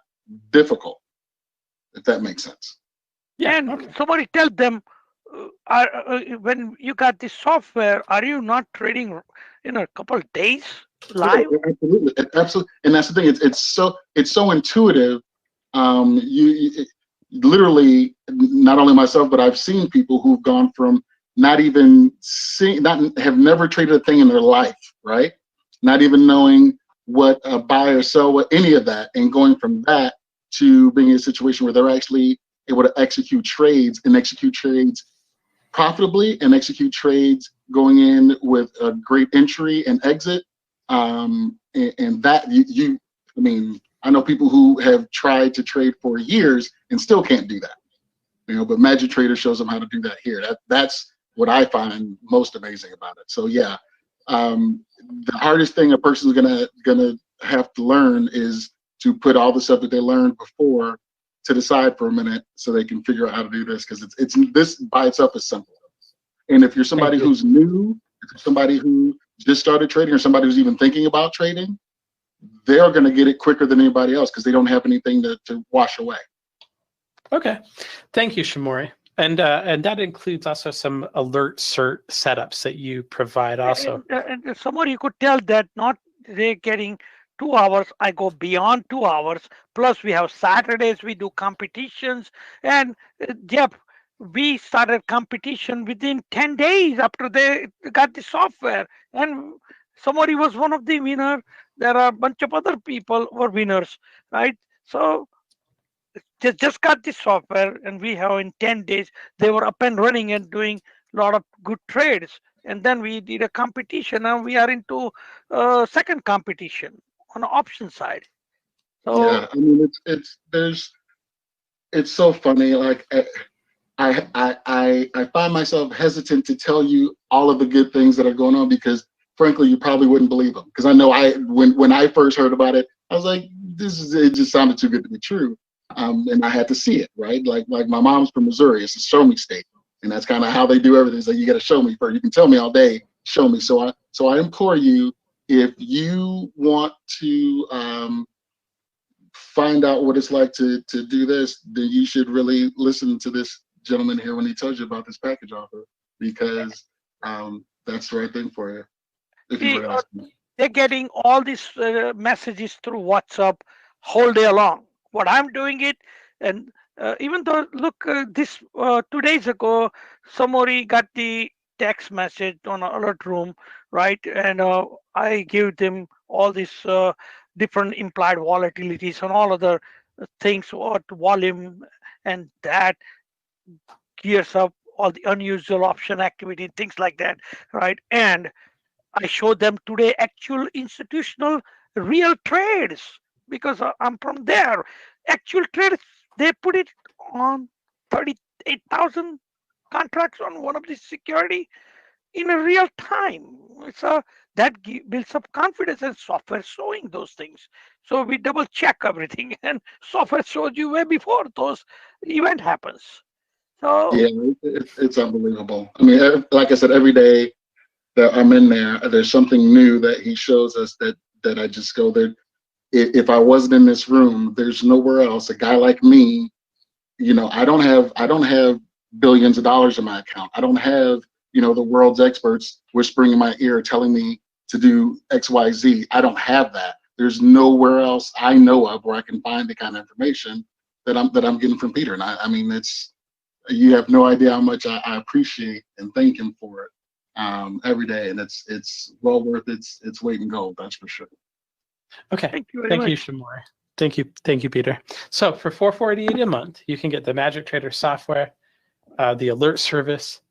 difficult, if that makes sense. Yeah, and somebody tell them, when you got this software, are you not trading in a couple of days live? Absolutely. And that's the thing. It's so intuitive. You literally, not only myself, but I've seen people who've gone from have never traded a thing in their life, right? Not even knowing what a buy or sell, what any of that, and going from that to being in a situation where they're actually able to execute trades profitably and execute trades going in with a great entry and exit. And that I know people who have tried to trade for years and still can't do that. but Magic Trader shows them how to do that here. That's what I find most amazing about it. So yeah, the hardest thing a person's gonna have to learn is to put all the stuff that they learned before to the side for a minute so they can figure out how to do this, because it's this by itself is simple. And if you're somebody who's new, if you're somebody who just started trading, or somebody who's even thinking about trading, they're going to get it quicker than anybody else because they don't have anything to wash away. Okay, thank you, Shimori. And that includes also some alert setups that you provide also. And somebody you could tell that not they're getting 2 hours, I go beyond 2 hours. Plus we have Saturdays, we do competitions. And Jeff, we started competition within 10 days after they got the software. And somebody was one of the winners. There are a bunch of other people who were winners, right? So they just got the software, and we have in 10 days, they were up and running and doing a lot of good trades. And then we did a competition, and we are into second competition on the option side. So yeah, I mean, it's so funny. Like I find myself hesitant to tell you all of the good things that are going on because, frankly, you probably wouldn't believe them. Because I know when I first heard about it, I was like, it just sounded too good to be true. And I had to see it, right? Like my mom's from Missouri. It's a show me state, and that's kind of how they do everything. It's like, you got to show me first. You can tell me all day, show me. So I implore you, if you want to find out what it's like to do this, then you should really listen to this gentleman here when he tells you about this package offer, because that's the right thing for you. If you were to ask me. They're getting all these messages through WhatsApp whole day long. What I'm doing it, and even though, look, this 2 days ago, somebody got the text message on an alert room, right? And I gave them all these different implied volatilities and all other things, what volume and that gears up all the unusual option activity, things like that, right? And I showed them today actual institutional real trades because I'm from there. Actual trades, they put it on 38,000 contracts on one of the security in a real time. So that builds up confidence, and software showing those things. So we double check everything, and software shows you way before those event happens. So Yeah, it's unbelievable. I mean, like I said, every day that I'm in there, there's something new that he shows us that I just go there. If I wasn't in this room, there's nowhere else. A guy like me, I don't have billions of dollars in my account. I don't have, the world's experts whispering in my ear telling me to do X, Y, Z. I don't have that. There's nowhere else I know of where I can find the kind of information that I'm getting from Peter. And I mean, you have no idea how much I appreciate and thank him for it every day. And it's well worth its weight in gold. That's for sure. Okay, thank you very thank much. you, Shimori. Thank you, Peter. So for $448 a month, you can get the Magic Trader software, the alert service.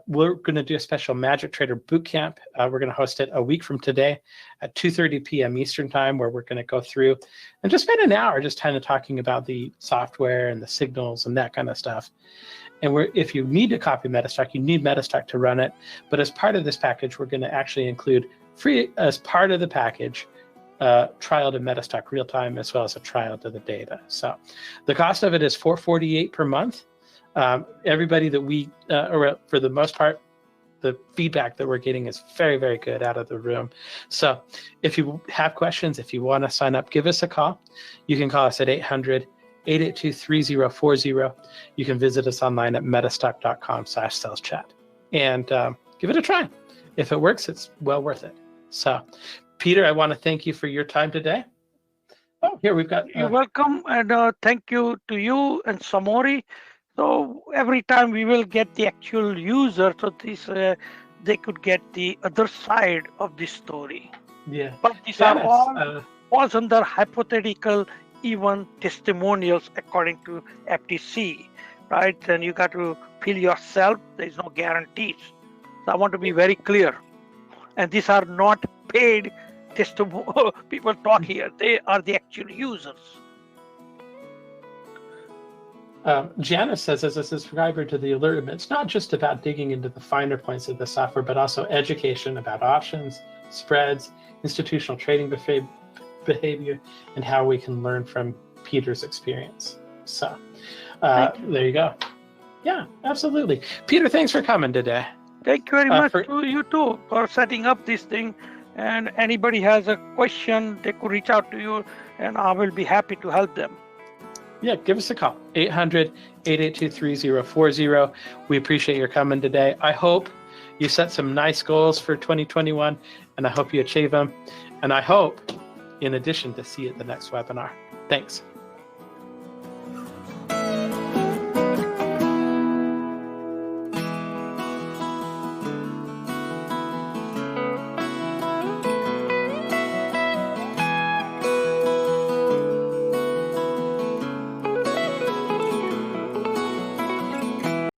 We're going to do a special Magic Trader Bootcamp. We're going to host it a week from today at 2:30 p.m. Eastern Time, where we're going to go through and just spend an hour just kind of talking about the software and the signals and that kind of stuff. And if you need to copy MetaStock, you need MetaStock to run it. But as part of this package, we're going to actually include free as part of the package trial to MetaStock real time, as well as a trial to the data. So the cost of it is $448 per month. Everybody that or for the most part, the feedback that we're getting is very, very good out of the room. So if you have questions, if you want to sign up, give us a call. You can call us at 800-882-3040. You can visit us online at metastock.com/saleschat and give it a try. If it works, it's well worth it. So Peter, I want to thank you for your time today. Oh, here we've got. You're welcome, and thank you to you and Samori. So every time we will get the actual user, so this they could get the other side of this story. Yeah. But these are all falls under hypothetical, even testimonials according to FTC, right? And you got to feel yourself. There is no guarantees. So I want to be very clear. And these are not paid people talk here. They are the actual users. Janice says, as a subscriber to the alert, it's not just about digging into the finer points of the software, but also education about options, spreads, institutional trading behavior, and how we can learn from Peter's experience. So there you go. Yeah, absolutely. Peter, thanks for coming today. Thank you very much to you too for setting up this thing. And anybody has a question, they could reach out to you, and I will be happy to help them. Yeah, give us a call, 800-882-3040. We appreciate your coming today. I hope you set some nice goals for 2021, and I hope you achieve them. And I hope, in addition, to see you at the next webinar. Thanks.